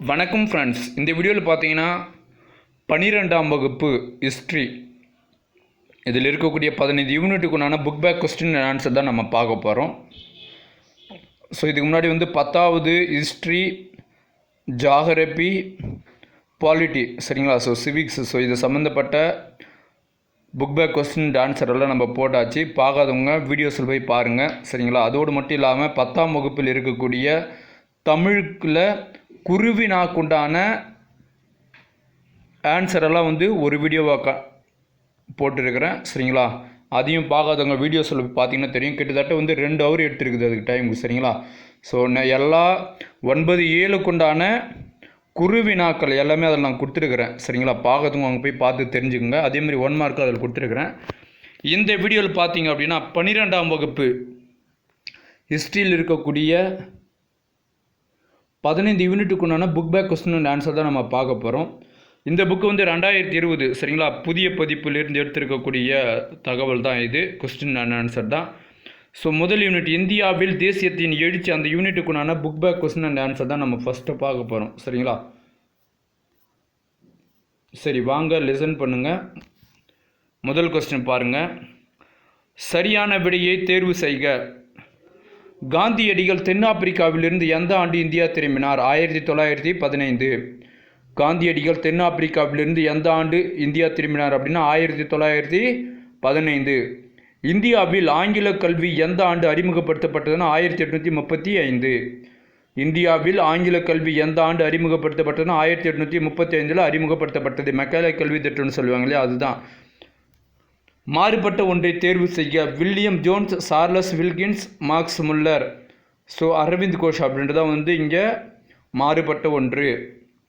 வணக்கம் ஃப்ரெண்ட்ஸ். இந்த வீடியோவில் பார்த்தீங்கன்னா 12ஆம் வகுப்பு ஹிஸ்ட்ரி இதில் இருக்கக்கூடிய 15 யூனிட்டுக்குண்டான புக் பேக் கொஸ்டின் ஆன்சர் தான் நம்ம பார்க்க போகிறோம். ஸோ இதுக்கு முன்னாடி 10வது ஹிஸ்ட்ரி, ஜாகிரபி, பாலிட்டி சரிங்களா, ஸோ சிவிக்ஸ், ஸோ இது சம்மந்தப்பட்ட புக் பேக் கொஸ்டின் ஆன்சர் எல்லாம் நம்ம போட்டாச்சு. பார்க்காதவங்க வீடியோஸில் போய் பாருங்கள் சரிங்களா. அதோடு மட்டும் இல்லாமல் 10ஆம் வகுப்பில் இருக்கக்கூடிய தமிழுக்குள்ள குருவினாக்குண்டான ஆன்சரெல்லாம் ஒரு வீடியோவாக போட்டிருக்கிறேன் சரிங்களா. அதையும் பார்க்காதவங்க வீடியோஸில் பார்த்தீங்கன்னா தெரியும். கிட்டத்தட்ட 2 ஹவர் எடுத்துருக்குது அதுக்கு டைமுக்கு சரிங்களா. ஸோ எல்லா 9-7க்குண்டான குருவினாக்கள் எல்லாமே அதில் நான் கொடுத்துருக்குறேன் சரிங்களா. பார்க்காதவங்க அங்கே போய் பார்த்து தெரிஞ்சுக்கோங்க. அதேமாதிரி 1 மார்க்கு அதில் கொடுத்துருக்குறேன். இந்த வீடியோவில் பார்த்தீங்க அப்படின்னா 12ஆம் வகுப்பு ஹிஸ்ட்ரியில் இருக்கக்கூடிய 15 யூனிட்டுக்குண்டான book back question and answer தான் நம்ம பார்க்க போகிறோம். இந்த புக்கு 2020 சரிங்களா, புதிய பதிப்பிலிருந்து எடுத்திருக்கக்கூடிய தகவல் தான் இது, கொஸ்டின் அண்ட் ஆன்சர் தான். ஸோ முதல் யூனிட் இந்தியாவில் தேசியத்தின் எழுச்சி, அந்த யூனிட்டுக்குண்டான book back question and answer தான் நம்ம ஃபஸ்ட்டு பார்க்க போகிறோம் சரிங்களா. சரி வாங்க லிசன் பண்ணுங்கள். முதல் கொஸ்டின் பாருங்கள். சரியான விடையை தேர்வு செய்க. காந்தியடிகள் தென்னாப்பிரிக்காவிலிருந்து எந்த ஆண்டு இந்தியா திரும்பினார்? 1915. காந்தியடிகள் தென்னாப்பிரிக்காவிலிருந்து எந்த ஆண்டு இந்தியா திரும்பினார் அப்படின்னா 1915. இந்தியாவில் ஆங்கில கல்வி எந்த ஆண்டு அறிமுகப்படுத்தப்பட்டதுன்னா 1835. இந்தியாவில் ஆங்கில கல்வி எந்த ஆண்டு அறிமுகப்படுத்தப்பட்டதுன்னா 1835 அறிமுகப்படுத்தப்பட்டது. மெக்காலே கல்வி திட்டம்னு சொல்லுவாங்க இல்லையா, அதுதான். மாறுபட்ட ஒன்றை தேர்வு செய்ய. William Jones, Charles Wilkins, Max Muller. So Aurobindo Ghosh அப்படின்றதான் இங்கே மாறுபட்ட ஒன்று.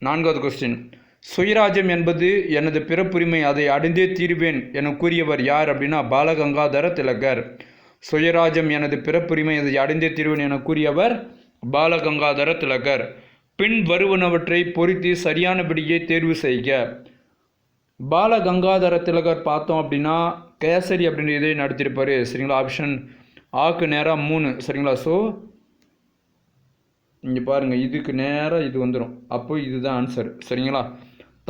4வது கொஸ்டின். சுயராஜ்யம் என்பது எனது பிறப்புரிமை, அதை அடைந்தே தீர்வேன் என கூறியவர் யார் அப்படின்னா பாலகங்காதர திலகர். சுயராஜ்யம் எனது பிறப்புரிமை, அதை அடைந்தே தீர்வேன் என கூறியவர் பாலகங்காதர திலகர். பின் வருவனவற்றை பொறுத்து சரியான விடையை தேர்வு செய்க. பாலகங்காதர திலகர் பார்த்தோம் அப்படின்னா கேசரி அப்படின்ற இதை நடத்தியிருப்பார் சரிங்களா. ஆப்ஷன் ஆக்கு நேராக 3 சரிங்களா. ஸோ இங்கே பாருங்கள், இதுக்கு நேராக இது வந்துடும். அப்போ இதுதான் ஆன்சர் சரிங்களா.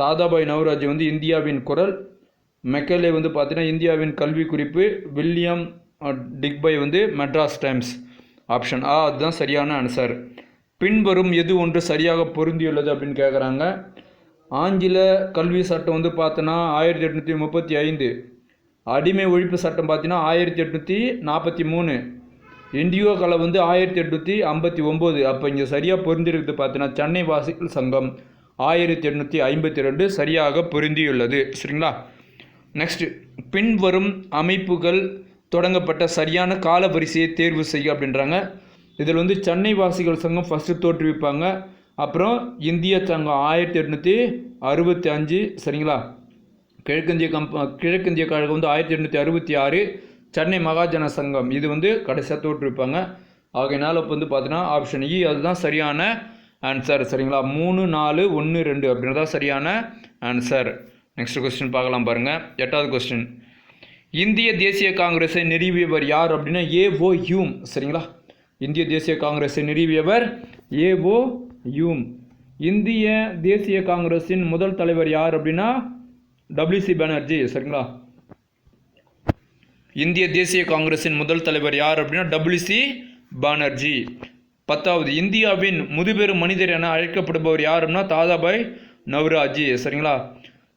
தாதாபாய் நவராஜ் இந்தியாவின் குரல். மெக்கலே பார்த்தீங்கன்னா இந்தியாவின் கல்வி குறிப்பு. William Digby Madras Times. Option ஆ அதுதான் சரியான ஆன்சர். பின்வரும் எது ஒன்று சரியாக பொருந்தியுள்ளது அப்படின்னு கேட்குறாங்க. ஆங்கில கல்வி சட்டம் பார்த்தோன்னா 1835. அடிமை ஒழிப்பு சட்டம் பார்த்தீங்கன்னா 1843. இண்டியோ கலை 1859. அப்போ இங்கே சரியாக பொருந்திருக்குது பார்த்தீங்கன்னா சென்னை வாசிகள் சங்கம் 1852 சரியாக பொருந்தியுள்ளது சரிங்களா. நெக்ஸ்ட், பின்வரும் அமைப்புகள் தொடங்கப்பட்ட சரியான கால வரிசையை தேர்வு செய்ய அப்படின்றாங்க. இதில் சென்னை வாசிகள் சங்கம் ஃபஸ்ட்டு தோற்றுவிப்பாங்க. அப்புறம் இந்திய சங்கம் 1865 சரிங்களா. கிழக்கிந்திய கழகம் 1866. சென்னை மகாஜன சங்கம் இது கடைசியாக தோற்றுவிப்பாங்க. ஆகையினால பார்த்தீங்கன்னா ஆப்ஷன் இ அதுதான் சரியான ஆன்சர் சரிங்களா. 3, 4, 1, 2 அப்படின்றதான் சரியான ஆன்சர். நெக்ஸ்ட் கொஸ்டின் பார்க்கலாம் பாருங்கள். 8வது கொஸ்டின். இந்திய தேசிய காங்கிரஸை நிறுவியவர் யார் அப்படின்னா ஏஓ ஹியூம் சரிங்களா. இந்திய தேசிய காங்கிரஸை நிறுவியவர் ஏஓ ஹியூம். இந்திய தேசிய காங்கிரஸின் முதல் தலைவர் யார் அப்படின்னா WC பானர்ஜி சரிங்களா. இந்திய தேசிய காங்கிரஸின் முதல் தலைவர் யார் அப்படின்னா WC பானர்ஜி. 10வது. இந்தியாவின் முதுபெரும் மனிதர் என அழைக்கப்படுபவர் யார் அப்படின்னா தாதாபாய் நவ்ராஜி சரிங்களா.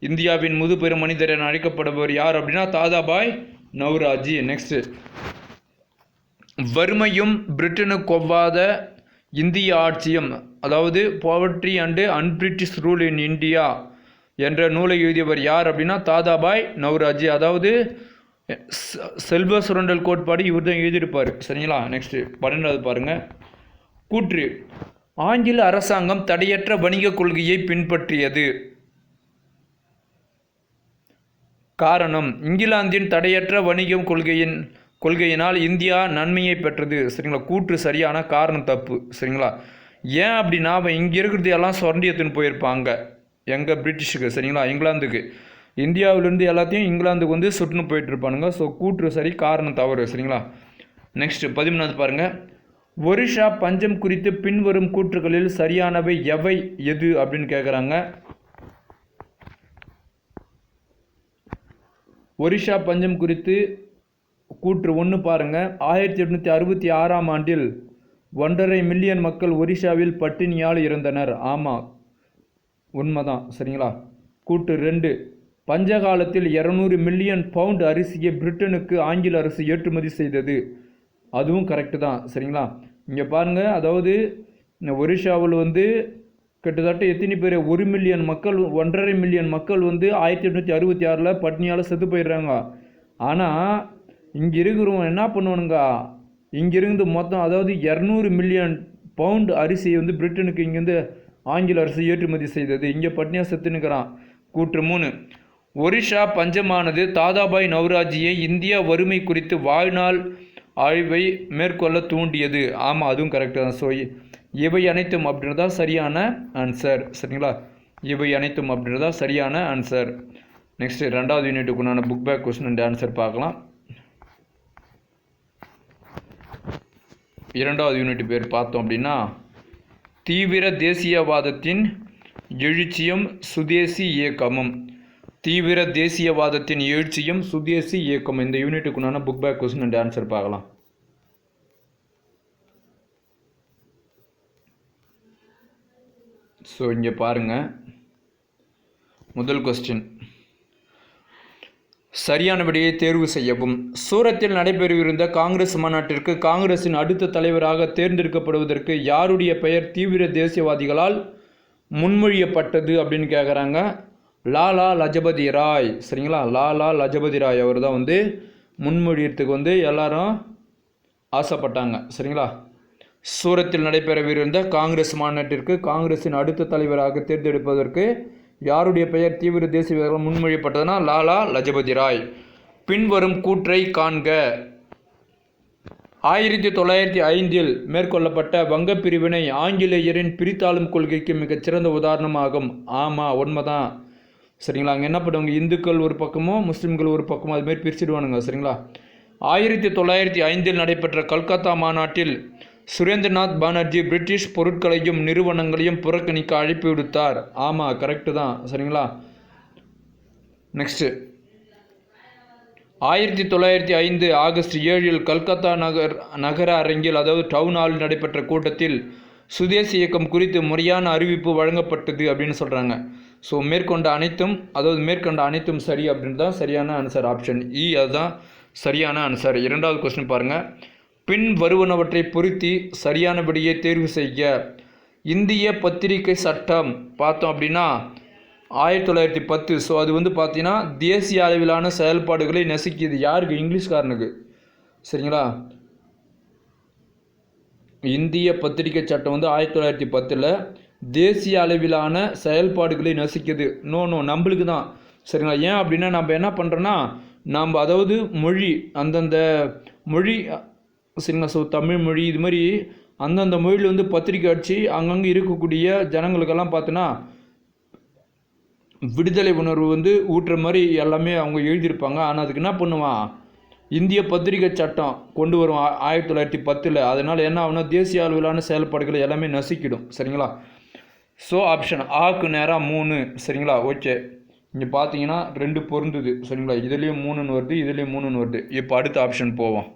இந்தியாவின் முதுபெரும் மனிதர் என அழைக்கப்படுபவர் யார் அப்படின்னா தாதாபாய் நவ்ராஜி. நெக்ஸ்ட், வறுமையும் பிரிட்டனுக்கு ஒவ்வாத இந்திய ஆட்சியம், அதாவது poverty and un-British rule in India என்ற நூலை எழுதியவர் யார் அப்படின்னா தாதாபாய் நவ்ராஜி. அதாவது செல்வ சுரண்டல் கோட்பாடு இவர் தான் எழுதியிருப்பார் சரிங்களா. நெக்ஸ்ட்டு 12வது பாருங்கள். கூற்று. ஆங்கில அரசாங்கம் தடையற்ற வணிக கொள்கையை பின்பற்றியது. காரணம், இங்கிலாந்தின் தடையற்ற வணிகம் கொள்கையினால் இந்தியா நன்மையை பெற்றது சரிங்களா. கூற்று சரியான, காரணம் தப்பு சரிங்களா. ஏன் அப்படின்னா அவன் இங்கே இருக்கிறது எல்லாம் சுரண்டி எடுத்துன்னு போயிருப்பாங்க எங்கே பிரிட்டிஷுக்கு சரிங்களா, இங்கிலாந்துக்கு. இந்தியாவிலேருந்து எல்லாத்தையும் இங்கிலாந்துக்கு சுட்டுன்னு போயிட்டுருப்பானுங்க. ஸோ கூற்று சரி, காரணம் தவறு சரிங்களா. நெக்ஸ்ட் 13வது பாருங்கள். ஒரிஷா பஞ்சம் குறித்து பின்வரும் கூற்றுகளில் சரியானவை எவை எது அப்படின்னு கேட்குறாங்க. ஒரிஷா பஞ்சம் குறித்து கூற்று 1 பாருங்க. 1866ஆம் ஆண்டில் 1.5 மில்லியன் மக்கள் ஒரிஷாவில் பட்டினியால் இறந்தனர். ஆமாம், உண்மைதான். சரிங்களா. கூற்று 2, பஞ்ச காலத்தில் 200 மில்லியன் பவுண்ட் அரிசியை பிரிட்டனுக்கு ஆங்கில அரசு ஏற்றுமதி செய்தது. அதுவும் கரெக்டு தான். சரிங்களா. இங்கே பாருங்கள், அதாவது ஒரிஷாவில் வந்து கிட்டத்தட்ட எத்தனை பேர், 1 மில்லியன் மக்கள், 1.5 மில்லியன் மக்கள் வந்து 1866 பட்னியால் செத்து போயிடுறாங்க. ஆனால் இங்கே இருக்கிறவங்க என்ன பண்ணுவானுங்க, இங்கே இருந்து மொத்தம் அதாவது 200 மில்லியன் பவுண்ட் அரிசியை வந்து பிரிட்டனுக்கு இங்கேருந்து ஆங்கில அரசு ஏற்றுமதி செய்தது. இங்கே பட்னியாக செத்துனுக்கிறான். கூற்று 3, ஒரிஷா பஞ்சமானது தாதாபாய் நவ்ராஜியை இந்தியா வறுமை குறித்து வாழ்நாள் ஆய்வை மேற்கொள்ள தூண்டியது. ஆமாம், அதுவும் கரெக்டு தான். ஸோ இவை அனைத்தும் அப்படின்றதா சரியான ஆன்சர். சரிங்களா. இவை அனைத்தும் அப்படின்றதா சரியான ஆன்சர். நெக்ஸ்ட் 2வது யூனிட்டுக்குண்டான book back question and answer பார்க்கலாம். 2வது யூனிட் பேர் பார்த்தோம் அப்படின்னா தீவிர தேசியவாதத்தின் எழுச்சியும் சுதேசி இயக்கமும். தீவிர தேசியவாதத்தின் எழுச்சியும் சுதேசி இயக்கம். இந்த யூனிட்டுக்குண்டான book back question and answer பார்க்கலாம். ஸோ இங்கே பாருங்கள், முதல் கொஸ்டின் சரியான விடையை தேர்வு செய்யவும். சூரத்தில் நடைபெறவிருந்த காங்கிரஸ் மாநாட்டிற்கு காங்கிரசின் அடுத்த தலைவராக தேர்ந்தெடுக்கப்படுவதற்கு யாருடைய பெயர் தீவிர தேசியவாதிகளால் முன்மொழியப்பட்டது அப்படின்னு கேட்குறாங்க. லாலா லஜபதி ராய். சரிங்களா. லாலா லஜபதி ராய் அவர் தான் வந்து முன்மொழியத்துக்கு வந்து எல்லாரும் ஆசைப்பட்டாங்க. சரிங்களா. சூரத்தில் நடைபெறவிருந்த காங்கிரஸ் மாநாட்டிற்கு காங்கிரசின் அடுத்த தலைவராக தேர்ந்தெடுப்பதற்கு யாருடைய பெயர் தீவிர தேசியவாதிகளால் முன்மொழியப்பட்டதுன்னா லாலா லஜபதி ராய். பின்வரும் கூற்றை காண்க. 1905இல் மேற்கொள்ளப்பட்ட வங்க பிரிவினை ஆங்கிலேயரின் பிரித்தாளும் கொள்கைக்கு மிகச்சிறந்த உதாரணமாகும். ஆமாம், உண்மைதான். சரிங்களா. அங்கே என்ன பண்ணுவாங்க, இந்துக்கள் ஒரு பக்கமோ முஸ்லீம்கள் ஒரு பக்கமோ அதுமாரி பிரிச்சுடுவானுங்க. சரிங்களா. 1905இல் நடைபெற்ற கல்கத்தா மாநாட்டில் சுரேந்திரநாத் பானர்ஜி பிரிட்டிஷ் பொருட்களையும் நிறுவனங்களையும் புறக்கணிக்க அழைப்பு விடுத்தார். ஆமாம், கரெக்டு தான். சரிங்களா. நெக்ஸ்ட்டு 1905 ஆகஸ்ட் 7இல் கல்கத்தா நகர அரங்கில் அதாவது டவுன் ஹாலில் நடைபெற்ற கூட்டத்தில் சுதேசி இயக்கம் குறித்து முறையான அறிவிப்பு வழங்கப்பட்டது அப்படின்னு சொல்கிறாங்க. ஸோ மேற்கொண்ட அனைத்தும் சரி அப்படின்னு தான் சரியான ஆன்சர். ஆப்ஷன் இ அதுதான் சரியான ஆன்சர். 2வது கொஸ்டின் பாருங்கள். பின் வருவனவற்றை பொருத்தி சரியான விடையை தேர்வு செய்ய. இந்திய பத்திரிகை சட்டம் பார்த்தோம் அப்படின்னா 1910. ஸோ அது வந்து பார்த்தீங்கன்னா தேசிய அளவிலான செயல்பாடுகளை நசுக்கியது. யாருக்கு? இங்கிலீஷ்காரனுக்கு. சரிங்களா. இந்திய பத்திரிகை சட்டம் வந்து 1910 தேசிய அளவிலான செயல்பாடுகளை நசுக்கியது. நம்மளுக்கு தான். சரிங்களா. ஏன் அப்படின்னா நம்ம என்ன பண்ணுறோன்னா அதாவது மொழி அந்தந்த மொழி சரிங்களா. ஸோ தமிழ் மொழி இது மாதிரி அந்தந்த மொழியில் வந்து பத்திரிக்கை அடித்து அங்கங்கே இருக்கக்கூடிய ஜனங்களுக்கெல்லாம் பார்த்தோன்னா விடுதலை உணர்வு வந்து ஊட்டுற மாதிரி எல்லாமே அவங்க எழுதியிருப்பாங்க. ஆனால் அதுக்கு என்ன பண்ணுவான், இந்திய பத்திரிகை சட்டம் கொண்டு வரும் 1910. அதனால் என்ன ஆகுனா தேசிய அளவிலான செயல்பாடுகளை எல்லாமே நசுக்கிடும். சரிங்களா. ஸோ ஆப்ஷன் ஆக்கு நேராக 3. சரிங்களா. ஓகே, இங்கே பார்த்தீங்கன்னா 2 பொருந்துது. சரிங்களா. இதுலேயும் 3ன்னு வருது, இதுலேயும் 3ன்னு வருது. இப்போ அடுத்த ஆப்ஷன் போவோம்.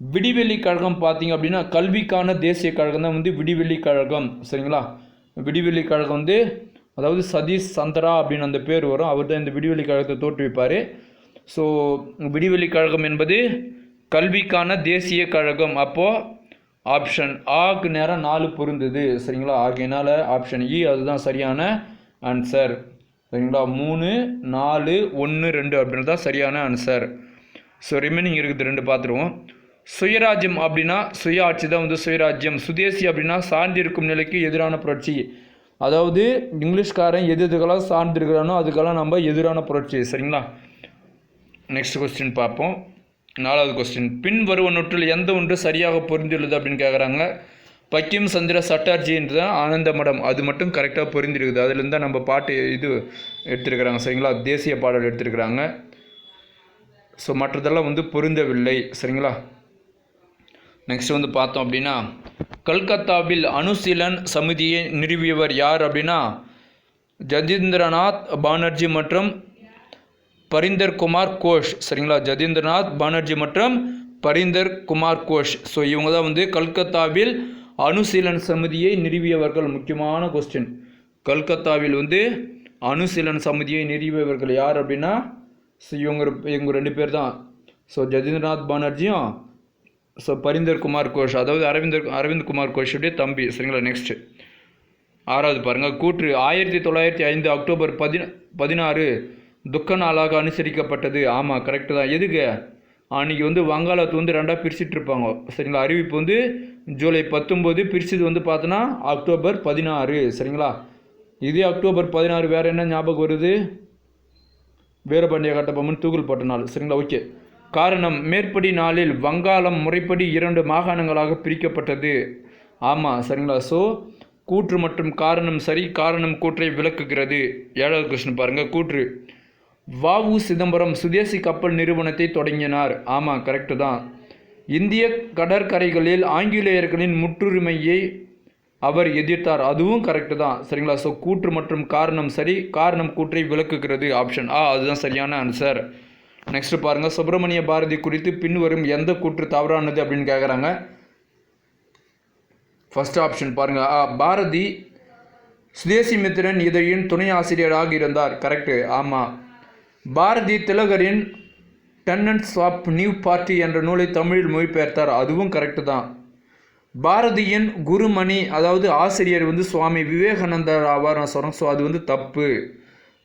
விடிவெள்ளி கழகம் பார்த்தீங்க அப்படின்னா கல்விக்கான தேசிய கழகம் தான் வந்து விடிவெள்ளி கழகம். சரிங்களா. விடிவெள்ளி கழகம் வந்து அதாவது சதீஷ் சந்திரா அப்படின்னு அந்த பேர் வரும். அவர் தான் இந்த விடிவெள்ளி கழகத்தை தோற்றுவிப்பார். ஸோ விடிவெள்ளி கழகம் என்பது கல்விக்கான தேசிய கழகம். அப்போது ஆப்ஷன் ஆக்கு நேரம் 4 பொருந்தது. சரிங்களா. ஆகையினால ஆப்ஷன் இ அதுதான் சரியான ஆன்சர். சரிங்களா. 3, 4, 1, 2 அப்படின்றது தான் சரியான ஆன்சர். ஸோ ரிமைனிங் இருக்குது 2 பார்த்துருவோம். சுயராஜ்யம் அப்படின்னா சுய ஆட்சி தான் வந்து சுயராஜ்யம். சுதேசி அப்படின்னா சார்ந்திருக்கும் நிலைக்கு எதிரான புரட்சி. அதாவது இங்கிலீஷ்காரன் எதுக்கெல்லாம் சார்ந்திருக்கிறானோ அதுக்கெல்லாம் நம்ம எதிரான புரட்சி. சரிங்களா. நெக்ஸ்ட் கொஸ்டின் பார்ப்போம். 4வது கொஸ்டின். பின் வருவனொற்றில் எந்த ஒன்று சரியாக பொருந்துள்ளது அப்படின்னு கேட்குறாங்க. பக்கிம் சந்திர சட்டர்ஜின்ற ஆனந்த மடம் அது மட்டும் கரெக்டாக பொருந்திருக்குது. அதுலேருந்து தான் நம்ம பாட்டு இது எடுத்துருக்கிறாங்க. சரிங்களா. தேசிய பாடல் எடுத்துருக்கிறாங்க. ஸோ மற்றதெல்லாம் வந்து பொருந்தவில்லை. சரிங்களா. நெக்ஸ்ட் வந்து பார்த்தோம் அப்படின்னா கல்கத்தாவில் அனுசீலன் சமிதியை நிறுவியவர் யார் அப்படின்னா ஜதீந்திரநாத் பானர்ஜி மற்றும் பரிந்தர் குமார் கோஷ். சரிங்களா, ஜதீந்திரநாத் பானர்ஜி மற்றும் பரிந்தர் குமார் கோஷ். ஸோ இவங்க தான் வந்து கல்கத்தாவில் அனுசீலன் சமிதியை நிறுவியவர்கள். முக்கியமான கொஸ்டின், கல்கத்தாவில் வந்து அனுசீலன் சமிதியை நிறுவியவர்கள் யார் அப்படின்னா இவங்க 2 பேர் தான். ஸோ ஜதீந்திரநாத் பானர்ஜியும் ஸோ பரிந்தர் குமார் கோஷ், அதாவது அரவிந்த் குமார் கோஷுடைய தம்பி. சரிங்களா, நெக்ஸ்ட் 6வது பாருங்கள். கூற்று 1905 அக்டோபர் 16 துக்க நாளாக அனுசரிக்கப்பட்டது. ஆமாம், கரெக்டு தான். எதுக்கு? அன்றைக்கி வந்து வங்காளத்தை வந்து 2ஆக பிரிச்சுட்டு இருப்பாங்க. சரிங்களா, அறிவிப்பு வந்து ஜூலை 19, பிரிச்சது வந்து பார்த்தோன்னா அக்டோபர் 16. சரிங்களா, இதே அக்டோபர் 16 வேறு என்ன ஞாபகம் வருது? வீரபாண்டிய கட்டபொம்மன் தூக்கில் போட்ட நாள். சரிங்களா, ஓகே. காரணம், மேற்படி நாளில் வங்காளம் முறைப்படி 2 மாகாணங்களாக பிரிக்கப்பட்டது. ஆமாம், சரிங்களா. ஸோ கூற்று மற்றும் காரணம் சரி. காரணம் கூற்றை விளக்குகிறது. 7வது கொஸ்டின் பாருங்கள். கூற்று வ.உ. சிதம்பரம் சுதேசி கப்பல் நிறுவனத்தை தொடங்கினார். ஆமாம், கரெக்டு தான். இந்திய கடற்கரைகளில் ஆங்கிலேயர்களின் முற்றுரிமையை அவர் எதிர்த்தார். அதுவும் கரெக்டு தான். சரிங்களா, ஸோ கூற்று மற்றும் காரணம் சரி. காரணம் கூற்றை விளக்குகிறது. ஆப்ஷன் ஆ, அதுதான் சரியான ஆன்சர். நெக்ஸ்ட் பாருங்கள். சுப்பிரமணிய பாரதி குறித்து பின்வரும் எந்த கூற்று தவறானது அப்படின்னு கேட்குறாங்க. ஃபர்ஸ்ட் ஆப்ஷன் பாருங்கள். பாரதி சுதேசி மித்திரன் இதழின் துணை ஆசிரியராக இருந்தார். கரெக்டு. ஆமாம். பாரதி திலகரின் டெனன்ட்ஸ் ஆஃப் நியூ பார்ட்டி என்ற நூலை தமிழில் மொழிபெயர்த்தார். அதுவும் கரெக்டு தான். பாரதியின் குருமணி, அதாவது ஆசிரியர் வந்து சுவாமி விவேகானந்தர் ஆவார் நான் சொல்கிறேன். ஸோ அது வந்து தப்பு.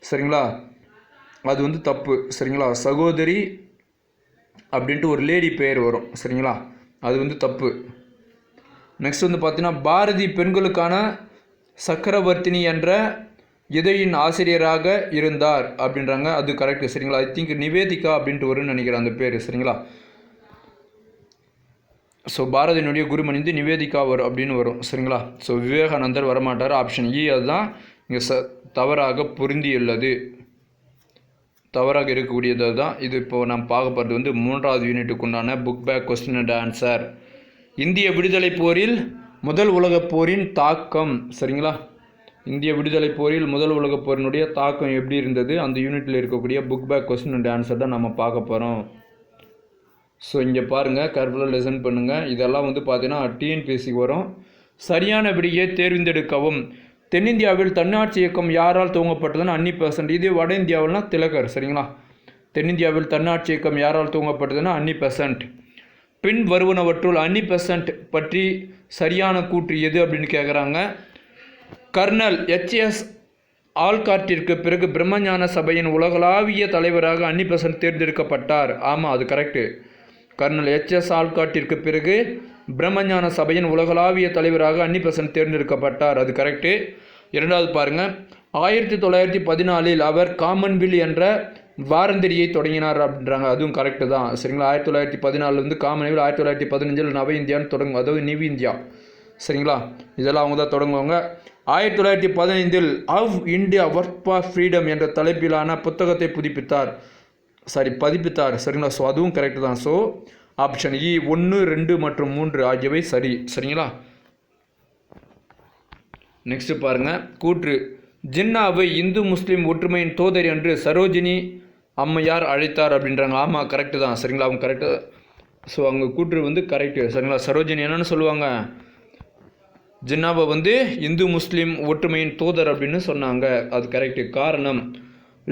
சரிங்களா, அது வந்து தப்பு. சரிங்களா, சகோதரி அப்படின்ட்டு ஒரு லேடி பெயர் வரும். சரிங்களா, அது வந்து தப்பு. நெக்ஸ்ட் வந்து பார்த்தீங்கன்னா பாரதி பெண்களுக்கான சக்கரவர்த்தினி என்ற இதழின் ஆசிரியராக இருந்தார் அப்படின்றாங்க. அது கரெக்டு. சரிங்களா, ஐ திங்க் நிவேதிகா அப்படின்ட்டு வரும்னு நினைக்கிறேன் அந்த பேர். சரிங்களா, ஸோ பாரதியினுடைய குருமணி வந்து நிவேதிகா வரும் அப்படின்னு வரும். சரிங்களா, ஸோ விவேகானந்தர் வரமாட்டார். ஆப்ஷன் இ அதுதான் இங்கே தவறாக பொருந்தியுள்ளது. தவறாக இருக்கக்கூடியது தான் இது. இப்போது நாம் பார்க்க போகிறது வந்து 3வது யூனிட்டுக்கு உண்டான book back question and answer. இந்திய விடுதலை போரில் முதல் உலகப் போரின் தாக்கம். சரிங்களா, இந்திய விடுதலை போரில் முதல் உலகப் போரினுடைய தாக்கம் எப்படி இருந்தது, அந்த யூனிட்டில் இருக்கக்கூடிய book back question and answer தான் நம்ம பார்க்க போகிறோம். ஸோ இங்கே பாருங்கள், கேர்ஃபுல்லாக லெசன் பண்ணுங்கள். இதெல்லாம் வந்து பார்த்தீங்கன்னா டிஎன்பிஎஸ்சிக்கு வரும். சரியான விடையை தேர்ந்தெடுக்கவும். தென்னிந்தியாவில் தன்னாட்சி இயக்கம் யாரால் துவங்கப்பட்டதுன்னா அன்னி பெசன்ட். இதே வட இந்தியாவில்னா திலகர். சரிங்களா, தென்னிந்தியாவில் தன்னாட்சி இயக்கம் யாரால் துவங்கப்பட்டதுன்னா அன்னி பெசன்ட். பின் வருவனவற்றுள் அன்னி பெசன்ட் பற்றி சரியான கூற்று எது அப்படின்னு கேட்குறாங்க. Kernel H.S. ஆல்காட்டிற்கு பிறகு பிரம்மஞான சபையின் உலகளாவிய தலைவராக அன்னி பெசன்ட் தேர்ந்தெடுக்கப்பட்டார். ஆமாம், அது கரெக்டு. Kernel H.S. ஆல்காட்டிற்கு பிறகு பிரம்மஞான சபையின் உலகளாவிய தலைவராக அன்னி பெசன்ட் தேர்ந்தெடுக்கப்பட்டார். அது கரெக்டு. 2வது பாருங்கள். 1914 அவர் காமன்வெல்த் என்ற வாரந்தரியை தொடங்கினார் அப்படின்றாங்க. அதுவும் கரெக்டு தான். சரிங்களா, 1914 வந்து காமன்வெல்த், 1915 நவ இந்தியான்னு தொடங்கும், அதாவது நியூ இந்தியா. சரிங்களா, இதெல்லாம் அவங்க தான் தொடங்குவாங்க. 1915 of India work for freedom என்ற தலைப்பிலான புத்தகத்தை பதிப்பித்தார். சரிங்களா, ஸோ அதுவும் கரெக்டு தான். ஸோ ஆப்ஷன் இ 1, 2 மற்றும் 3 ஆகியவை சரி. சரிங்களா, நெக்ஸ்ட் பாருங்கள். கூற்று ஜின்னாவை இந்து முஸ்லீம் ஒற்றுமையின் தோதர் என்று சரோஜினி அம்மையார் அழைத்தார் அப்படின்றாங்க. ஆமாம், கரெக்டு தான். சரிங்களா, அவங்க கரெக்டு. ஸோ அவங்க கூற்று வந்து கரெக்டு. சரிங்களா, சரோஜினி என்னென்னு சொல்லுவாங்க, ஜின்னாவை வந்து இந்து முஸ்லீம் ஒற்றுமையின் தூதர் அப்படின்னு சொன்னாங்க. அது கரெக்டு. காரணம்,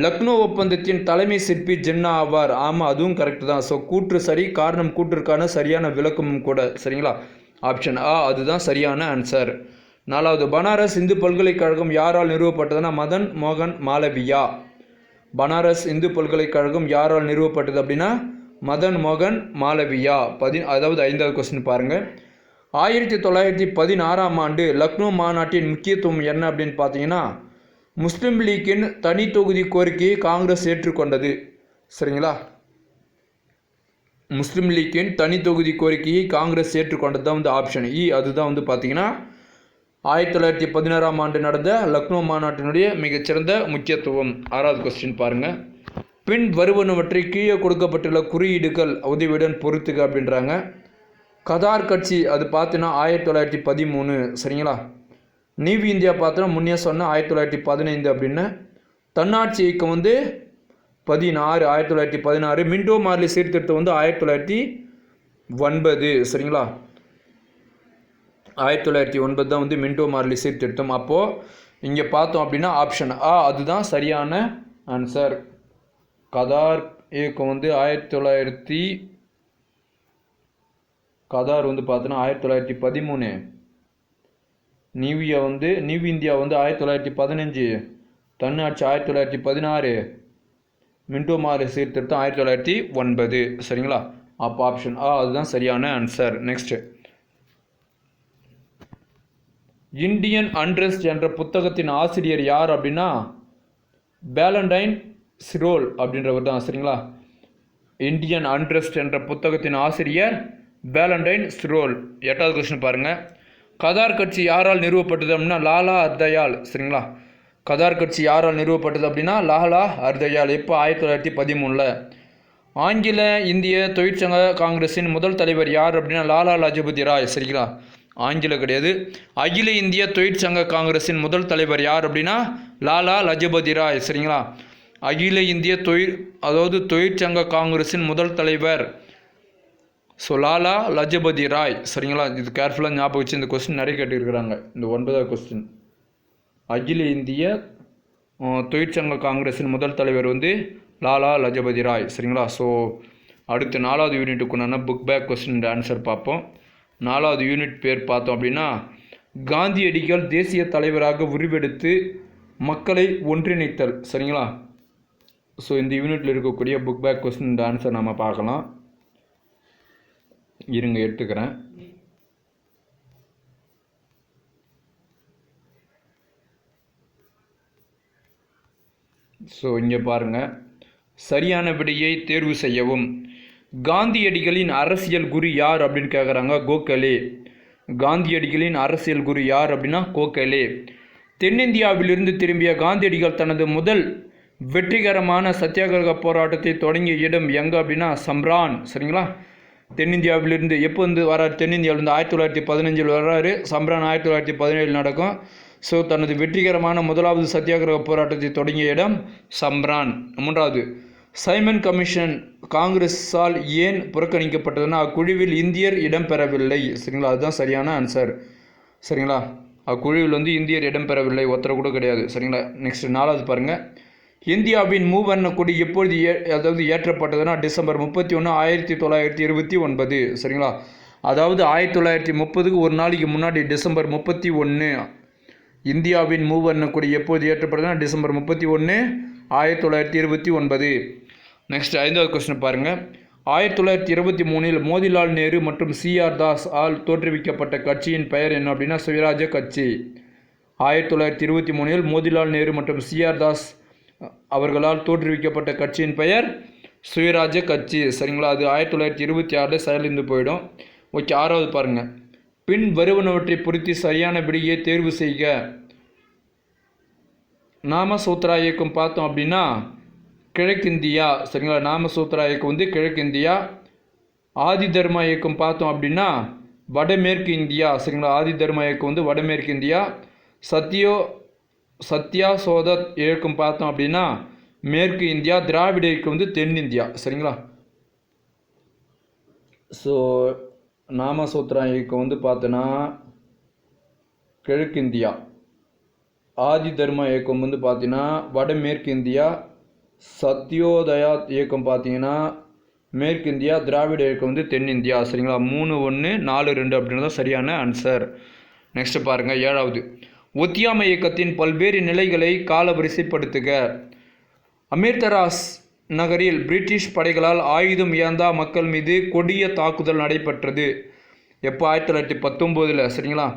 லக்னோ ஒப்பந்தத்தின் தலைமை சிற்பி ஜின்னா ஆவார். ஆமாம், அதுவும் கரெக்டு தான். ஸோ கூற்று சரி. காரணம் கூற்றுக்கான சரியான விளக்கமும் கூட. சரிங்களா, ஆப்ஷன் ஆ அதுதான் சரியான ஆன்சர். 4வது பனாரஸ் இந்து பல்கலைக்கழகம் யாரால் நிறுவப்பட்டதுன்னா மதன் மோகன் மாலவியா. பனாரஸ் இந்து பல்கலைக்கழகம் யாரால் நிறுவப்பட்டது அப்படின்னா மதன் மோகன் மாலவியா. அதாவது 5வது கொஸ்டின் பாருங்கள். 1916ஆம் ஆண்டு லக்னோ மாநாட்டின் முக்கியத்துவம் என்ன அப்படின்னு பார்த்தீங்கன்னா முஸ்லீம் லீக்கின் தனி தொகுதி கோரிக்கையை காங்கிரஸ் ஏற்றுக்கொண்டது. சரிங்களா, முஸ்லீம் லீக்கின் தனி தொகுதி கோரிக்கையை காங்கிரஸ் ஏற்றுக்கொண்டது தான் வந்து ஆப்ஷன் இ. அதுதான் வந்து பார்த்தீங்கன்னா 1916ஆம் ஆண்டு நடந்த லக்னோ மாநாட்டினுடைய மிகச்சிறந்த முக்கியத்துவம். 6வது கொஸ்டின் பாருங்கள். பின் வருவனவற்றை கீழே கொடுக்கப்பட்டுள்ள குறியீடுகள் உதவியுடன் பொறுத்துக அப்படின்றாங்க. கதார் கட்சி அது பார்த்தீங்கன்னா 1913 சரிங்களா. நியூ இந்தியா பார்த்தோன்னா முன்னே சொன்ன 1915 அப்படின்னு. தன்னாட்சி இயக்கம் வந்து 1916. மின்டோ மார்லி சீர்திருத்தம் வந்து 1909 சரிங்களா. 1909 தான் வந்து மின்டோ மார்லி சீர்திருத்தம். அப்போது இங்கே பார்த்தோம் அப்படின்னா ஆப்ஷன் ஆ அதுதான் சரியான ஆன்சர். கதார் இயக்கம் வந்து கதார் வந்து பார்த்தோன்னா 1913. நியூ இந்தியா வந்து 1915. தன்னாட்சி 1916. மின்டோ மார்லி சீர்திருத்தம் 1909 சரிங்களா. அப்போ ஆப்ஷன் ஆ அதுதான் சரியான ஆன்சர். நெக்ஸ்ட், இந்தியன் அன்ரெஸ்ட் என்ற புத்தகத்தின் ஆசிரியர் யார் அப்படின்னா வேலண்டைன் சிரோல் அப்படின்றவர் தான் சரிங்களா. இந்தியன் அன்ரெஸ்ட் என்ற புத்தகத்தின் ஆசிரியர் வேலண்டைன் சிரோல். 8வது கொஸ்டின் பாருங்கள். கதார் கட்சி யாரால் நிறுவப்பட்டது அப்படின்னா லாலா ஹர்தயால் சரிங்களா. கதார் கட்சி யாரால் நிறுவப்பட்டது அப்படின்னா லாலா ஹர்தயால். எப்போ 1913. ஆங்கில இந்திய தொழிற்சங்க காங்கிரஸின் முதல் தலைவர் யார் அப்படின்னா லாலா லஜபதி ராய் சரிங்களா. ஆங்கில கிடையாது, அகில இந்திய தொழிற்சங்க காங்கிரஸின் முதல் தலைவர் யார் அப்படின்னா லாலா லஜபதி ராய் சரிங்களா. அகில இந்திய தொழிற்சங்க காங்கிரஸின் முதல் தலைவர் ஸோ லாலா லஜபதி ராய் சரிங்களா. இது கேர்ஃபுல்லாக ஞாபகம் வச்சு இந்த கொஸ்டின் நிறைய கேட்டுருக்குறாங்க. இந்த 9வது கொஸ்டின் அகில இந்திய தொழிற்சங்க காங்கிரஸின் முதல் தலைவர் வந்து லாலா லஜபதி ராய் சரிங்களா. ஸோ அடுத்து 4வது யூனிட்டுக்குண்டான புக் பேக் கொஸ்டின் ஆன்சர் பார்ப்போம். 4வது யூனிட் பேர் பார்த்தோம் அப்படின்னா காந்தியடிகள் தேசிய தலைவராக உருவெடுத்து மக்களை ஒன்றிணைத்தல் சரிங்களா. ஸோ இந்த யூனிட்டில் இருக்கக்கூடிய புக் பேக் கொஸ்டின் ஆன்சர் நம்ம பார்க்கலாம். இருங்க எடுத்துக்கிறேன். ஸோ இங்கே பாருங்கள், சரியான விடையை தேர்வு செய்யவும். காந்தியடிகளின் அரசியல் குரு யார் அப்படின்னு கேட்குறாங்க. கோகலே. காந்தியடிகளின் அரசியல் குரு யார் அப்படின்னா கோகலே. தென்னிந்தியாவிலிருந்து திரும்பிய காந்தியடிகள் தனது முதல் வெற்றிகரமான சத்தியாகிரக போராட்டத்தை தொடங்கிய இடம் எங்கே அப்படின்னா சம்ரான் சரிங்களா. தென்னிந்தியாவிலிருந்து எப்போ வந்து வராரு, தென்னிந்தியாவிலிருந்து 1915 வர்றாரு. சம்ரான் 1917 நடக்கும். ஸோ தனது வெற்றிகரமான முதலாவது சத்தியாகிரக போராட்டத்தை தொடங்கிய இடம் சம்ரான். 3வது, சைமன் கமிஷன் காங்கிரஸால் ஏன் புறக்கணிக்கப்பட்டதுன்னா அக்குழுவில் இந்தியர் இடம்பெறவில்லை சரிங்களா. அதுதான் சரியான ஆன்சர் சரிங்களா. அக்குழுவில் வந்து இந்தியர் இடம்பெறவில்லை, ஒருத்தர் கூட கிடையாது சரிங்களா. நெக்ஸ்ட் 4வது பாருங்கள். இந்தியாவின் மூவர்ண கொடி எப்பொழுது ஏற்றப்பட்டதுன்னா டிசம்பர் 31, 1929 சரிங்களா. அதாவது 1930க்கு ஒரு நாளைக்கு முன்னாடி டிசம்பர் 31 இந்தியாவின் மூவர்ண கொடி எப்போது ஏற்றப்பட்டதுன்னா டிசம்பர் 31, 1929. நெக்ஸ்ட் 5வது கொஸ்டின் பாருங்கள். 1923 மோதிலால் நேரு மற்றும் சிஆர் தாஸ் ஆல் தோற்றுவிக்கப்பட்ட கட்சியின் பெயர் என்ன அப்படின்னா சுயராஜ்ய கட்சி. 1923 மோதிலால் நேரு மற்றும் சிஆர் தாஸ் அவர்களால் தோற்றுவிக்கப்பட்ட கட்சியின் பெயர் சுயராஜ்ய கட்சி சரிங்களா. அது 1926 செயலிழந்து போயிடும். ஓகே, 6வது பாருங்கள். பின் வருவனவற்றை பொறுத்து சரியான விடையை தேர்வு செய்க. நாமசூத்ரா இயக்கம் பார்த்தோம் அப்படின்னா கிழக்கிந்தியா சரிங்களா. நாமசூத்ரா இயக்கம் வந்து கிழக்கிந்தியா. ஆதி தர்மா இயக்கம் பார்த்தோம் அப்படின்னா வடமேற்கு இந்தியா சரிங்களா. ஆதி தர்மா இயக்கம் வந்து வடமேற்கு இந்தியா. சத்யா சோதத் இயக்கம் பார்த்தோம் அப்படின்னா மேற்கு இந்தியா. திராவிட இயக்கம் வந்து தென்னிந்தியா சரிங்களா. ஸோ நாமசூத்ரா இயக்கம் வந்து பார்த்தோன்னா கிழக்கிந்தியா. ஆதி தர்மா இயக்கம் வந்து பார்த்தீங்கன்னா வடமேற்கு இந்தியா. சத்யோதயா இயக்கம் பார்த்தீங்கன்னா மேற்கு இந்தியா. திராவிட இயக்கம் வந்து தென்னிந்தியா சரிங்களா. 3, 1, 4, 2 அப்படின்றது சரியான ஆன்சர். நெக்ஸ்ட் பாருங்கள். 7வது, ஒத்தியாமை இயக்கத்தின் பல்வேறு நிலைகளை காலவரிசைப்படுத்துக. அமிர்தராஸ் நகரில் பிரிட்டிஷ் படைகளால் ஆயுதம் ஏந்தா மக்கள் மீது கொடிய தாக்குதல் நடைபெற்றது. எப்போ 1919 சரிங்களா.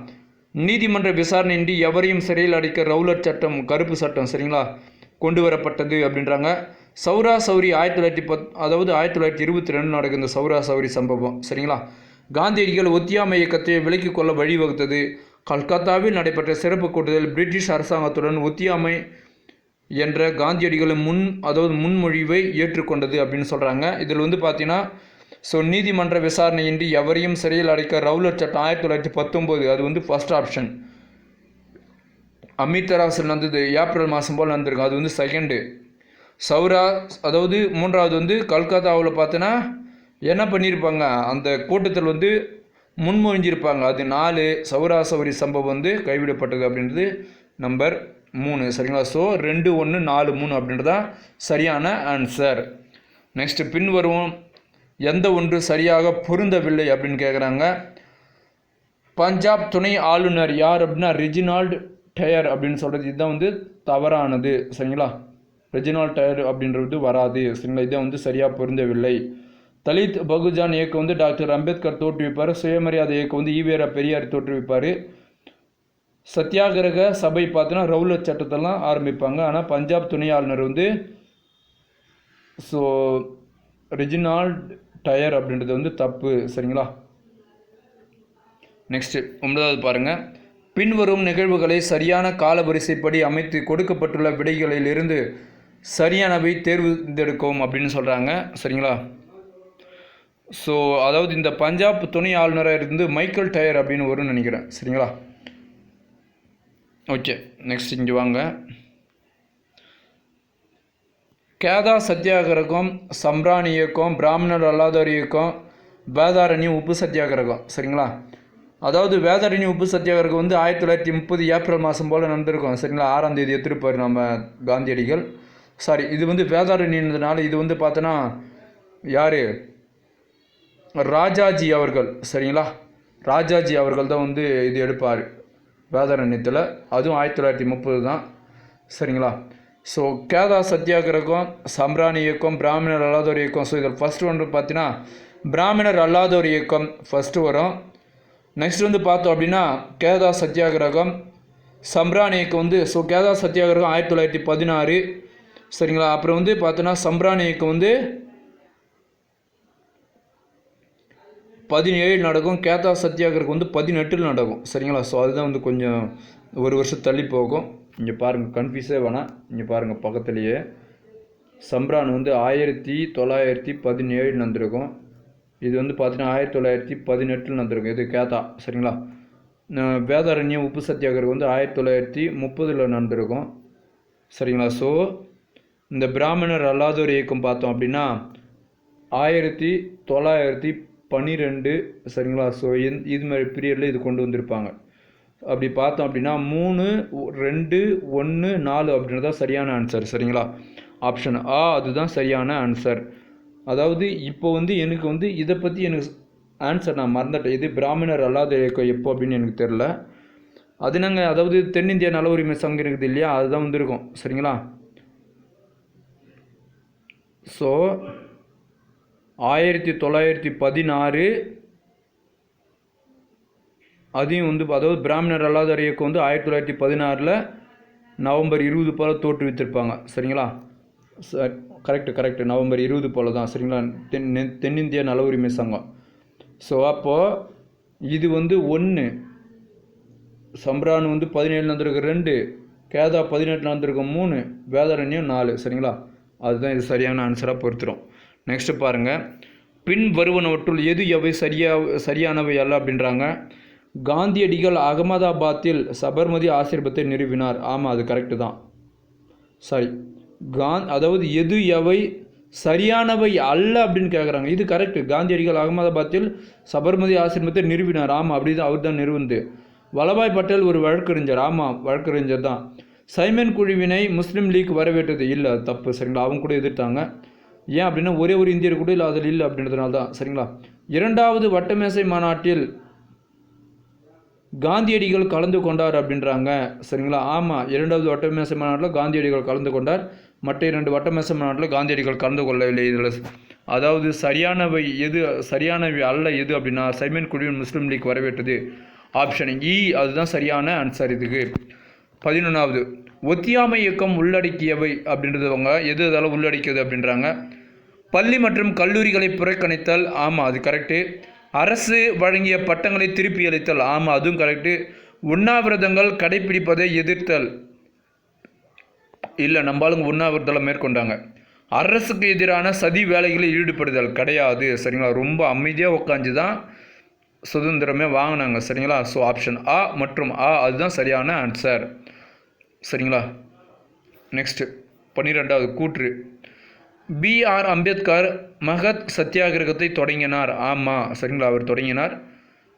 நீதிமன்ற விசாரணையின்றி எவரையும் சிறையில் அடைக்க ரவுலட் சட்டம், கருப்பு சட்டம் சரிங்களா கொண்டு வரப்பட்டது அப்படின்றாங்க. சௌரா சௌரி 1922 நடக்கும் இந்த சௌரா சௌரி சம்பவம் சரிங்களா. காந்தியடிகள் ஒத்தியாமை இயக்கத்தை விலக்கிக் கொள்ள வழிவகுத்தது. கல்கத்தாவில் நடைபெற்ற சிறப்பு கூட்டத்தில் பிரிட்டிஷ் அரசாங்கத்துடன் ஒத்தியாமை என்ற காந்தியடிகளின் முன்மொழிவை ஏற்றுக்கொண்டது அப்படின்னு சொல்கிறாங்க. இதில் வந்து பார்த்தீங்கன்னா ஸோ நீதிமன்ற விசாரணையின்றி எவரையும் சிறையில் அடைக்க ரவுலட் சட்டம் 1919, அது வந்து ஃபர்ஸ்ட் ஆப்ஷன். அமிர்தராசில் நடந்தது ஏப்ரல் மாதம் போல் நடந்திருக்கும், அது வந்து செகண்டு. சௌரா, அதாவது மூன்றாவது வந்து கல்கத்தாவில் பார்த்தோன்னா என்ன பண்ணியிருப்பாங்க, அந்த கூட்டத்தில் வந்து முன்மொழிஞ்சிருப்பாங்க, அது 4. சௌரா சௌரி சம்பவம் வந்து கைவிடப்பட்டது அப்படின்றது நம்பர் 3, சரிங்களா. ஸோ 2, 1, 4, 3 அப்படின்றதான் சரியான ஆன்சர். நெக்ஸ்ட், பின்வரும் எந்த ஒன்று சரியாக பொருந்தவில்லை அப்படின்னு கேட்குறாங்க. பஞ்சாப் துணை ஆளுநர் யார் அப்படின்னா ரெஜினால்டு டயர் அப்படின்னு சொல்கிறது, இதுதான் வந்து தவறானது, சரிங்களா. ரெஜினால்டு டயர் அப்படின்றது வராது, சரிங்களா. இதை வந்து சரியாக பொருந்தவில்லை. தலித் பகுஜான் இயக்கம் வந்து டாக்டர் அம்பேத்கர் தோற்றுவிப்பார். சுயமரியாதை இயக்கம் வந்து ஈவேரா பெரியார் தோற்றுவிப்பார். சத்தியாகிரக சபை பார்த்தோன்னா ரவுலட் சட்டத்தெல்லாம் ஆரம்பிப்பாங்க. ஆனால் பஞ்சாப் துணை ஆளுநர் வந்து ஸோ ரெஜினால்டு டயர் அப்படின்றது வந்து தப்பு, சரிங்களா. நெக்ஸ்ட்டு 9வது பாருங்கள். பின்வரும் நிகழ்வுகளை சரியான காலவரிசைப்படி அமைத்து கொடுக்கப்பட்டுள்ள விடைகளிலிருந்து சரியானவை தேர்ந்தெடுக்கவும் அப்படின்னு சொல்கிறாங்க, சரிங்களா. ஸோ அதாவது இந்த பஞ்சாப் துணை ஆளுநராக இருந்து மைக்கேல் டயர் அப்படின்னு வரும்னு நினைக்கிறேன், சரிங்களா. ஓகே, நெக்ஸ்ட் இங்கே வாங்க. கேதா சத்தியாகிரகம், சம்ரான் இயக்கம், பிராமணர் அல்லாதோர் இயக்கம், வேதாரண்யம் உப்பு சத்தியாகிரகம், சரிங்களா. அதாவது வேதாரண்யம் உப்பு சத்தியாகிரகம் வந்து 1930 ஏப்ரல் மாதம் போல் நடந்திருக்கும், சரிங்களா. 6ஆம் தேதி எடுத்திருப்பார் நம்ம காந்தியடிகள். சாரி, இது வந்து வேதாரண்யன்றதுனால இது வந்து பார்த்தோன்னா யார், ராஜாஜி அவர்கள், சரிங்களா. ராஜாஜி அவர்கள் தான் வந்து இது எடுப்பார் வேதாரண்யத்தில், அதுவும் 1930 தான், சரிங்களா. ஸோ கேதா சத்தியாகிரகம், சம்ரான் இயக்கம், பிராமணர் அல்லாதோர் இயக்கம். ஸோ இதில் ஃபஸ்ட்டு ஒன்று பார்த்தீங்கன்னா பிராமணர் அல்லாதோர் இயக்கம் ஃபஸ்ட்டு வரும். நெக்ஸ்ட் வந்து பார்த்தோம் அப்படின்னா கேதா சத்தியாகிரகம், சம்ரான் இயக்கம் வந்து ஸோ கேதா சத்தியாகிரகம் 1916, சரிங்களா. அப்புறம் வந்து பார்த்தோன்னா சம்ரான் இயக்கம் வந்து 17 நடக்கும், கேதா சத்தியாகிரகம் வந்து 18 நடக்கும், சரிங்களா. ஸோ அதுதான் வந்து கொஞ்சம் ஒரு வருஷம் தள்ளி போகும். இங்கே பாருங்கள், கன்ஃபியூஸே வேணாம், இங்கே பாருங்கள் பக்கத்துலேயே சம்ரான் வந்து 1917 நடந்திருக்கும். இது வந்து பார்த்தீங்கன்னா 1918 நடந்திருக்கும், இது கேதா, சரிங்களா. வேதாரண்யம் உப்பு சத்தியாகிரகம் வந்து 1930 நடந்திருக்கும், சரிங்களா. ஸோ இந்த பிராமணர் அல்லாதோர் இயக்கம் பார்த்தோம் அப்படின்னா 1912, சரிங்களா. ஸோ இது மாதிரி பீரியடில் இது கொண்டு வந்திருப்பாங்க. அப்படி பார்த்தோம் அப்படின்னா 3, 2, 1, 4 அப்படின்றதான் சரியான ஆன்சர், சரிங்களா. ஆப்ஷன் ஆ அதுதான் சரியான ஆன்சர். அதாவது இப்போ வந்து எனக்கு வந்து இதை பற்றி எனக்கு ஆன்சர் நான் மறந்துட்டேன். இது பிராமணர் அல்லாத இயக்கம் எப்போ அப்படின்னு எனக்கு தெரில. அது நாங்கள் அதாவது தென்னிந்திய நல உரிமை சங்கம் இருக்குது இல்லையா, அதுதான் வந்துருக்கும், சரிங்களா. ஸோ 1916 அதையும் வந்து அதாவது பிராமணர் அல்லாத இயக்கம் வந்து 1916 நவம்பர் 20 போல் தோற்றுவித்திருப்பாங்க, சரிங்களா. கரெக்டு நவம்பர் 20 போல் தான், சரிங்களா. தென்னிந்திய நல உரிமை சங்கம். ஸோ அப்போது இது வந்து 1, சம்ரான் வந்து 17 நடந்திருக்கு 2, கேதா 18 நடந்திருக்கு 3, வேதாரண்யம் 4, சரிங்களா. அதுதான் இது சரியான ஆன்சராக பொறுத்துரும். நெக்ஸ்ட்டு பாருங்கள். பின் வருவனவற்றுள் எது எவை சரியானவை அல்ல அப்படின்றாங்க. காந்தியடிகள் அகமதாபாத்தில் சபர்மதி ஆசிரமத்தை நிறுவினார். ஆமாம், அது கரெக்டு தான். சாரி, அதாவது எது எவை சரியானவை அல்ல அப்படின்னு கேட்குறாங்க. இது கரெக்டு. காந்தியடிகள் அகமதாபாத்தில் சபர்மதி ஆசிரமத்தை நிறுவினார். ஆமாம், அப்படி தான், அவர் தான் நிறுவனது. வல்லபாய் பட்டேல் ஒரு வழக்கறிஞர். ஆமாம், வழக்கறிஞர் தான். சைமன் குழுவினை முஸ்லீம் லீக் வரவேற்றது. இல்லை, அது தப்பு, சரிங்களா. அவங்க கூட எதிர்த்தாங்க. ஏன் அப்படின்னா ஒரே ஒரு இந்தியர் கூட இல்லை அதில் இல்லை அப்படின்றதுனால தான், சரிங்களா. 2வது வட்டமேசை மாநாட்டில் காந்தியடிகள் கலந்து கொண்டார் அப்படின்றாங்க, சரிங்களா. ஆமாம், 2வது வட்டமேசை மாநாட்டில் காந்தியடிகள் கலந்து கொண்டார். மற்ற 2 வட்டமேசை மாநாட்டில் காந்தியடிகள் கலந்து கொள்ளவில்லை. இதில் அதாவது சரியானவை எது, சரியானவை அல்ல எது அப்படின்னா சைமன் குழுவின் முஸ்லீம் லீக் வரவேற்றது. ஆப்ஷன் இ அதுதான் சரியான ஆன்சர் இதுக்கு. 11வது ஒத்தியாமை இயக்கம் உள்ளடக்கியவை அப்படின்றதுவங்க எது அதெல்லாம் உள்ளடக்கியது அப்படின்றாங்க. பள்ளி மற்றும் கல்லூரிகளை புறக்கணித்தல். ஆமாம், அது கரெக்டு. அரசு வழங்கிய பட்டங்களை திருப்பி அளித்தல். ஆமாம், அதுவும் கரெக்டு. உண்ணாவிரதங்கள் கடைப்பிடிப்பதை எதிர்த்தல். இல்லை, நம்ம ஆளுங்க உண்ணாவிரதம் மேற்கொண்டாங்க. அரசுக்கு எதிரான சதி வேலைகளில் ஈடுபடுதல் கிடையாது. சரிங்களா, ரொம்ப அமைதியாக உட்காந்து தான் சுதந்திரமே வாங்கினாங்க. சரிங்களா, ஸோ ஆப்ஷன் ஆ மற்றும் ஆ அதுதான் சரியான ஆன்சர். சரிங்களா, நெக்ஸ்ட் 12வது கூற்று. B.R. அம்பேத்கர் மகத் சத்தியாகிரகத்தை தொடங்கினார். ஆமாம், சரிங்களா, அவர் தொடங்கினார்.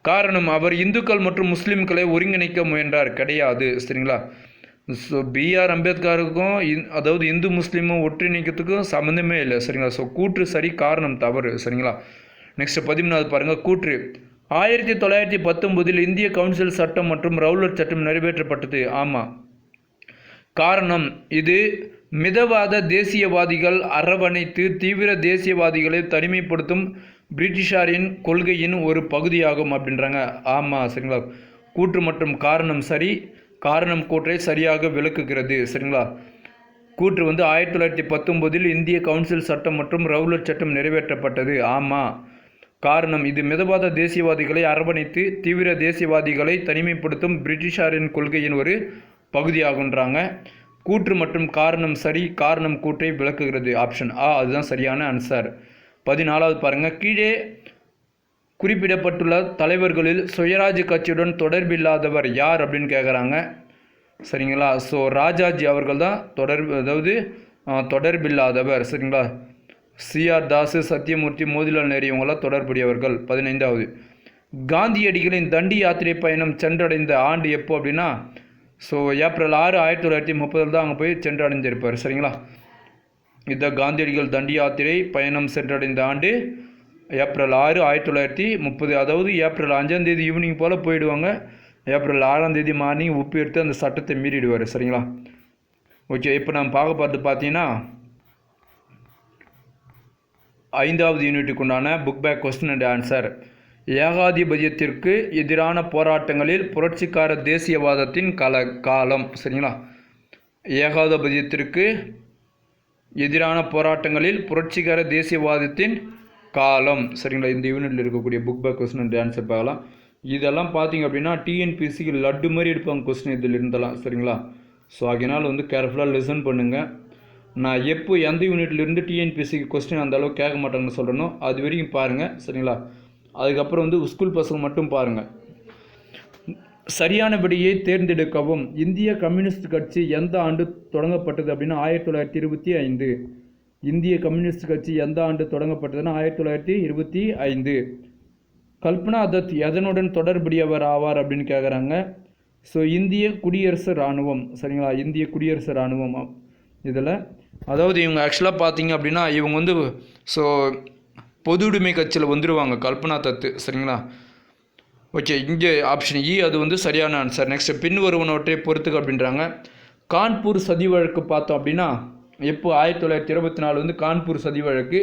காரணம், அவர் இந்துக்கள் மற்றும் முஸ்லீம்களை ஒருங்கிணைக்க முயன்றார். கிடையாது. சரிங்களா, ஸோ B.R. அம்பேத்கருக்கும் அதாவது இந்து முஸ்லீமும் ஒன்றிணைக்கிறதுக்கும் சம்மந்தமே இல்லை. சரிங்களா, ஸோ கூற்று சரி, காரணம் தவறு. சரிங்களா, நெக்ஸ்ட் 13வது பாருங்கள். கூற்று. 1919 இந்திய கவுன்சில் சட்டம் மற்றும் ரவுலட் சட்டம் நிறைவேற்றப்பட்டது. ஆமாம். காரணம், இது மிதவாத தேசியவாதிகள் அரவணைத்து தீவிர தேசியவாதிகளை தனிமைப்படுத்தும் பிரிட்டிஷாரின் கொள்கையின் ஒரு பகுதியாகும் அப்படின்றாங்க. ஆமாம், சரிங்களா, கூற்று மற்றும் காரணம் சரி. காரணம் கூற்றை சரியாக விளக்குகிறது. சரிங்களா, கூற்று 1919 இந்திய கவுன்சில் சட்டம் மற்றும் ரவுலட் சட்டம் நிறைவேற்றப்பட்டது. ஆமாம். காரணம், இது மிதவாத தேசியவாதிகளை அரவணைத்து தீவிர தேசியவாதிகளை தனிமைப்படுத்தும் பிரிட்டிஷாரின் கொள்கையின் ஒரு பகுதியாகுன்றாங்க. கூற்று மற்றும் காரணம் சரி. காரணம் கூற்றை விளக்குகிறது. ஆப்ஷன் ஆ அதுதான் சரியான ஆன்சர். 14வது பாருங்கள். கீழே குறிப்பிடப்பட்டுள்ள தலைவர்களில் சுயராஜ்ய கட்சியுடன் தொடர்பில்லாதவர் யார் அப்படின்னு கேட்குறாங்க. சரிங்களா, ஸோ ராஜாஜி அவர்கள் தான் தொடர்பில்லாதவர். சரிங்களா, C.R. தாஸ், சத்தியமூர்த்தி, மோதிலால் நேரு இவங்களாம் தொடர்புடையவர்கள். 15வது. காந்தியடிகளின் தண்டி யாத்திரை பயணம் சென்றடைந்த ஆண்டு எப்போ அப்படின்னா, ஸோ ஏப்ரல் 6, 1930 தான் அங்கே போய் சென்றடைஞ்சிருப்பார். சரிங்களா, இந்த காந்தியடிகள் தண்டி யாத்திரை பயணம் சென்றடைந்த ஆண்டு ஏப்ரல் 6, 1930. அதாவது ஏப்ரல் 5ஆம் தேதி ஈவினிங் போல் போயிடுவாங்க. ஏப்ரல் 6ஆம் தேதி மார்னிங் உப்பு எடுத்து அந்த சட்டத்தை மீறிடுவார். சரிங்களா, ஓகே. இப்போ நம்ம பார்க்க போகிறது பார்த்தீங்கன்னா 5வது யூனிட்டுக்கு உண்டான book back question and answer. ஏகாதிபத்தியத்திற்கு எதிரான போராட்டங்களில் புரட்சிக்கார தேசியவாதத்தின் காலம். சரிங்களா, ஏகாதிபத்தியத்திற்கு எதிரான போராட்டங்களில் புரட்சிகர தேசியவாதத்தின் காலம். சரிங்களா, இந்த யூனிட்டில் இருக்கக்கூடிய book back question and answer பார்க்கலாம். இதெல்லாம் பார்த்தீங்க அப்படின்னா டிஎன்பிசிக்கு லட்டு மாதிரி எடுப்பாங்க கொஸ்டின் இதில் இருந்தெல்லாம். சரிங்களா, ஸோ அதனால் கேர்ஃபுல்லாக லிசன் பண்ணுங்கள். நான் எப்போ எந்த யூனிட்லேருந்து டிஎன்பிசிக்கு கொஸ்டின் அந்த அளவுக்கு கேட்க மாட்டேங்கன்னு சொல்கிறேனோ அது வரைக்கும் பாருங்கள். சரிங்களா, அதுக்கப்புறம் ஸ்கூல் பசங்க மட்டும் பாருங்கள். சரியான விடையை தேர்ந்தெடுக்கவும். இந்திய கம்யூனிஸ்ட் கட்சி எந்த ஆண்டு தொடங்கப்பட்டது அப்படின்னா 1925. இந்திய கம்யூனிஸ்ட் கட்சி எந்த ஆண்டு தொடங்கப்பட்டதுன்னா 1925. கல்பனா தத் எதனுடன் தொடர்புடையவர் ஆவார் அப்படின்னு கேட்குறாங்க. ஸோ இந்திய குடியரசு இராணுவம். சரிங்களா, இந்திய குடியரசு இராணுவம். இதில் அதாவது இவங்க ஆக்சுவலாக பார்த்தீங்க அப்படின்னா இவங்க ஸோ பொது உடைமை கட்சியில் வந்துடுவாங்க கல்பனா தத்து. சரிங்களா, ஓகே. இங்கே ஆப்ஷன் இ அது சரியான ஆன்சர். நெக்ஸ்ட், பின்வருவனவற்றை பொறுத்துக்க அப்படின்றாங்க. கான்பூர் சதி வழக்கு பார்த்தோம் அப்படின்னா எப்போ 1924 கான்பூர் சதி வழக்கு.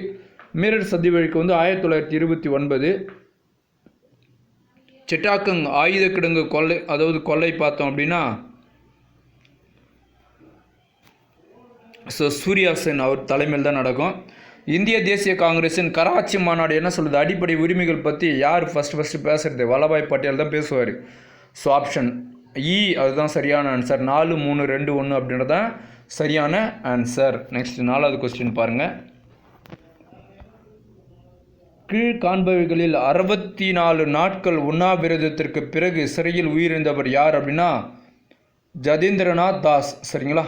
மீரட் சதி வழக்கு 1929. சிட்டாக்கங் ஆயுத கிடங்கு கொள்ளை கொள்ளை பார்த்தோம் அப்படின்னா ஸோ சூர்யா சென் அவர் தலைமையில் தான் நடக்கும். இந்திய தேசிய காங்கிரஸின் கராச்சி மாநாடு என்ன சொல்லுது? அடிப்படை உரிமைகள் பற்றி யார் ஃபஸ்ட்டு பேசுகிறது? வல்லபாய் பட்டேல் தான் பேசுவார். ஸோ ஆப்ஷன் இ அதுதான் சரியான ஆன்சர். 4, 3, 2, 1 அப்படின்றது தான் சரியான ஆன்சர். நெக்ஸ்ட் 4வது கொஸ்டின் பாருங்கள். கீழ் காண்பவைகளில் 64 நாட்கள் உண்ணாவிரதத்திற்கு பிறகு சிறையில் உயிரிழந்தவர் யார் அப்படின்னா ஜதீந்திரநாத் தாஸ். சரிங்களா,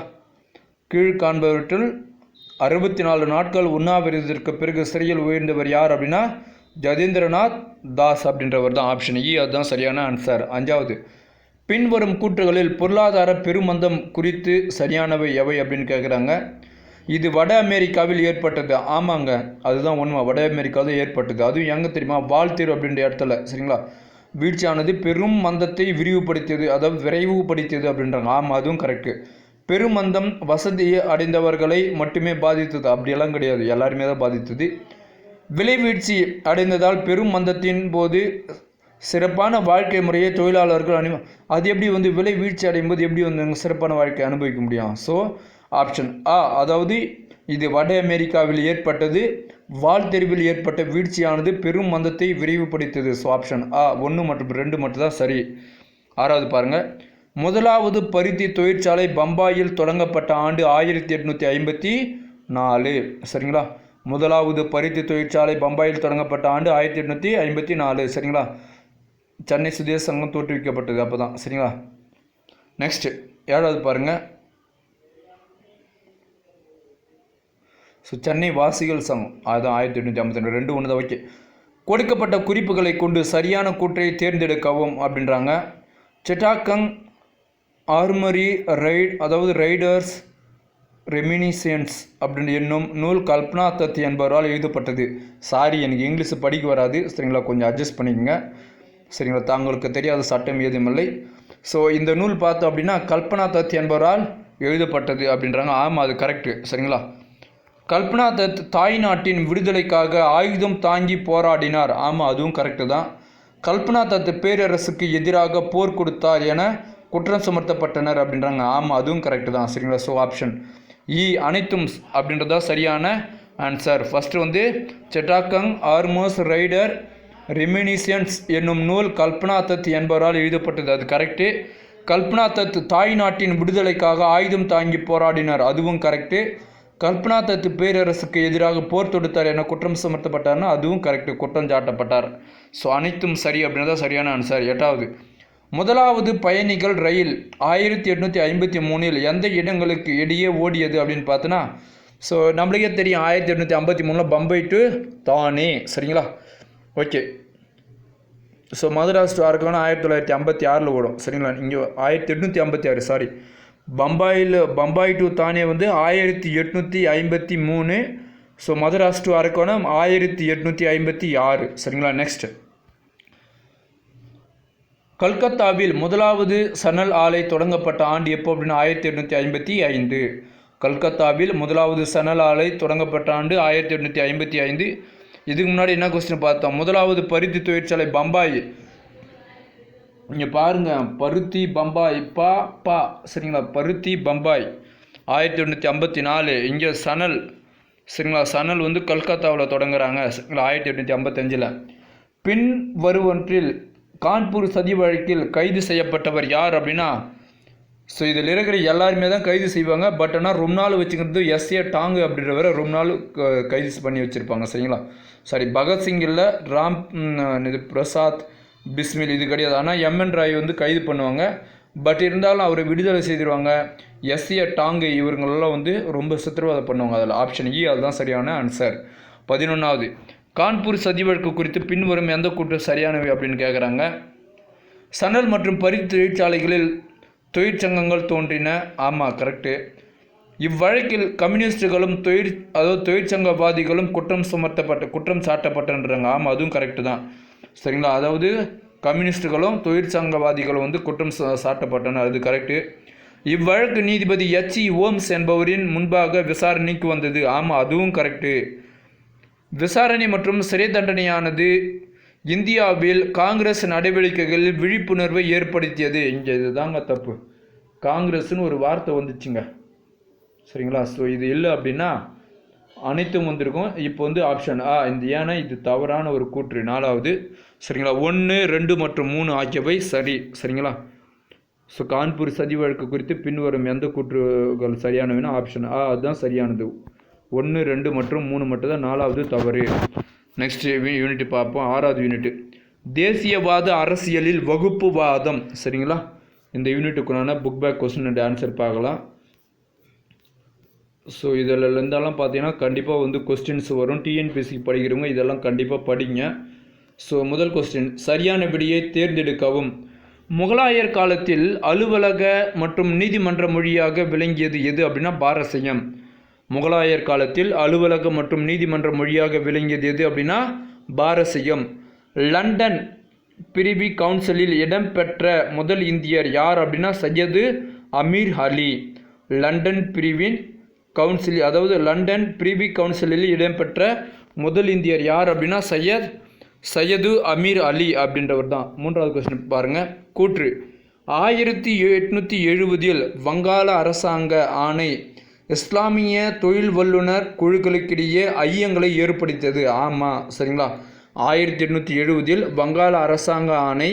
கீழ் காண்பவற்றில் 64 நாட்கள் உண்ணாவிரதத்திற்கு பிறகு சிறையில் உயர்ந்தவர் யார் அப்படின்னா ஜதீந்திரநாத் தாஸ் அப்படின்றவர் தான். ஆப்ஷன் இ அதுதான் சரியான ஆன்சர். 5வது. பின்வரும் கூற்றுகளில் பொருளாதார பெருமந்தம் குறித்து சரியானவை எவை அப்படின்னு கேட்குறாங்க. இது வட அமெரிக்காவில் ஏற்பட்டது. ஆமாங்க, அதுதான் உண்மை. வட அமெரிக்காவில் ஏற்பட்டது. அதுவும் எங்கே தெரியுமா? வால்தீர் அப்படின்ற இடத்துல. சரிங்களா, வீழ்ச்சியானது பெரும் மந்தத்தை விரிவுபடுத்தியது, அதாவது விரைவுபடுத்தியது அப்படின்றாங்க. ஆமாம், அதுவும் கரெக்டு. பெருமந்தம் வசதியை அடைந்தவர்களை மட்டுமே பாதித்தது அப்படியெல்லாம் கிடையாது, எல்லாருமே தான் பாதித்தது. விலைவீழ்ச்சி அடைந்ததால் பெரும் மந்தத்தின் போது சிறப்பான வாழ்க்கை முறையை தொழிலாளர்கள் அது எப்படி விலை வீழ்ச்சி அடையும் போது எப்படி சிறப்பான வாழ்க்கை அனுபவிக்க முடியும்? ஸோ ஆப்ஷன் ஆ அதாவது இது வட அமெரிக்காவில் ஏற்பட்டது. வால்தெருவில் ஏற்பட்ட வீழ்ச்சியானது பெரும் மந்தத்தை விரைவுபடுத்தியது. ஸோ ஆப்ஷன் ஆ 1 மற்றும் 2 மட்டும் தான் சரி. 6வது பாருங்கள். முதலாவது பருத்தி தொழிற்சாலை பம்பாயில் தொடங்கப்பட்ட ஆண்டு 1853. 4. சரிங்களா. முதலாவது பருத்தி தொழிற்சாலை பம்பாயில் தொடங்கப்பட்ட ஆண்டு 1854. சரிங்களா. சென்னை சுதேச சங்கம் தோற்றுவிக்கப்பட்டது அப்போ தான். சரிங்களா. நெக்ஸ்ட் 7வது பாருங்கள். ஸோ சென்னை வாசிகள் சங்கம் அதுதான் 1852. 2 ஒன்று தான். ஓகே. கொடுக்கப்பட்ட குறிப்புகளை கொண்டு சரியான கூற்றை தேர்ந்தெடுக்கவும் அப்படின்றாங்க. செட்டாக்கங் ஆர்மரி ரைட் அதாவது ரைடர்ஸ் ரெமினிசன்ஸ் அப்படின்னு என்னும் நூல் கல்பனா தத் என்பவரால் எழுதப்பட்டது. சாரி, எனக்கு இங்கிலீஷ் படிக்க வராது. சரிங்களா, கொஞ்சம் அட்ஜஸ்ட் பண்ணிக்கோங்க. சரிங்களா, தாங்களுக்கு தெரியாத சட்டம் ஏதுமில்லை. ஸோ இந்த நூல் பார்த்தோம் அப்படின்னா கல்பனா தத் என்பவரால் எழுதப்பட்டது அப்படின்றாங்க. ஆமாம், அது கரெக்டு. சரிங்களா. கல்பனா தத் தாய் நாட்டின் விடுதலைக்காக ஆயுதம் தாங்கி போராடினார். ஆமாம், அதுவும் கரெக்டு தான். கல்பனா தத் பேரரசுக்கு எதிராக போர் கொடுத்தார் என குற்றம் சுமத்தப்பட்டனர் அப்படின்றாங்க. ஆமாம், அதுவும் கரெக்டு தான். சரிங்களா. ஸோ ஆப்ஷன் இ அனைத்தும் அப்படின்றதா சரியான ஆன்சர். ஃபஸ்ட்டு வந்து செட்டாக்கங் ஆர்மோஸ் ரைடர் ரெமினிசன்ஸ் என்னும் நூல் கல்பனா தத் என்பவரால் எழுதப்பட்டது. அது கரெக்டு. கல்பனா தத் தாய் நாட்டின் விடுதலைக்காக ஆயுதம் தாங்கி போராடினார். அதுவும் கரெக்டு. கல்பனா தத் பேரரசுக்கு எதிராக போர் தொடுத்தார் என குற்றம் சுமத்தப்பட்டார்னா அதுவும் கரெக்டு, குற்றம் சாட்டப்பட்டார். ஸோ அனைத்தும் சரி அப்படின்றதா சரியான ஆன்சர். 8வது முதலாவது பயணிகள் ரயில் 1853 எந்த இடங்களுக்கு இடையே ஓடியது அப்படின்னு பார்த்தோன்னா, ஸோ நம்மளுக்கே தெரியும் 1853 பம்பை டு தானே. சரிங்களா. Okay. So Madras to Arakkonam 1956 ஓடும். சரிங்களா. இங்கே 1856 சாரி. பம்பாய் டு தானே வந்து 1853. So Madras to Arakkonam 1856. சரிங்களா. நெக்ஸ்ட் கல்கத்தாவில் முதலாவது சணல் ஆலை தொடங்கப்பட்ட ஆண்டு எப்போ அப்படின்னா 1855. கல்கத்தாவில் முதலாவது சணல் ஆலை தொடங்கப்பட்ட ஆண்டு 1855. இதுக்கு முன்னாடி என்ன கொஸ்டின் பார்த்தோம்? முதலாவது பருத்தி தொழிற்சாலை பம்பாய். இங்கே பாருங்கள், பருத்தி பம்பாய் பா. சரிங்களா. பருத்தி பம்பாய் 1854. இங்கே சணல். சரிங்களா. சணல் வந்து கல்கத்தாவில் தொடங்குறாங்க. சரிங்களா. 1855. பின் வருவன்றில் கான்பூர் சதி வழக்கில் கைது செய்யப்பட்டவர் யார் அப்படின்னா, ஸோ இதில் இருக்கிற எல்லாருமே தான் கைது செய்வாங்க. பட் ஆனால் ரொம்ப நாள் வச்சுக்கிறது எஸ்ஏ டாங்கு அப்படின்றவரை ரொம்ப நாள் கைது பண்ணி வச்சுருப்பாங்க. சரிங்களா. சாரி, பகத்சிங் இல்லை, இது பிரசாத் பிஸ்மில் இது கிடையாது. ஆனால் எம்என் ராய் வந்து கைது பண்ணுவாங்க. பட் இருந்தாலும் அவரை விடுதலை செய்திருவாங்க. எஸ்ஏ டாங்கு இவங்களெல்லாம் வந்து ரொம்ப சித்திரவதை பண்ணுவாங்க. அதில் ஆப்ஷன் இ அதுதான் சரியான ஆன்சர். 11வது கான்பூர் சதி வழக்கு குறித்து பின்வரும் எந்த கூற்று சரியானவை அப்படின்னு கேட்குறாங்க. சணல் மற்றும் பருத்தி தொழிற்சாலைகளில் தொழிற்சங்கங்கள் தோன்றின. ஆமாம், கரெக்டு. இவ்வழக்கில் கம்யூனிஸ்டுகளும் தொழிற்சங்கவாதிகளும் குற்றம் சாட்டப்பட்டன்றாங்க. ஆமாம், அதுவும் கரெக்டு தான். சரிங்களா. அதாவது கம்யூனிஸ்டுகளும் தொழிற்சங்கவாதிகளும் வந்து குற்றம் சாட்டப்பட்டனர். அது கரெக்டு. இவ்வழக்கு நீதிபதி H.E. ஓம்ஸ் என்பவரின் முன்பாக விசாரணைக்கு வந்தது. ஆமாம், அதுவும் கரெக்டு. விசாரணை மற்றும் சிறை தண்டனையானது இந்தியாவில் காங்கிரஸ் நடவடிக்கைகளில் விழிப்புணர்வை ஏற்படுத்தியது. இங்கே இதுதாங்க தப்பு. காங்கிரஸ்னு ஒரு வார்த்தை வந்துச்சுங்க. சரிங்களா. ஸோ இது இல்லை அப்படின்னா அனைத்தும் வந்திருக்கும். இப்போ வந்து ஆப்ஷன் இந்த ஏன்னா இது தவறான ஒரு கூற்று. 4வது. சரிங்களா. 1, 2 மற்றும் 3 ஆகியவை சரி. சரிங்களா. ஸோ கான்பூர் சதி வழக்கு குறித்து பின்வரும் எந்த கூற்றுகள் சரியானவைனா ஆப்ஷன் அதுதான் சரியானது. 1, 2 மற்றும் 3 மட்டும் தான். 4வது தவறு. நெக்ஸ்ட் யூனிட் பார்ப்போம். 6வது யூனிட் தேசியவாத அரசியலில் வகுப்புவாதம். சரிங்களா. இந்த யூனிட்டுக்குள்ளான book back question and answer பார்க்கலாம். ஸோ இதில் இருந்தாலும் பார்த்தீங்கன்னா கண்டிப்பாக வந்து கொஸ்டின்ஸ் வரும். டிஎன்பிஎஸ்சி படிக்கிறவங்க இதெல்லாம் கண்டிப்பாக படிங்க. ஸோ முதல் கொஸ்டின் சரியான விடையை தேர்ந்தெடுக்கவும். முகலாயர் காலத்தில் அலுவலக மற்றும் நீதிமன்ற மொழியாக விளங்கியது எது அப்படின்னா பாரசீகம். முகலாயர் காலத்தில் அலுவலக மற்றும் நீதிமன்ற மொழியாக விளங்கியது எது அப்படின்னா பாரசீகம். லண்டன் பிரிவி கவுன்சிலில் இடம்பெற்ற முதல் இந்தியர் யார் அப்படின்னா சையது அமீர் அலி. லண்டன் பிரிவின் கவுன்சில் அதாவது லண்டன் பிரிவி கவுன்சிலில் இடம்பெற்ற முதல் இந்தியர் யார் அப்படின்னா சையது அமீர் அலி அப்படின்றவர் தான். 3வது கொஸ்டின் பாருங்கள். கூற்று 1870 வங்காள அரசாங்க ஆணை இஸ்லாமிய தொழில் வல்லுநர் குழுக்களுக்கிடையே ஐயங்களை ஏற்படுத்தியது. ஆமாம், சரிங்களா. 1870 வங்காள அரசாங்க ஆணை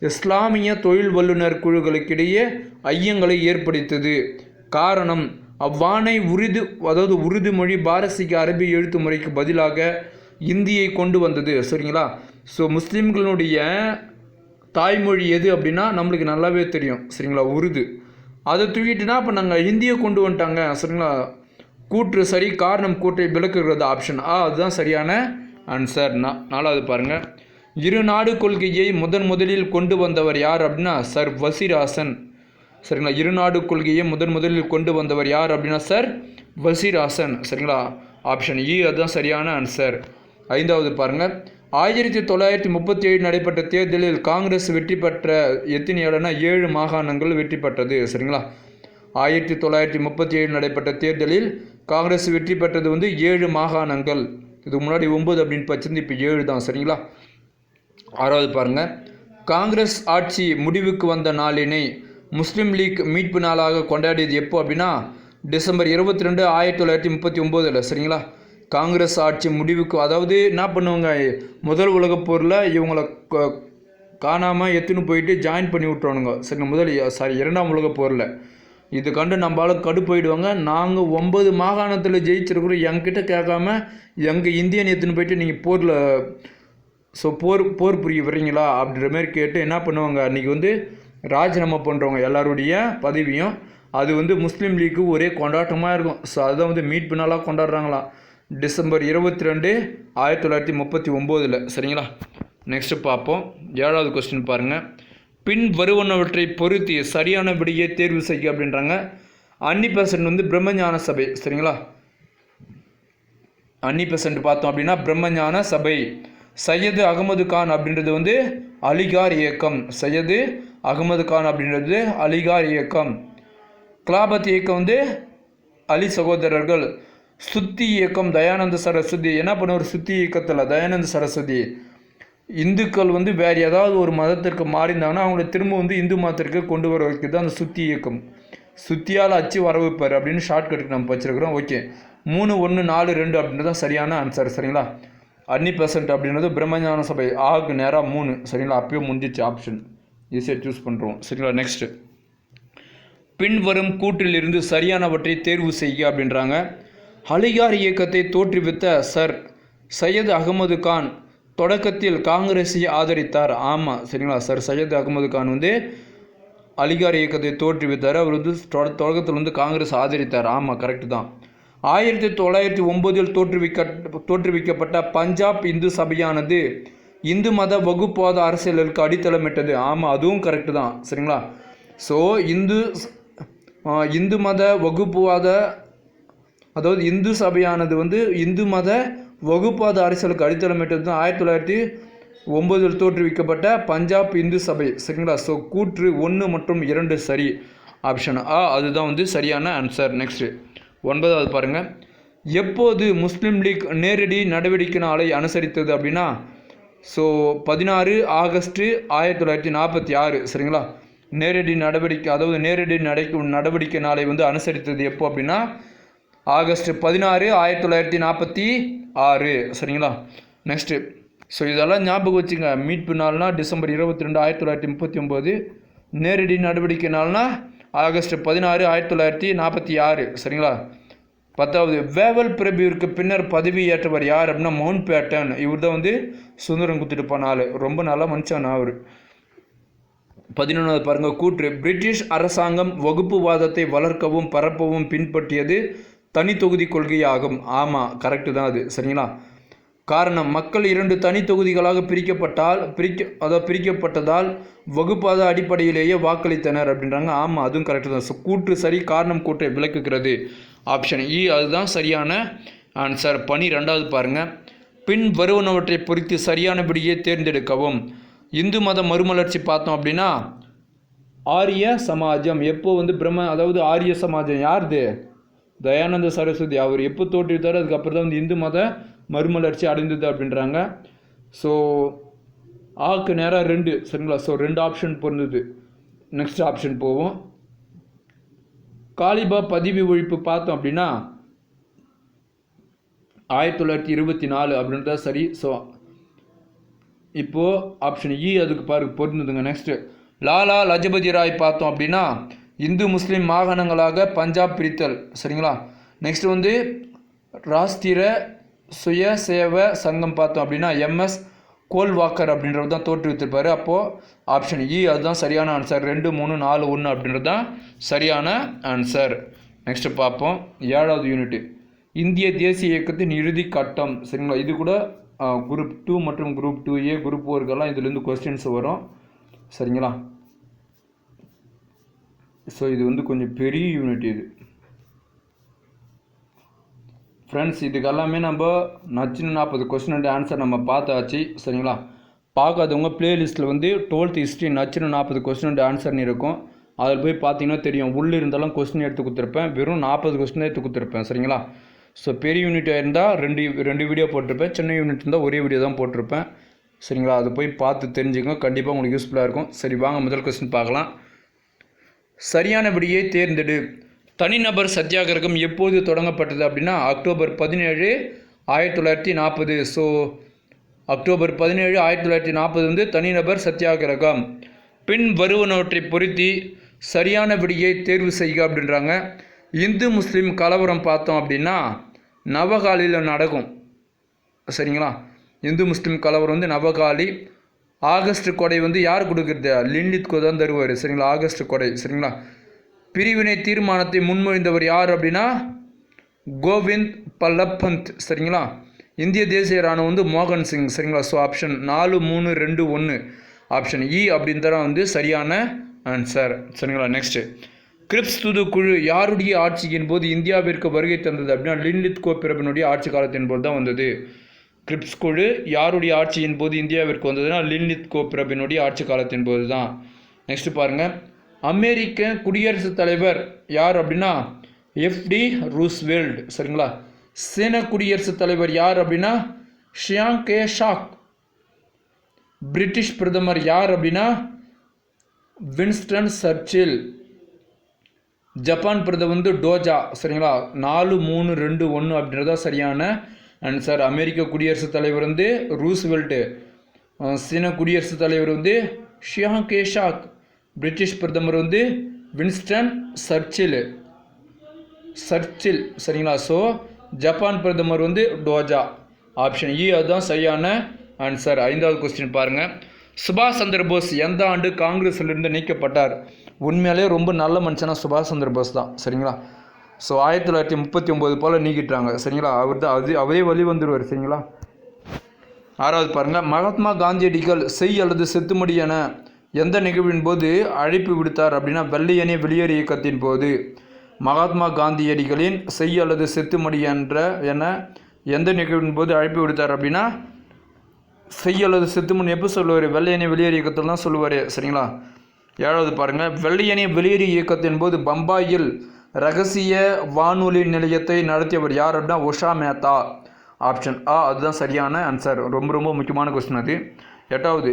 இஸ்லாமிய தொழில் வல்லுநர் குழுக்களுக்கிடையே ஐயங்களை ஏற்படுத்தியது. காரணம் அவ்வாணை உருது அதாவது உருது மொழி பாரசீக அரபி எழுத்து முறைக்கு பதிலாக இந்தியை கொண்டு வந்தது. சரிங்களா? ஸோ முஸ்லீம்களுடைய தாய்மொழி எது அப்படின்னா நம்மளுக்கு நல்லாவே தெரியும். சரிங்களா? உருது. அதை தூக்கிட்டுனா அப்போ நாங்கள் ஹிந்தியை கொண்டு வந்துட்டாங்க. சரிங்களா? கூற்று சரி, காரணம் கூற்றை விளக்குகிறது ஆப்ஷன் ஆ, அதுதான் சரியான ஆன்சர். நாலாவது பாருங்கள். இரு நாடு கொள்கையை முதலில் கொண்டு வந்தவர் யார் அப்படின்னா சர் வசீர்-ஹாசன். சரிங்களா? இரு நாடு கொள்கையை முதலில் கொண்டு வந்தவர் யார் அப்படின்னா சர் வசீர்-ஹாசன். சரிங்களா? ஆப்ஷன் இ அதுதான் சரியான ஆன்சர். ஐந்தாவது பாருங்கள். 1937 நடைபெற்ற தேர்தலில் காங்கிரஸ் வெற்றி பெற்ற எத்தனை இடம்னா 7 மாகாணங்கள் வெற்றி பெற்றது. சரிங்களா? 1937 நடைபெற்ற தேர்தலில் காங்கிரஸ் வெற்றி பெற்றது வந்து 7 மாகாணங்கள். இதுக்கு முன்னாடி 9 அப்படின்னு படிச்சிருந்து இப்போ 7 தான். சரிங்களா? ஆறாவது பாருங்கள். காங்கிரஸ் ஆட்சி முடிவுக்கு வந்த நாளினை முஸ்லீம் லீக் மீட்பு நாளாக கொண்டாடியது எப்போ அப்படின்னா டிசம்பர் 22, 1939. சரிங்களா? காங்கிரஸ் ஆட்சி முடிவுக்கு, அதாவது என்ன பண்ணுவாங்க, முதல் உலகப் போரில் இவங்களை காணாமல் எத்துன்னு போயிட்டு ஜாயின் பண்ணி விட்ருவானுங்க. சரி, இரண்டாம் உலகப் போரில் இது கண்டு நம்மளால கடுப்பாயிடுவாங்க. நாங்கள் 9 மாகாணத்தில் ஜெயிச்சிருக்கிறோம், என்கிட்ட கேட்காம எங்கள் இந்தியன் எத்துன்னு போயிட்டு நீங்கள் போரில் போர் புரிய வர்றீங்களா அப்படின்ற மாதிரி கேட்டு என்ன பண்ணுவாங்க, அன்றைக்கி வந்து ராஜினாமா பண்ணுறவங்க எல்லாருடைய பதவியும். அது வந்து முஸ்லீம் லீக்கு ஒரே கொண்டாட்டமாக இருக்கும். ஸோ அதுதான் வந்து மீட்பு நாளாக கொண்டாடுறாங்களாம் டிசம்பர் 22, 1939. சரிங்களா? நெக்ஸ்ட்டு பார்ப்போம். 7வது கொஸ்டின் பாருங்கள். பின் வருவனவற்றை பொருத்தி சரியான விடையை தேர்வு செய்ய அப்படின்றாங்க. அன்னி-பெசன்ட் வந்து பிரம்மஞான சபை. சரிங்களா? அன்னி-பெசன்ட் பார்த்தோம் அப்படின்னா பிரம்மஞான சபை. சையது அகமது கான் அப்படின்றது வந்து அலிகார் இயக்கம். சையது அகமது கான் அப்படின்றது அலிகார் இயக்கம். கிலாபத் இயக்கம் வந்து அலி சகோதரர்கள். சுத்தி இயக்கம் தயானந்த சரஸ்வதி. என்ன பண்ணுவார் சுத்தி இயக்கத்தில் தயானந்த சரஸ்வதி? இந்துக்கள் வந்து வேறு ஏதாவது ஒரு மதத்திற்கு மாறிந்தாங்கன்னா அவங்கள திரும்ப வந்து இந்து மதத்திற்கு கொண்டு வர வைக்கிறது தான் அந்த சுத்தி இயக்கம். சுத்தியால் அச்சு வர வைப்பார் அப்படின்னு ஷார்ட்கட்டுக்கு நம்ம வச்சுருக்கிறோம். ஓகே, 3, 1, 4, 2 அப்படின்றது தான் சரியான ஆன்சர். சரிங்களா? அன்னி-பெசன்ட் அப்படின்றது பிரம்மஞான சபை. ஆகு நேராக 3. சரிங்களா? அப்பயே முடிஞ்சிச்சு ஆப்ஷன். ஈஸியாக சூஸ் பண்ணுறோம். சரிங்களா? நெக்ஸ்ட்டு, பின்வரும் கூற்றிலிருந்து சரியானவற்றை தேர்வு செய்ய அப்படின்றாங்க. அலிகார் இயக்கத்தை தோற்றுவித்த சர் சையது அகமது கான் தொடக்கத்தில் காங்கிரஸை ஆதரித்தார். ஆமாம். சரிங்களா? சர் சையது அகமது கான் வந்து அலிகார் இயக்கத்தை தோற்றுவித்தார். அவர் வந்து தொடக்கத்தில் வந்து காங்கிரஸ் ஆதரித்தார். ஆமாம், கரெக்டு தான். 1909 தோற்றுவிக்கப்பட்ட பஞ்சாப் இந்து சபையானது இந்து மத வகுப்புவாத அரசியலுக்கு அடித்தளமிட்டது. ஆமாம், அதுவும் கரெக்டு தான். சரிங்களா? ஸோ இந்து மத வகுப்புவாத, அதாவது இந்து சபையானது வந்து இந்து மத வகுப்பாத அரசியலுக்கு அடித்தளமிட்டது தான் 1909 தோற்றுவிக்கப்பட்ட பஞ்சாப் இந்து சபை. சரிங்களா? ஸோ கூற்று 1 மற்றும் 2 சரி. ஆப்ஷன் ஆ அதுதான் வந்து சரியான ஆன்சர். நெக்ஸ்ட்டு 9வது பாருங்கள். எப்போது முஸ்லீம் லீக் நேரடி நடவடிக்கை நாளை அனுசரித்தது அப்படின்னா 16 ஆகஸ்ட் 1946. சரிங்களா? நேரடி நடவடிக்கை, அதாவது நேரடி நடவடிக்கை நாளை வந்து அனுசரித்தது எப்போ அப்படின்னா ஆகஸ்ட் 16, 1946. சரிங்களா? நெக்ஸ்ட்டு, ஸோ இதெல்லாம் ஞாபகம் வச்சுங்க. மீட்பு நாள்னா டிசம்பர் 22, 1939. நேரடி நடவடிக்கை நாள்னா ஆகஸ்ட் 16, 1946. சரிங்களா? 10வது, வேவல் பிரபுவிற்கு பின்னர் பதவி ஏற்றவர் யார் அப்படின்னா மவுண்ட் பேட்டன். இவர் தான் வந்து சுதந்திரம் கொடுத்துட்டு போனாள். ரொம்ப நல்லா மனுஷன் அவர். 11வது பாருங்கள். கூற்று பிரிட்டிஷ் அரசாங்கம் வகுப்புவாதத்தை வளர்க்கவும் பரப்பவும் பின்பற்றியது தனி தொகுதி கொள்கையாகும். ஆமாம், கரெக்டு தான் அது. சரிங்களா? காரணம், மக்கள் 2 தனி தொகுதிகளாக பிரிக்கப்பட்டதால் வகுப்பாத அடிப்படையிலேயே வாக்களித்தனர் அப்படின்றாங்க. ஆமாம், அதுவும் கரெக்டு தான். ஸோ கூற்று சரி, காரணம் கூற்றை விளக்குகிறது. ஆப்ஷன் இ அதுதான் சரியான ஆன்சர். 12வது பாருங்கள். பின் வருவனவற்றை பொறுத்து சரியான விடையை தேர்ந்தெடுக்கவும். இந்து மத மறுமலர்ச்சி பார்த்தோம் அப்படின்னா ஆரிய சமாஜம். எப்போ வந்து அதாவது ஆரிய சமாஜம் யாருது? தயானந்த சரஸ்வதி. அவர் எப்போ தோற்றுவித்தாரோ அதுக்கப்புறம் தான் வந்து இந்து மத மறுமலர்ச்சி அடைந்தது அப்படின்றாங்க. ஸோ ஆக்கு நேராக 2. சரிங்களா? ஸோ 2 ஆப்ஷன் பொருந்தது. நெக்ஸ்ட் ஆப்ஷன் போவோம். காலிபா பதவி ஒழிப்பு பார்த்தோம் அப்படின்னா 1924 அப்படின்றத சரி. ஸோ இப்போது ஆப்ஷன் இ அதுக்கு பொருந்ததுங்க. நெக்ஸ்ட்டு, லாலா லஜபதி ராய் பார்த்தோம் அப்படின்னா இந்து முஸ்லீம் மாகாணங்களாக பஞ்சாப் பிரித்தல். சரிங்களா. நெக்ஸ்ட் வந்து ராஷ்டிர சுயசேவ சங்கம் பார்த்தோம் அப்படின்னா எம்எஸ் கோல்வாக்கர் அப்படின்றது தான் தோற்றுவித்திருப்பார். அப்போது ஆப்ஷன் இ அதுதான் சரியான ஆன்சர். 2, 3, 4, 1 அப்படின்றது தான் சரியான ஆன்சர். நெக்ஸ்ட் பார்ப்போம் 7வது யூனிட் இந்திய தேசிய இயக்கத்தின் இறுதி கட்டம். சரிங்களா. இது கூட குரூப் 2 மற்றும் குரூப் 2A குரூப் 4க்கெல்லாம் இதுலேருந்து கொஸ்டின்ஸ் வரும். சரிங்களா. ஸோ இது வந்து கொஞ்சம் பெரிய யூனிட் இது ஃப்ரெண்ட்ஸ். இதுக்கெல்லாமே நம்ம நச்சுன்னு 40 கொஸ்டின் அண்ட் ஆன்சர் நம்ம பார்த்தாச்சு. சரிங்களா. பார்க்காதவங்க பிளேலிஸ்ட்டில் வந்து 12th ஹிஸ்ட்ரி நச்சுன்னு 40 கொஸ்டின் அண்ட் ஆன்சர்னு இருக்கும். அதில் போய் பார்த்தீங்கன்னா தெரியும். உள்ளே இருந்தாலும் கொஸ்டின் எடுத்து கொடுத்துருப்பேன். வெறும் 40 கொஸ்டின் எடுத்து கொடுத்துருப்பேன். சரிங்களா. ஸோ பெரிய யூனிட்டாக இருந்தால் ரெண்டு வீடியோ போட்டிருப்பேன். சின்ன யூனிட் இருந்தால் ஒரே வீடியோ தான் போட்டிருப்பேன். சரிங்களா. அதை போய் பார்த்து தெரிஞ்சுங்க. கண்டிப்பாக உங்களுக்கு யூஸ்ஃபுல்லாக இருக்கும். சரி வாங்க முதல் கொஸ்டின் பார்க்கலாம். சரியான விடையை தேர்ந்தெடு. தனிநபர் சத்தியாகிரகம் எப்போது தொடங்கப்பட்டது அப்படின்னா அக்டோபர் 17, 1940. ஸோ அக்டோபர் 17, 1940 வந்து தனிநபர் சத்தியாகிரகம். பின் வருவனவற்றை பொருத்தி சரியான விடையை தேர்வு செய்க அப்படின்றாங்க. இந்து முஸ்லீம் கலவரம் பார்த்தோம் அப்படின்னா நவகாலியில் நடக்கும். சரிங்களா. இந்து முஸ்லீம் கலவரம் வந்து நவகாலி. ஆகஸ்ட் கொடை வந்து யார் கொடுக்குறது? லின்லித்கோ தான் தருவார். சரிங்களா. ஆகஸ்ட் கொடை. சரிங்களா. பிரிவினை தீர்மானத்தை முன்மொழிந்தவர் யார் அப்படின்னா கோவிந்த் பல்லப்பந்த். சரிங்களா. இந்திய தேசிய இராணுவம் வந்து மோகன் சிங். சரிங்களா. ஸோ ஆப்ஷன் 4, 3, 2, 1 ஆப்ஷன் இ அப்படின்றதான் வந்து சரியான ஆன்சர். சரிங்களா. நெக்ஸ்ட்டு கிரிப்ஸ் தூதுக்குழு யாருடைய ஆட்சியின் போது இந்தியாவிற்கு வருகை தந்தது அப்படின்னா லின்லித்கோ பிரபுனுடைய ஆட்சி காலத்தின் போது தான் வந்தது. கிரிப்ஸ் குழு யாருடைய ஆட்சியின் போது இந்தியாவிற்கு வந்ததுன்னா லின்லித்கோ பிரபுனுடைய ஆட்சி காலத்தின் போது தான். நெக்ஸ்ட் பாருங்கள் அமெரிக்க குடியரசுத் தலைவர் யார் அப்படின்னா எஃப்டி ரூஸ்வெல்ட். சரிங்களா. சீன குடியரசுத் தலைவர் யார் அப்படின்னா ஷியாங் கே ஷாக். பிரிட்டிஷ் பிரதமர் யார் அப்படின்னா வின்ஸ்டன் சர்ச்சில். ஜப்பான் பிரதமர் வந்து டோஜா. சரிங்களா. 4, 3, 2, 1 அப்படின்றதா சரியான ஆன்சர். அமெரிக்க குடியரசுத் தலைவர் வந்து ரூஸ்வெல்ட். சீன குடியரசுத் தலைவர் வந்து ஷியாங் கே ஷாக். பிரிட்டிஷ் பிரதமர் வந்து வின்ஸ்டன் சர்ச்சில். சரிங்களா. ஸோ ஜப்பான் பிரதமர் வந்து டோஜா. ஆப்ஷன் இ அதுதான் சரியான ஆன்சர். 5வது கொஸ்டின் பாருங்கள். சுபாஷ் சந்திர போஸ் எந்த ஆண்டு காங்கிரஸிலிருந்து நீக்கப்பட்டார்? உண்மையிலே ரொம்ப நல்ல மனுஷனா சுபாஷ் சந்திர போஸ் தான். சரிங்களா. ஸோ 1939 போல் நீக்கிட்டாங்க. சரிங்களா. அவர் தான் அவரே வழி வந்துடுவார். சரிங்களா. 6வது பாருங்கள். மகாத்மா காந்தியடிகள் செய் அல்லது செத்துமடி என எந்த நிகழ்வின் போது அழைப்பு விடுத்தார் அப்படின்னா வெள்ளையனே வெளியேறு இயக்கத்தின் போது. மகாத்மா காந்தியடிகளின் செய் அல்லது செத்துமடி என எந்த நிகழ்வின் போது அழைப்பு விடுத்தார் அப்படின்னா செய் அல்லது செத்துமடி எப்போ சொல்லுவார்? வெள்ளையனே வெளியேறு இயக்கத்தில் தான் சொல்லுவார். சரிங்களா. 7வது பாருங்கள். வெள்ளையனே வெளியேறு இயக்கத்தின் போது பம்பாயில் ரகசிய வானொலி நிலையத்தை நடத்தியவர் யார் அப்படின்னா உஷா மேத்தா. ஆப்ஷன் ஆ அதுதான் சரியான ஆன்சர். ரொம்ப ரொம்ப முக்கியமான கொஸ்டின் அது. 8வது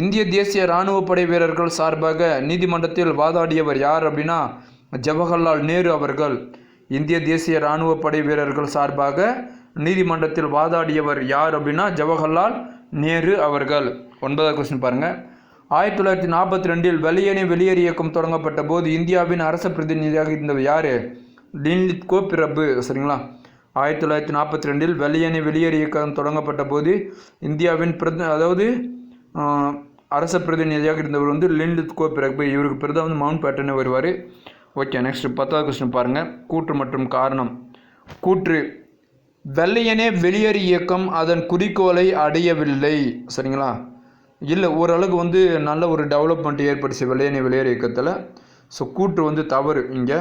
இந்திய தேசிய இராணுவ படை வீரர்கள் சார்பாக நீதிமன்றத்தில் வாதாடியவர் யார் அப்படின்னா ஜவஹர்லால் நேரு அவர்கள். இந்திய தேசிய இராணுவ படை வீரர்கள் சார்பாக நீதிமன்றத்தில் வாதாடியவர் யார் அப்படின்னா ஜவஹர்லால் நேரு அவர்கள். 9வது கொஸ்டின் பாருங்கள். 1942 வெள்ளையனே வெளியேறு இயக்கம் தொடங்கப்பட்ட போது இந்தியாவின் அரச பிரதிநிதியாக இருந்தவர் யார்? லின்லித்கோ பிரபு. சரிங்களா. 1942 வெள்ளையனே வெளியேறு இயக்கம் தொடங்கப்பட்ட போது இந்தியாவின் அரச பிரதிநிதியாக இருந்தவர் வந்து லின்லித்கோ பிரபு. இவருக்கு பிறகு தான் வந்து மவுண்ட் பேட்டனே வருவார். ஓகே. நெக்ஸ்ட் 10வது கொஸ்டின் பாருங்கள். கூற்று மற்றும் காரணம். கூற்று வெள்ளையனே வெளியேறு இயக்கம் அதன் குறிக்கோளை அடையவில்லை. சரிங்களா. இல்லை ஓரளவுக்கு வந்து நல்ல ஒரு டெவலப்மெண்ட் ஏற்படுச்சு வெள்ளையனே வெளியேறு இயக்கத்தில். ஸோ கூற்று வந்து தவறு இங்கே.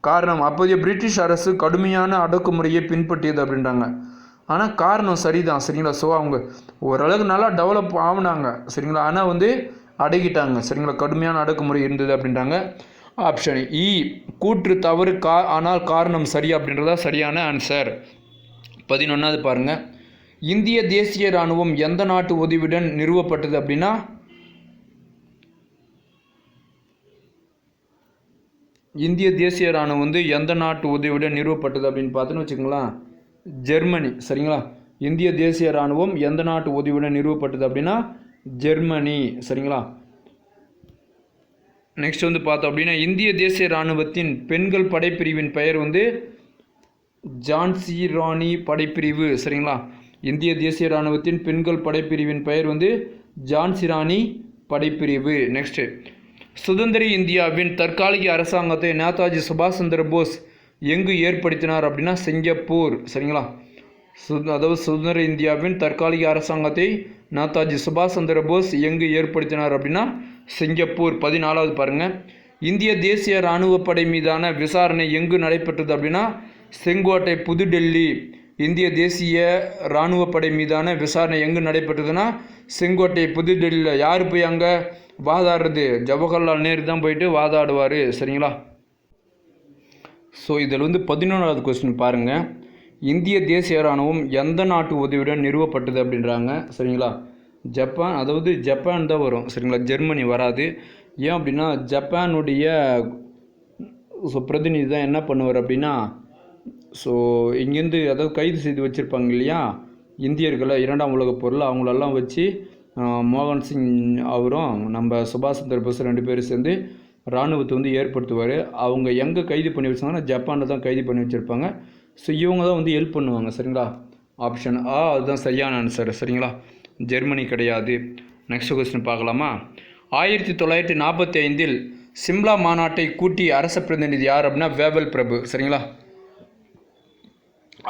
காரணம் அப்போதைய பிரிட்டிஷ் அரசு கடுமையான அடக்குமுறையை பின்பற்றியது அப்படின்றாங்க. ஆனால் காரணம் சரிதான். சரிங்களா. ஸோ அவங்க ஓரளவுக்கு நல்லா டெவலப் ஆகுனாங்க. சரிங்களா. ஆனால் வந்து அடக்கிட்டாங்க. சரிங்களா. கடுமையான அடக்குமுறை இருந்தது அப்படின்றாங்க. ஆப்ஷன் இ கூற்று தவறு ஆனால் காரணம் சரி அப்படின்றதா சரியான ஆன்சர். 11வது பாருங்கள். இந்திய தேசிய இராணுவம் எந்த நாட்டு உதவியுடன் நிறுவப்பட்டது அப்படின்னா இந்திய தேசிய இராணுவம் வந்து எந்த நாட்டு உதவியுடன் நிறுவப்பட்டது அப்படின்னு பார்த்துன்னு வச்சுக்கோங்களேன் ஜெர்மனி. சரிங்களா. இந்திய தேசிய இராணுவம் எந்த நாட்டு உதவியுடன் நிறுவப்பட்டது அப்படின்னா ஜெர்மனி. சரிங்களா. நெக்ஸ்ட் வந்து பார்த்தோம் அப்படின்னா இந்திய தேசிய இராணுவத்தின் பெண்கள் படைப்பிரிவின் பெயர் வந்து ஜான்சி ராணி படைப்பிரிவு. சரிங்களா, இந்திய தேசிய இராணுவத்தின் பெண்கள் படைப்பிரிவின் பெயர் வந்து ஜான்சி ராணி படைப்பிரிவு. நெக்ஸ்ட், சுதந்திர இந்தியாவின் தற்காலிக அரசாங்கத்தை நேதாஜி சுபாஷ் சந்திர போஸ் எங்கு ஏற்படுத்தினார் அப்படின்னா சிங்கப்பூர். சரிங்களா, அதாவது சுதந்திர இந்தியாவின் தற்காலிக அரசாங்கத்தை நேதாஜி சுபாஷ் சந்திர போஸ் எங்கு ஏற்படுத்தினார் அப்படின்னா சிங்கப்பூர். 14வது பாருங்கள், இந்திய தேசிய இராணுவ படை மீதான விசாரணை எங்கு நடைபெற்றது அப்படின்னா செங்கோட்டை, புதுடெல்லி. இந்திய தேசிய இராணுவ படை மீதான விசாரணை எங்கு நடைபெற்றதுன்னா செங்கோட்டை, புதுடெல்லியில். யார் போய் அங்கே வாதாடுறது? ஜவஹர்லால் நேரு தான் போயிட்டு வாதாடுவார். சரிங்களா, ஸோ இதில் வந்து 11வது கொஸ்டின் பாருங்கள், இந்திய தேசிய இராணுவம் எந்த நாட்டு உதவியுடன் நிறுவப்பட்டது அப்படின்றாங்க. சரிங்களா, ஜப்பான், அதாவது ஜப்பான் தான் வரும். சரிங்களா, ஜெர்மனி வராது. ஏன் அப்படின்னா ஜப்பானுடைய பிரதிநிதி தான் என்ன பண்ணுவார் அப்படின்னா, ஸோ இங்கேருந்து அதாவது கைது செய்து வச்சுருப்பாங்க இல்லையா இந்தியர்களை, 2ஆம் உலகப் போரில், அவங்களெல்லாம் வச்சு மோகன் சிங் அவரும் நம்ம சுபாஷ் சந்திர போஸ் 2 பேரும் சேர்ந்து இராணுவத்தை வந்து ஏற்படுத்துவார். அவங்க எங்கே கைது பண்ணி வச்சாங்கன்னா ஜப்பானில் தான் கைது பண்ணி வச்சுருப்பாங்க. ஸோ இவங்க தான் வந்து ஹெல்ப் பண்ணுவாங்க. சரிங்களா, ஆப்ஷன் ஆ அதுதான் சரியான ஆன்சர். சரிங்களா, ஜெர்மனி கிடையாது. நெக்ஸ்ட் கொஸ்டின் பார்க்கலாமா. 1945 சிம்லா மாநாட்டை கூட்டி அரச பிரதிநிதி யார் அப்படின்னா வேவல் பிரபு. சரிங்களா,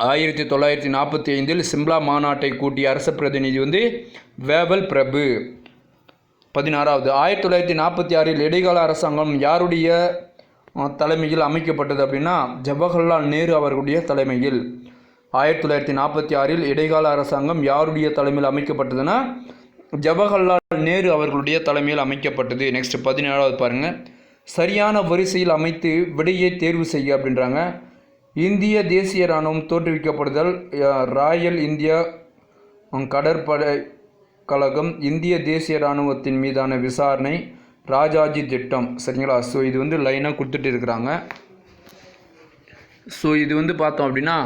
1945 சிம்லா மாநாட்டை கூட்டிய அரச பிரதிநிதி வந்து வேவல் பிரபு. 16வது, 1946 இடைக்கால அரசாங்கம் யாருடைய தலைமையில் அமைக்கப்பட்டது அப்படின்னா ஜவஹர்லால் நேரு அவர்களுடைய தலைமையில். 1946 இடைக்கால அரசாங்கம் யாருடைய தலைமையில் அமைக்கப்பட்டதுன்னா ஜவஹர்லால் நேரு அவர்களுடைய தலைமையில் அமைக்கப்பட்டது. நெக்ஸ்ட் 17வது பாருங்கள், சரியான வரிசையில் அமைத்து விடையை தேர்வு செய்ய அப்படின்றாங்க. இந்திய தேசிய இராணுவம் தோற்றுவிக்கப்படுதல், ராயல் இந்தியா கடற்படை கழகம், இந்திய தேசிய இராணுவத்தின் மீதான விசாரணை, ராஜாஜி திட்டம். சரிங்களா, ஸோ இது வந்து லைனாக கொடுத்துட்டு இருக்கிறாங்க. ஸோ இது வந்து பார்த்தோம் அப்படின்னா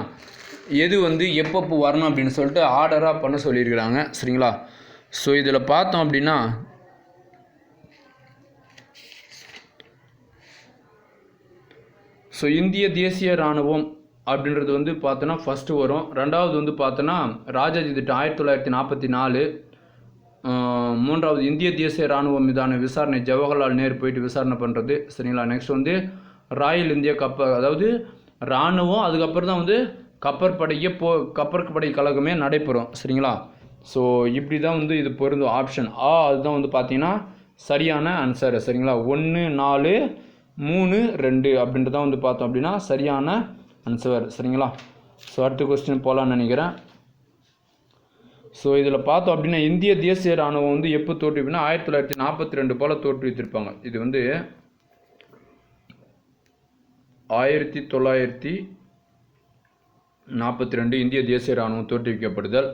எது வந்து எப்பப்போ வரணும் அப்படின்னு சொல்லிட்டு ஆர்டராக பண்ண சொல்லியிருக்கிறாங்க. சரிங்களா, ஸோ இதில் பார்த்தோம் அப்படின்னா ஸோ இந்திய தேசிய இராணுவம் அப்படின்றது வந்து பார்த்தோன்னா ஃபஸ்ட்டு வரும். 2வது வந்து பார்த்தோன்னா ராஜாஜி திட்டம் 1944. 3வது இந்திய தேசிய இராணுவம் மீதான விசாரணை, ஜவஹர்லால் நேரு போயிட்டு விசாரணை பண்ணுறது. சரிங்களா, நெக்ஸ்ட் வந்து ராயல் இந்தியா அதாவது இராணுவம், அதுக்கப்புறம் தான் வந்து கப்பற்படை கழகமே நடைபெறும். சரிங்களா, ஸோ இப்படி தான் வந்து இது பொருந்தும். ஆப்ஷன் ஆ அதுதான் வந்து பார்த்தீங்கன்னா சரியான ஆன்சர். சரிங்களா, 1, 4, 3, 2 அப்படின்ட்டு தான் வந்து பார்த்தோம் அப்படின்னா சரியான ஆன்சர். சரிங்களா, ஸோ அடுத்த கொஸ்டின் போகலான்னு நினைக்கிறேன். ஸோ இதில் பார்த்தோம் அப்படின்னா இந்திய தேசிய இராணுவம் வந்து எப்போ தோற்றுவினா 1942 போல் தோற்றுவித்திருப்பாங்க. இது வந்து 1942 இந்திய தேசிய இராணுவம் தோற்றுவிக்கப்படுதல்.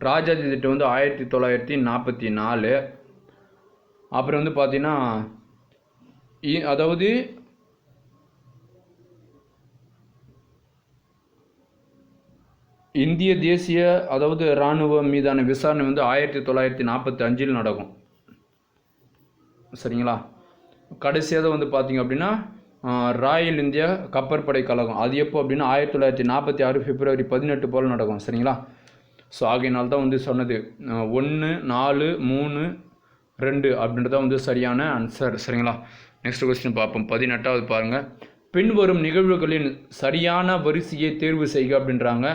ராஜாஜி திட்டம் வந்து 1944. அப்புறம் வந்து பார்த்தீங்கன்னா அதாவது இந்திய தேசிய அதாவது இராணுவம் மீதான விசாரணை வந்து 1945 நடக்கும். சரிங்களா, கடைசியாக வந்து பார்த்தீங்க அப்படின்னா ராயல் இந்தியா கப்பற்படை கழகம், அது எப்போ அப்படின்னா 1946 பிப்ரவரி 18 போல் நடக்கும். சரிங்களா, ஸோ ஆகையினால் தான் வந்து சொன்னது 1, 4, 3, 2 அப்படின்றத வந்து சரியான ஆன்சர். சரிங்களா, நெக்ஸ்ட் கொஸ்டின் பார்ப்போம். 18வது பாருங்கள், பின்வரும் நிகழ்வுகளின் சரியான வரிசையை தேர்வு செய்க அப்படின்றாங்க.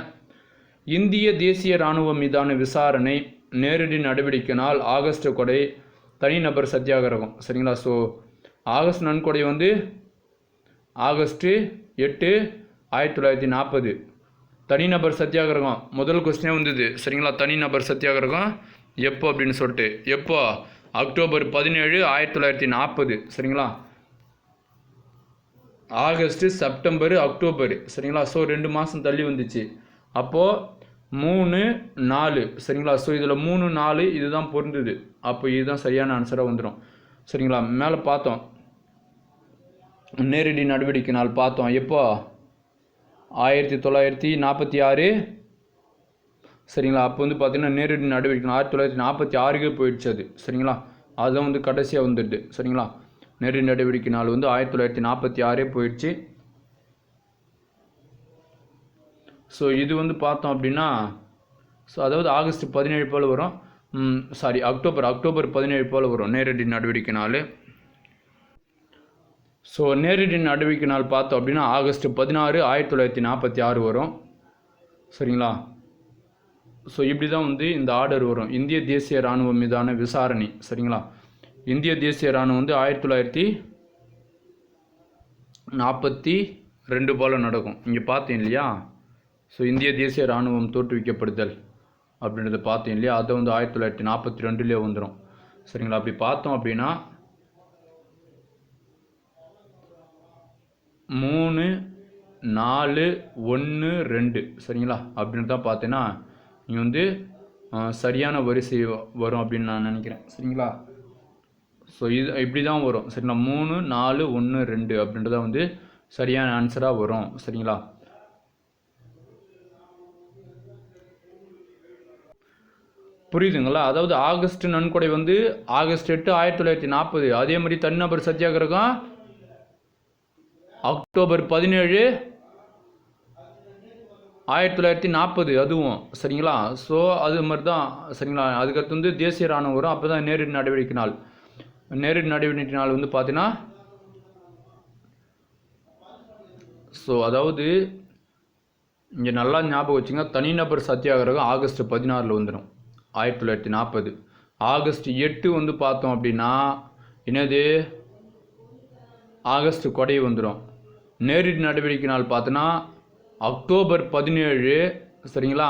இந்திய தேசிய இராணுவம் மீதான விசாரணை, நேரடி நடவடிக்கைனால் ஆகஸ்ட் கொடை, தனிநபர் சத்தியாகிரகம். சரிங்களா, ஸோ ஆகஸ்ட் நன்கொடை வந்து ஆகஸ்ட் 8, 1940. தனிநபர் சத்தியாகிரகம் முதல் கொஸ்டினே வந்தது. சரிங்களா, தனிநபர் சத்தியாகிரகம் எப்போ அப்படின்னு சொல்லிட்டு எப்போ அக்டோபர் 17, 1940. சரிங்களா, ஆகஸ்ட்டு, செப்டம்பர், அக்டோபர். சரிங்களா, ஸோ 2 மாதம் தள்ளி வந்துச்சு. அப்போது 3, 4. சரிங்களா, ஸோ இதில் 3, 4 இதுதான் பொருந்தது. அப்போ இதுதான் சரியான ஆன்சராக வந்துடும். சரிங்களா, மேலே பார்த்தோம் நேரடி நடவடிக்கை நாள் பார்த்தோம் எப்போ 1946. சரிங்களா, அப்போ வந்து பார்த்தீங்கன்னா நேரடி நடவடிக்கை 1946 போயிடுச்சு அது. சரிங்களா, அதுதான் வந்து கடைசியாக வந்துடுது. சரிங்களா, நேரடி நடவடிக்கை நாள் வந்து 1946 போயிடுச்சு. ஸோ இது வந்து பார்த்தோம் அப்படின்னா ஸோ அதாவது ஆகஸ்ட் 17 போல் வரும். அக்டோபர் 17 போல் வரும் நேரடி நடவடிக்கை நாள். ஸோ நேரடி நடவடிக்கை நாள் பார்த்தோம் அப்படின்னா ஆகஸ்ட் 16 1946 வரும். சரிங்களா? ஸோ இப்படி தான் வந்து இந்த ஆர்டர் வரும். இந்திய தேசிய இராணுவம் மீதான விசாரணை. சரிங்களா? இந்திய தேசிய இராணுவம் வந்து 1942 போல் நடக்கும். இங்கே பார்த்தேன் இல்லையா? ஸோ இந்திய தேசிய இராணுவம் தோற்றுவிக்கப்படுதல் அப்படின்றத பார்த்தேன் இல்லையா? அதை வந்து 1942 வந்துடும். சரிங்களா? அப்படி பார்த்தோம் அப்படின்னா 3, 4, 1, 2 சரிங்களா? அப்படின்னு தான் பார்த்தேன்னா நீங்கள் வந்து சரியான வரிசை வரும் அப்படின்னு நான் நினைக்கிறேன். சரிங்களா? ஸோ இது இப்படி தான் வரும். சரிங்களா? 3, 4, 1, 2 அப்படின்றத வந்து சரியான ஆன்சராக வரும். சரிங்களா? புரியுதுங்களா? அதாவது ஆகஸ்ட் நன்கொடை வந்து ஆகஸ்ட் 8 1940. அதே மாதிரி தனிநபர் சத்தியாகிரகம் அக்டோபர் 17 1940 அதுவும். சரிங்களா? ஸோ அது மாதிரி தான். சரிங்களா? அதுக்கடுத்து வந்து தேசிய இராணுவம் வரும். அப்போ தான் நேரடி நடவடிக்கை நாள். நேரடி நடவடிக்கை நாள் வந்து பார்த்தீங்கன்னா ஸோ அதாவது இங்கே நல்லா ஞாபகம் வச்சுங்க. தனிநபர் சத்தியாகிரகம் ஆகஸ்ட் 16 வந்துடும் 1940. ஆகஸ்ட் 8 வந்து பார்த்தோம் அப்படின்னா என்னது ஆகஸ்ட் கொடை வந்துடும். நேரடி நடவடிக்கை நாள் பார்த்தோன்னா அக்டோபர் 17 சரிங்களா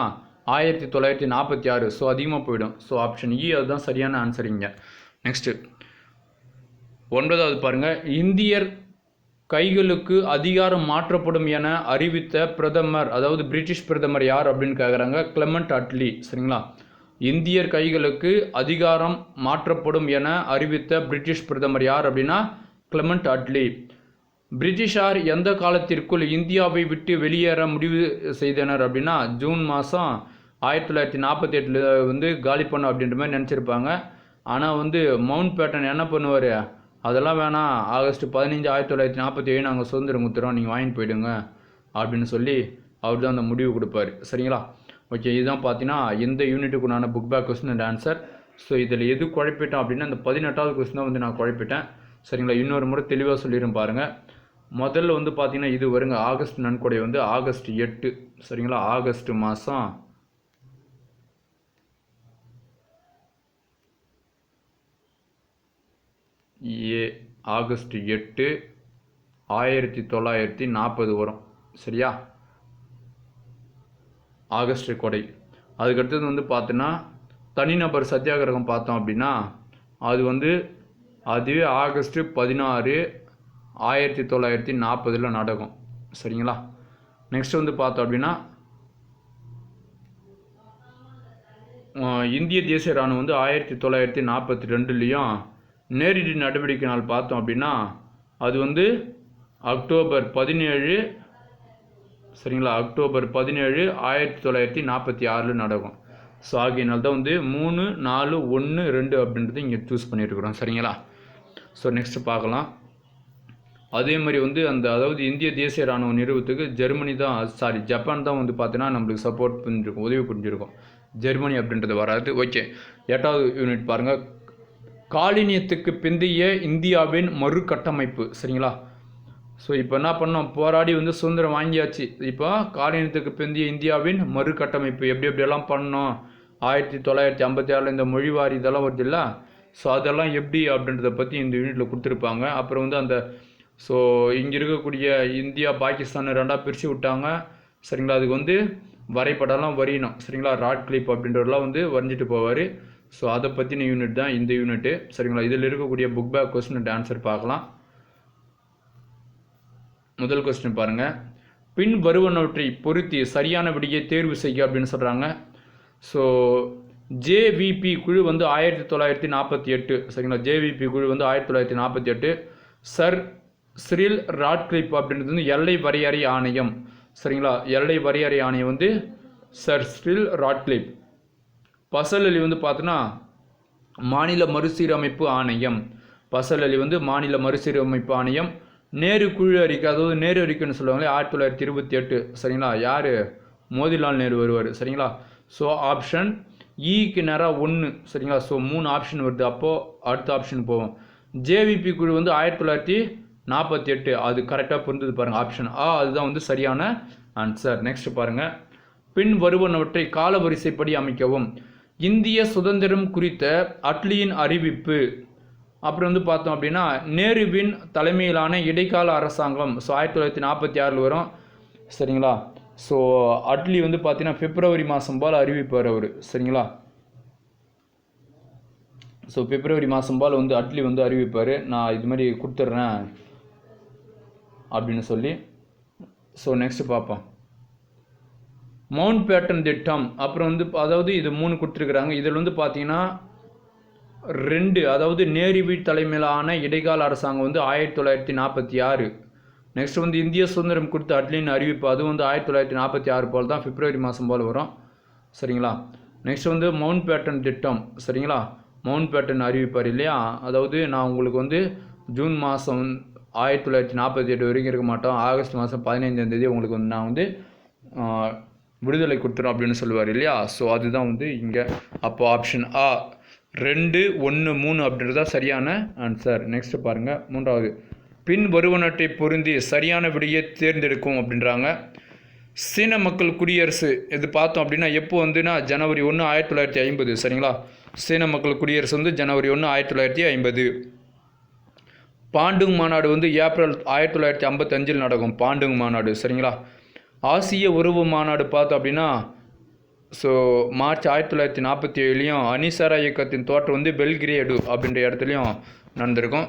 1946. ஸோ அதிகமாக போயிடும். ஸோ ஆப்ஷன் இ அதுதான் சரியான ஆன்சரிங்க. நெக்ஸ்ட்டு 9வது பாருங்கள். இந்தியர் கைகளுக்கு அதிகாரம் மாற்றப்படும் என அறிவித்த பிரதமர், அதாவது பிரிட்டிஷ் பிரதமர் யார் அப்படின்னு கேட்குறாங்க. கிளெமெண்ட் அட்லி. சரிங்களா? இந்தியர் கைகளுக்கு அதிகாரம் மாற்றப்படும் என அறிவித்த பிரிட்டிஷ் பிரதமர் யார் அப்படின்னா கிளெமெண்ட் அட்லி. பிரிட்டிஷார் எந்த காலத்திற்குள் இந்தியாவை விட்டு வெளியேற முடிவு செய்தனர் அப்படின்னா ஜூன் மாதம் 1948 வந்து காலி பண்ண அப்படின்ற மாதிரி நினச்சிருப்பாங்க. ஆனால் வந்து மவுண்ட் பேட்டன் என்ன பண்ணுவார், அதெல்லாம் வேணாம், ஆகஸ்ட் 15 1947 நாங்கள் சுதந்திரம் கொடுத்துறோம், நீங்கள் வாங்கிட்டு போயிடுங்க அப்படின்னு சொல்லி அவர் தான் அந்த முடிவு கொடுப்பார். சரிங்களா? ஓகே, இதுதான் பார்த்தீங்கன்னா இந்த யூனிட்டுக்குண்டான book back question and answer. So இதில் எது குழப்பிட்டேன் அப்படின்னா இந்த 18வது கொஸ்டின் தான் வந்து நான் குழப்பிட்டேன். சரிங்களா? இன்னொரு முறை தெளிவாக சொல்லிடும் பாருங்கள். முதல்ல வந்து பார்த்தீங்கன்னா இது வருங்க ஆகஸ்ட் நன்கொடை வந்து ஆகஸ்ட் 8. சரிங்களா? ஆகஸ்ட் மாதம் ஆகஸ்ட் 8 1940 வரும். சரியா? ஆகஸ்ட் கொடை. அதுக்கடுத்தது வந்து பார்த்தோன்னா தனிநபர் சத்தியாகிரகம் பார்த்தோம் அப்படின்னா அதுவே ஆகஸ்ட் 16 1940 நடக்கும். சரிங்களா? நெக்ஸ்ட் வந்து பார்த்தோம் அப்படின்னா இந்திய தேசிய இராணுவம் வந்து 1942 நேரடி நடவடிக்கை நாள் பார்த்தோம் அப்படின்னா அது வந்து அக்டோபர் 17. சரிங்களா? அக்டோபர் 17 1946 நடக்கும். ஸோ ஆகியனால தான் வந்து 3, 4, 1, 2 அப்படின்றது இங்கே சூஸ் பண்ணியிருக்கிறோம். சரிங்களா? ஸோ நெக்ஸ்ட் பார்க்கலாம். அதே மாதிரி வந்து அதாவது இந்திய தேசிய இராணுவ நிறுவனத்துக்கு ஜப்பான் தான் வந்து பார்த்தீங்கன்னா நம்மளுக்கு சப்போர்ட் பண்ணிருக்கும், உதவி புரிஞ்சிருக்கும். ஜெர்மனி அப்படின்றது வராது. ஓகே, 8வது யூனிட் பாருங்கள். காலனியத்துக்கு பிந்தைய இந்தியாவின் மறுகட்டமைப்பு. சரிங்களா? ஸோ இப்போ என்ன பண்ணோம், போராடி வந்து சுதந்திரம் வாங்கியாச்சு. இப்போ காலனியத்துக்கு பிந்தைய இந்தியாவின் மறுகட்டமைப்பு எப்படியெல்லாம் பண்ணோம், 1956 இந்த மொழிவாரி இதெல்லாம் வருது இல்லை, ஸோ அதெல்லாம் எப்படி அப்படின்றத பற்றி இந்த யூனிட்டில் கொடுத்துருப்பாங்க. அப்புறம் வந்து ஸோ இங்கே இருக்கக்கூடிய இந்தியா பாகிஸ்தான் 2ஆக பிரித்து விட்டாங்க. சரிங்களா? அதுக்கு வந்து வரைபடம்லாம் வரையணும். சரிங்களா? ராட்க்ளிப் அப்படின்றவரெலாம் வந்து வரைஞ்சிட்டு போவார். ஸோ அதை பற்றின யூனிட் தான் இந்த யூனிட்டு. சரிங்களா? இதில் இருக்கக்கூடிய book back question and answer பார்க்கலாம். முதல் கொஸ்டின் பாருங்கள். பின் வருவனவற்றை பொருத்தி சரியான விடையை தேர்வு செய்ய அப்படின்னு சொல்கிறாங்க. ஸோ ஜேவிபி குழு வந்து 1948. சரிங்களா? ஜேவிபி குழு வந்து 1948. சர் சிரில் ராட்க்ளிப் அப்படின்றது வந்து எல்லை வரையறை ஆணையம். சரிங்களா? எல்லை வரையறை ஆணையம் வந்து சர் சிரில் ராட்க்ளிப். பசல் அலி வந்து பார்த்தோன்னா மாநில மறுசீரமைப்பு ஆணையம். பசல் அலி வந்து மாநில மறுசீரமைப்பு ஆணையம். நேரு குழு அறிக்கை, அதாவது நேரு அறிக்கைன்னு சொல்லுவாங்களே 1928, சரிங்களா? யார்? மோதிலால் நேரு வருவார், சரிங்களா? ஸோ ஆப்ஷன் ஈக்கு நேராக 1, சரிங்களா? ஸோ 3 ஆப்ஷன் வருது. அப்போது அடுத்த ஆப்ஷன் போவோம். ஜேவிபி குழு வந்து 1948, அது கரெக்டாக புரிந்தது பாருங்கள். ஆப்ஷன் ஆ அதுதான் வந்து சரியான ஆன்சர். நெக்ஸ்ட் பாருங்கள். பின் வருவனவற்றை காலவரிசைப்படி அமைக்கவும். இந்திய சுதந்திரம் குறித்த அட்லியின் அறிவிப்பு. அப்புறம் வந்து பார்த்தோம் அப்படின்னா நேருவின் தலைமையிலான இடைக்கால அரசாங்கம். ஸோ 1946 வரும், சரிங்களா? ஸோ அட்லி வந்து பார்த்தீங்கன்னா பிப்ரவரி மாதம் போல் அறிவிப்பார் அவர், சரிங்களா? ஸோ பிப்ரவரி மாதம் போல் வந்து அட்லி வந்து அறிவிப்பார், நான் இது மாதிரி கொடுத்துட்றேன் அப்படின்னு சொல்லி. ஸோ நெக்ஸ்ட் பார்ப்போம். மவுண்ட் பேட்டன் திட்டம். அப்புறம் வந்து அதாவது இது 3 கொடுத்துருக்குறாங்க. இதில் வந்து பார்த்தீங்கன்னா 2, அதாவது நேருவி தலைமையிலான இடைக்கால அரசாங்கம் வந்து 1946. நெக்ஸ்ட் வந்து இந்திய சுதந்திரம் குறித்த அட்லியின் அறிவிப்பு, அது வந்து 1946 போல் தான், பிப்ரவரி மாதம் போல் வரும், சரிங்களா? நெக்ஸ்ட் வந்து மவுண்ட் பேட்டன் திட்டம், சரிங்களா? மவுண்ட் பேட்டன் அறிவிப்பார் இல்லையா? அதாவது நான் உங்களுக்கு வந்து ஜூன் மாதம் 1948 வரைக்கும் இருக்க மாட்டோம், ஆகஸ்ட் மாதம் 15ஆம் தேதி உங்களுக்கு வந்து நான் வந்து விடுதலை கொடுத்துரும் அப்படின்னு சொல்லுவார் இல்லையா? ஸோ அதுதான் வந்து இங்கே. அப்போ ஆப்ஷன் ஆ 2, 1, 3 அப்படின்றது தான் சரியான ஆன்சர். நெக்ஸ்ட் பாருங்கள். 3வது, பின் வருவனவற்றை பொருந்தி சரியான விடையை தேர்ந்தெடுக்கும் அப்படின்றாங்க. சீன மக்கள் குடியரசு இது பார்த்தோம் அப்படின்னா எப்போ வந்துன்னா ஜனவரி 1, 1950, சரிங்களா? சீன மக்கள் குடியரசு வந்து ஜனவரி 1, 1950. பாண்டுங் மாநாடு வந்து ஏப்ரல் 1955 நடக்கும், பாண்டுங் மாநாடு, சரிங்களா? ஆசிய உறவு மாநாடு பார்த்தோம் அப்படின்னா ஸோ மார்ச் 1947 அணிசரா இயக்கத்தின் தோற்றம் வந்து பெல்கிரேடு அப்படின்ற இடத்துலையும் நடந்திருக்கும்.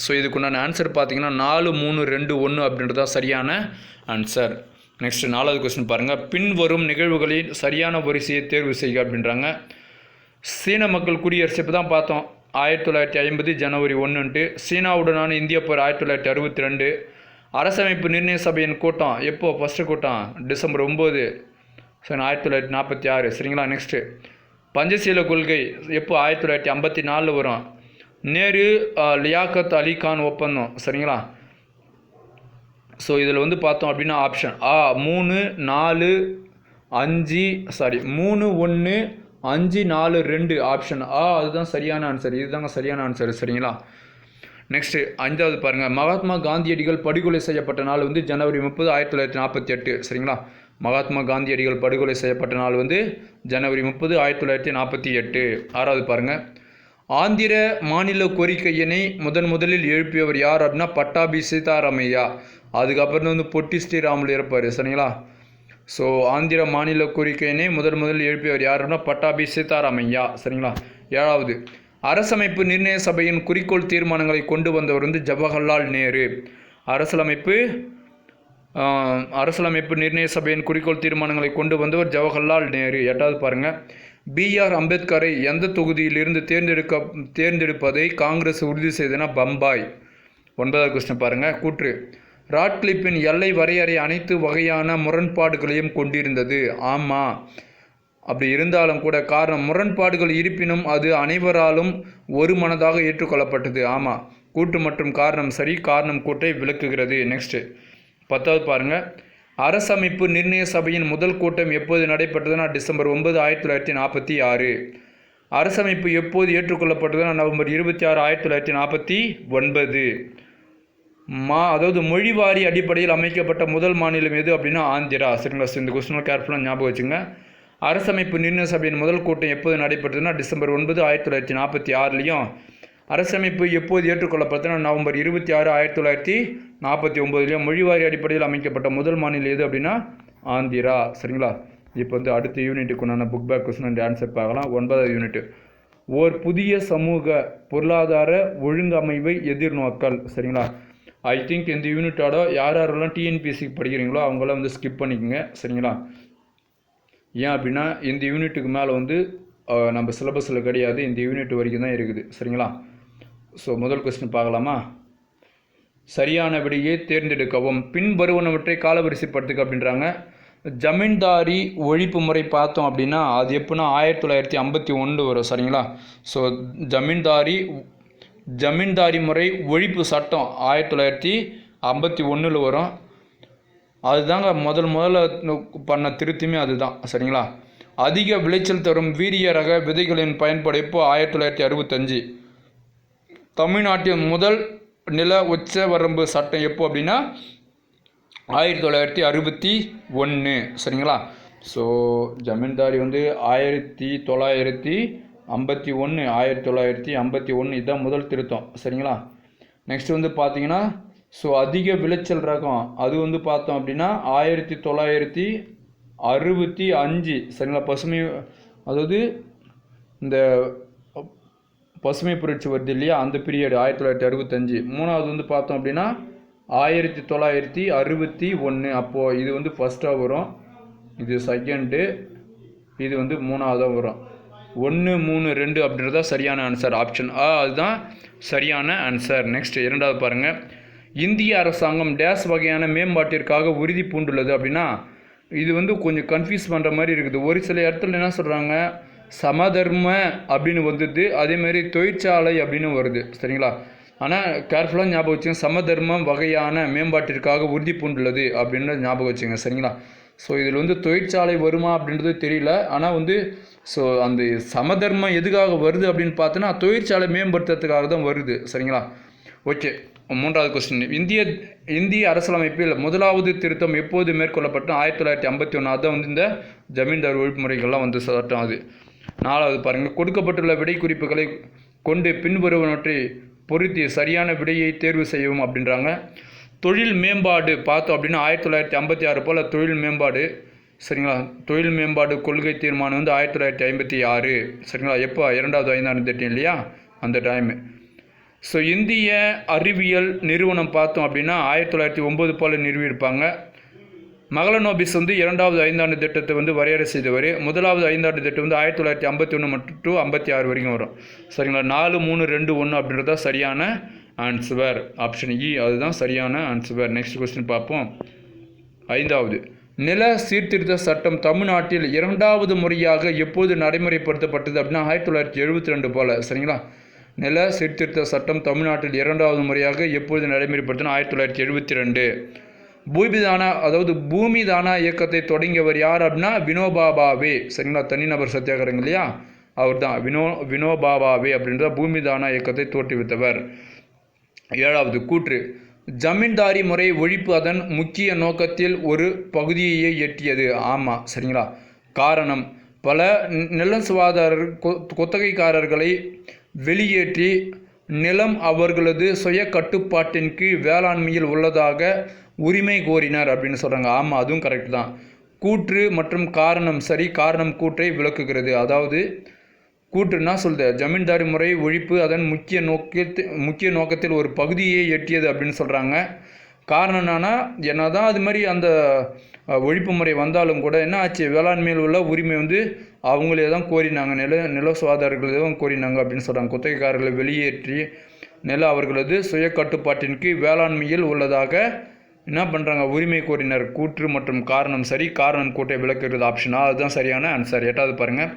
ஸோ இதுக்குண்டான ஆன்சர் பார்த்தீங்கன்னா 4, 3, 2, 1 அப்படின்றது தான் சரியான ஆன்சர். நெக்ஸ்ட் 4வது கொஸ்டின் பாருங்கள். பின்வரும் நிகழ்வுகளில் சரியான வரிசையை தேர்வு செய்க அப்படின்றாங்க. சீன மக்கள் குடியரசு இப்போ தான் பார்த்தோம், 1950 ஜனவரி 1. சீனாவுடனான இந்திய போர் 1962. அரசமைப்பு நிர்ணய சபையின் கூட்டம் எப்போ? ஃபஸ்ட்டு கூட்டம் டிசம்பர் 9, 1946, சரிங்களா? நெக்ஸ்ட்டு பஞ்சசீல கொள்கை எப்போ? 1954 வரும். நேரு லியாக்கத் அலி கான் ஒப்பந்தம், சரிங்களா? ஸோ இதில் வந்து பார்த்தோம் அப்படின்னா ஆப்ஷன் ஆ 3, 4, 5, 3, 1, 5, 4, 2 ஆப்ஷன் ஆ அதுதான் சரியான ஆன்சர். இதுதாங்க சரியான ஆன்சர், சரிங்களா? நெக்ஸ்ட்டு 5வது பாருங்கள். மகாத்மா காந்தியடிகள் படுகொலை செய்யப்பட்ட நாள் வந்து ஜனவரி 30, 1948, சரிங்களா? மகாத்மா காந்தியடிகள் படுகொலை செய்யப்பட்ட நாள் வந்து ஜனவரி 30, 1948. 6வது பாருங்கள். ஆந்திர மாநில கோரிக்கையினை முதலில் எழுப்பியவர் யார் அப்படின்னா பட்டாபி சீதாராமையா. அதுக்கப்புறம் வந்து பொட்டி ஸ்ரீராமுலு இருப்பார், சரிங்களா? ஸோ ஆந்திர மாநில கோரிக்கையினை முதலில் எழுப்பியவர் யார் அப்படின்னா பட்டாபி சீதாராமையா, சரிங்களா? 7வது, அரசமைப்பு நிர்ணய சபையின் குறிக்கோள் தீர்மானங்களை கொண்டு வந்தவர் வந்து ஜவஹர்லால் நேரு. அரசியலமைப்பு நிர்ணய சபையின் குறிக்கோள் தீர்மானங்களை கொண்டு வந்தவர் ஜவஹர்லால் நேரு. 8வது பாருங்கள். B.R. அம்பேத்கரை எந்த தொகுதியிலிருந்து தேர்ந்தெடுப்பதை காங்கிரஸ் உறுதி செய்தனா பம்பாய். 9வது கொஸ்டின் பாருங்கள். கூற்று. ராட்கிளிப்பின் எல்லை வரையறை அனைத்து வகையான முரண்பாடுகளையும் கொண்டிருந்தது. ஆமாம், அப்படி இருந்தாலும் கூட காரணம் முரண்பாடுகள் இருப்பினும் அது அனைவராலும் ஒரு மனதாக ஏற்றுக்கொள்ளப்பட்டது. ஆமாம், கூற்று மற்றும் காரணம் சரி, காரணம் கூற்றை விளக்குகிறது. நெக்ஸ்ட்டு 10வது பாருங்கள். அரசமைப்பு நிர்ணய சபையின் முதல் கூட்டம் எப்போது நடைபெற்றதுன்னா டிசம்பர் 9, 1946. அரசமைப்பு எப்போது ஏற்றுக்கொள்ளப்பட்டதுன்னா நவம்பர் 26, 1949. அதாவது மொழிவாரி அடிப்படையில் அமைக்கப்பட்ட முதல் மாநிலம் எது அப்படின்னா ஆந்திரா, சரிங்களா? இந்த கொஸ்டின் கேர்ஃபுல்லாக ஞாபகம் வச்சுங்க. அரசமைப்பு நிர்ணய சபையின் முதல் கூட்டம் எப்போது நடைபெற்றதுன்னா டிசம்பர் 9, 1946. அரசமைப்பு எப்போது ஏற்றுக்கொள்ளப்பட்டதுன்னா நவம்பர் 26, 1949. மொழிவாரி அடிப்படையில் அமைக்கப்பட்ட முதல் மாநிலம் எது அப்படின்னா ஆந்திரா, சரிங்களா? இப்போ வந்து அடுத்த யூனிட்டுக்குண்டான book back question and answer பார்க்கலாம். 9வது யூனிட், ஓர் புதிய சமூக பொருளாதார ஒழுங்கமைவை எதிர்நோக்கல், சரிங்களா? ஐ திங்க் இந்த யூனிட்டோட யாரெல்லாம் டிஎன்பிஎஸ்சி படிக்கிறீங்களோ அவங்களாம் வந்து ஸ்கிப் பண்ணிக்கோங்க, சரிங்களா? ஏன் அப்படின்னா இந்த யூனிட்டுக்கு மேலே வந்து நம்ம சிலபஸில் கிடையாது, இந்த யூனிட் வரைக்கும் தான் இருக்குது, சரிங்களா? ஸோ முதல் கொஸ்டின் பார்க்கலாமா? சரியான விடையை தேர்ந்தெடுக்கவும். பின் வருவனவற்றை காலவரிசைப்படுத்துக்க அப்படின்றாங்க. ஜமீன்தாரி ஒழிப்பு முறை பார்த்தோம் அப்படின்னா அது எப்போனா 1951 வரும், சரிங்களா? ஸோ ஜமீன்தாரி ஜமீன்தாரி முறை ஒழிப்பு சட்டம் 1951 வரும். அதுதாங்க முதல்ல பண்ண திருத்தமே அதுதான். சரிங்களா? அதிக விளைச்சல் தரும் வீரிய ரக விதைகளின் பயன்பாடு எப்போ? 1965. தமிழ்நாட்டின் முதல் நில உச்ச வரம்பு சட்டம் எப்போ அப்படின்னா 1961. சரிங்களா? ஸோ ஜமீன்தாரி வந்து 1951 இதுதான் முதல் திருத்தம். சரிங்களா? நெக்ஸ்ட் வந்து பார்த்தீங்கன்னா ஸோ அதிக விளைச்சல் ரகம் அது வந்து பார்த்தோம் அப்படின்னா 1965. சரிங்களா? பசுமை, அதாவது இந்த பசுமை புரட்சி வருது இல்லையா, அந்த பீரியட் 1965. மூணாவது வந்து பார்த்தோம் அப்படின்னா 1961. அப்போது இது வந்து ஃபஸ்ட்டாக வரும், இது செகண்டு, இது வந்து மூணாவதாக வரும். 1, 3, 2 அப்படின்றதா சரியான ஆன்சர். ஆப்ஷன் ஆ அதுதான் சரியான ஆன்சர். நெக்ஸ்ட் இரண்டாவது பாருங்கள். இந்திய அரசாங்கம் டேஸ் வகையான மேம்பாட்டிற்காக உறுதி பூண்டுள்ளது அப்படின்னா இது வந்து கொஞ்சம் கன்ஃபியூஸ் பண்ணுற மாதிரி இருக்குது. ஒரு சில இடத்துல என்ன சொல்கிறாங்க, சமதர்ம அப்படின்னு வந்துடுது, அதேமாதிரி தொழிற்சாலை அப்படின்னு வருது. சரிங்களா? ஆனால் கேர்ஃபுல்லாக ஞாபகம் வச்சுங்க, சமதர்மம் வகையான மேம்பாட்டிற்காக உறுதி பூண்டுள்ளது அப்படின்னு ஞாபகம் வச்சுங்க. சரிங்களா? ஸோ இதில் வந்து தொழிற்சாலை வருமா அப்படின்றது தெரியல. ஆனால் வந்து ஸோ அந்த சமதர்மம் எதுக்காக வருது அப்படின்னு பார்த்தோன்னா தொழிற்சாலை மேம்படுத்துறதுக்காக தான் வருது. சரிங்களா? ஓகே, மூன்றாவது கொஸ்டின். இந்திய அரசியலமைப்பில் முதலாவது திருத்தம் எப்போது மேற்கொள்ளப்பட்டு? 1951. அதுதான் வந்து இந்த ஜமீன்தார் ஒழிப்பு முறைகள்லாம் வந்து சட்டம் அது. நாலாவது பாருங்கள். கொடுக்கப்பட்டுள்ள விடை குறிப்புகளை கொண்டு பின்வருவனவற்றை பொருத்தி சரியான விடையை தேர்வு செய்யவும் அப்படின்றாங்க. தொழில் மேம்பாடு பார்த்தோம் அப்படின்னா 1956 போல் தொழில் மேம்பாடு. சரிங்களா? தொழில் மேம்பாடு கொள்கை தீர்மானம் வந்து 1956. சரிங்களா? எப்போ? 2வது 5ஆண்டு திட்டம் இல்லையா, அந்த டைமு. ஸோ இந்திய அறிவியல் நிறுவனம் பார்த்தோம் அப்படின்னா 1909 போல் நிறுவியிருப்பாங்க. மகளனோபிஸ் வந்து 2வது 5ஆண்டு திட்டத்தை வந்து வரையறை செய்தவர். 1வது 5ஆண்டு திட்டம் வந்து 1951 மற்றும் to 56 வரைக்கும் வரும். சரிங்களா? 4, 3, 2, 1 அப்படின்றதா சரியான ஆன்சர். ஆப்ஷன் இ அதுதான் சரியான ஆன்சர். நெக்ஸ்ட் கொஸ்டின் பார்ப்போம். 5வது. நில சீர்திருத்த சட்டம் தமிழ்நாட்டில் 2வது முறையாக எப்போது நடைமுறைப்படுத்தப்பட்டது அப்படின்னா 1972 போல். சரிங்களா? நில சீர்திருத்த சட்டம் தமிழ்நாட்டில் 2வது முறையாக எப்போது நடைமுறைப்படுத்தினா 1972. பூமிதானா, அதாவது பூமிதானா இயக்கத்தை தொடங்கியவர் யார் அப்படின்னா வினோபா பாவே. சரிங்களா? தனிநபர் சத்தியாகிரகம் இல்லையா, அவர் தான் வினோபா பாவே அப்படின்ற பூமிதானா இயக்கத்தை தோற்றுவித்தவர். 7வது கூற்று. ஜமீன்தாரி முறை ஒழிப்பு அதன் முக்கிய நோக்கத்தில் ஒரு பகுதியை எட்டியது. ஆமாம். சரிங்களா? காரணம், பல நிலசுவாதாரர் குத்தகைக்காரர்களை வெளியேற்றி நிலம் அவர்களது சுய கட்டுப்பாட்டின் கீழ் வேளாண்மையில் உள்ளதாக உரிமை கோரினர் அப்படின்னு சொல்கிறாங்க. ஆமாம், அதுவும் கரெக்ட் தான். கூற்று மற்றும் காரணம் சரி. காரணம் கூற்றை விளக்குகிறது. அதாவது கூற்றுன்னா சொல்லுது, ஜமீன்தாரி முறை ஒழிப்பு அதன் முக்கிய நோக்கத்தில் ஒரு பகுதியை எட்டியது அப்படின்னு சொல்கிறாங்க. காரணம் என்னன்னா, என்னதான் அது மாதிரி அந்த ஒழிப்பு முறை வந்தாலும் கூட என்ன ஆச்சு, வேளாண்மையில் உள்ள உரிமை வந்து அவங்களே தான் கோரினாங்க, நில சுவாதாரர்களே தான் கோரினாங்க அப்படின்னு சொல்கிறாங்க. குத்தகைக்காரர்களை வெளியேற்றி நில அவர்களது சுய கட்டுப்பாட்டின் கீழ் வேளாண்மையில் உள்ளதாக என்ன பண்ணுறாங்க, உரிமை கோரினர். கூற்று மற்றும் காரணம் சரி. காரணம் கூட்டை விளக்குகிறது. ஆப்ஷனா அதுதான் சரியான ஆன்சர். 8வது பாருங்கள்.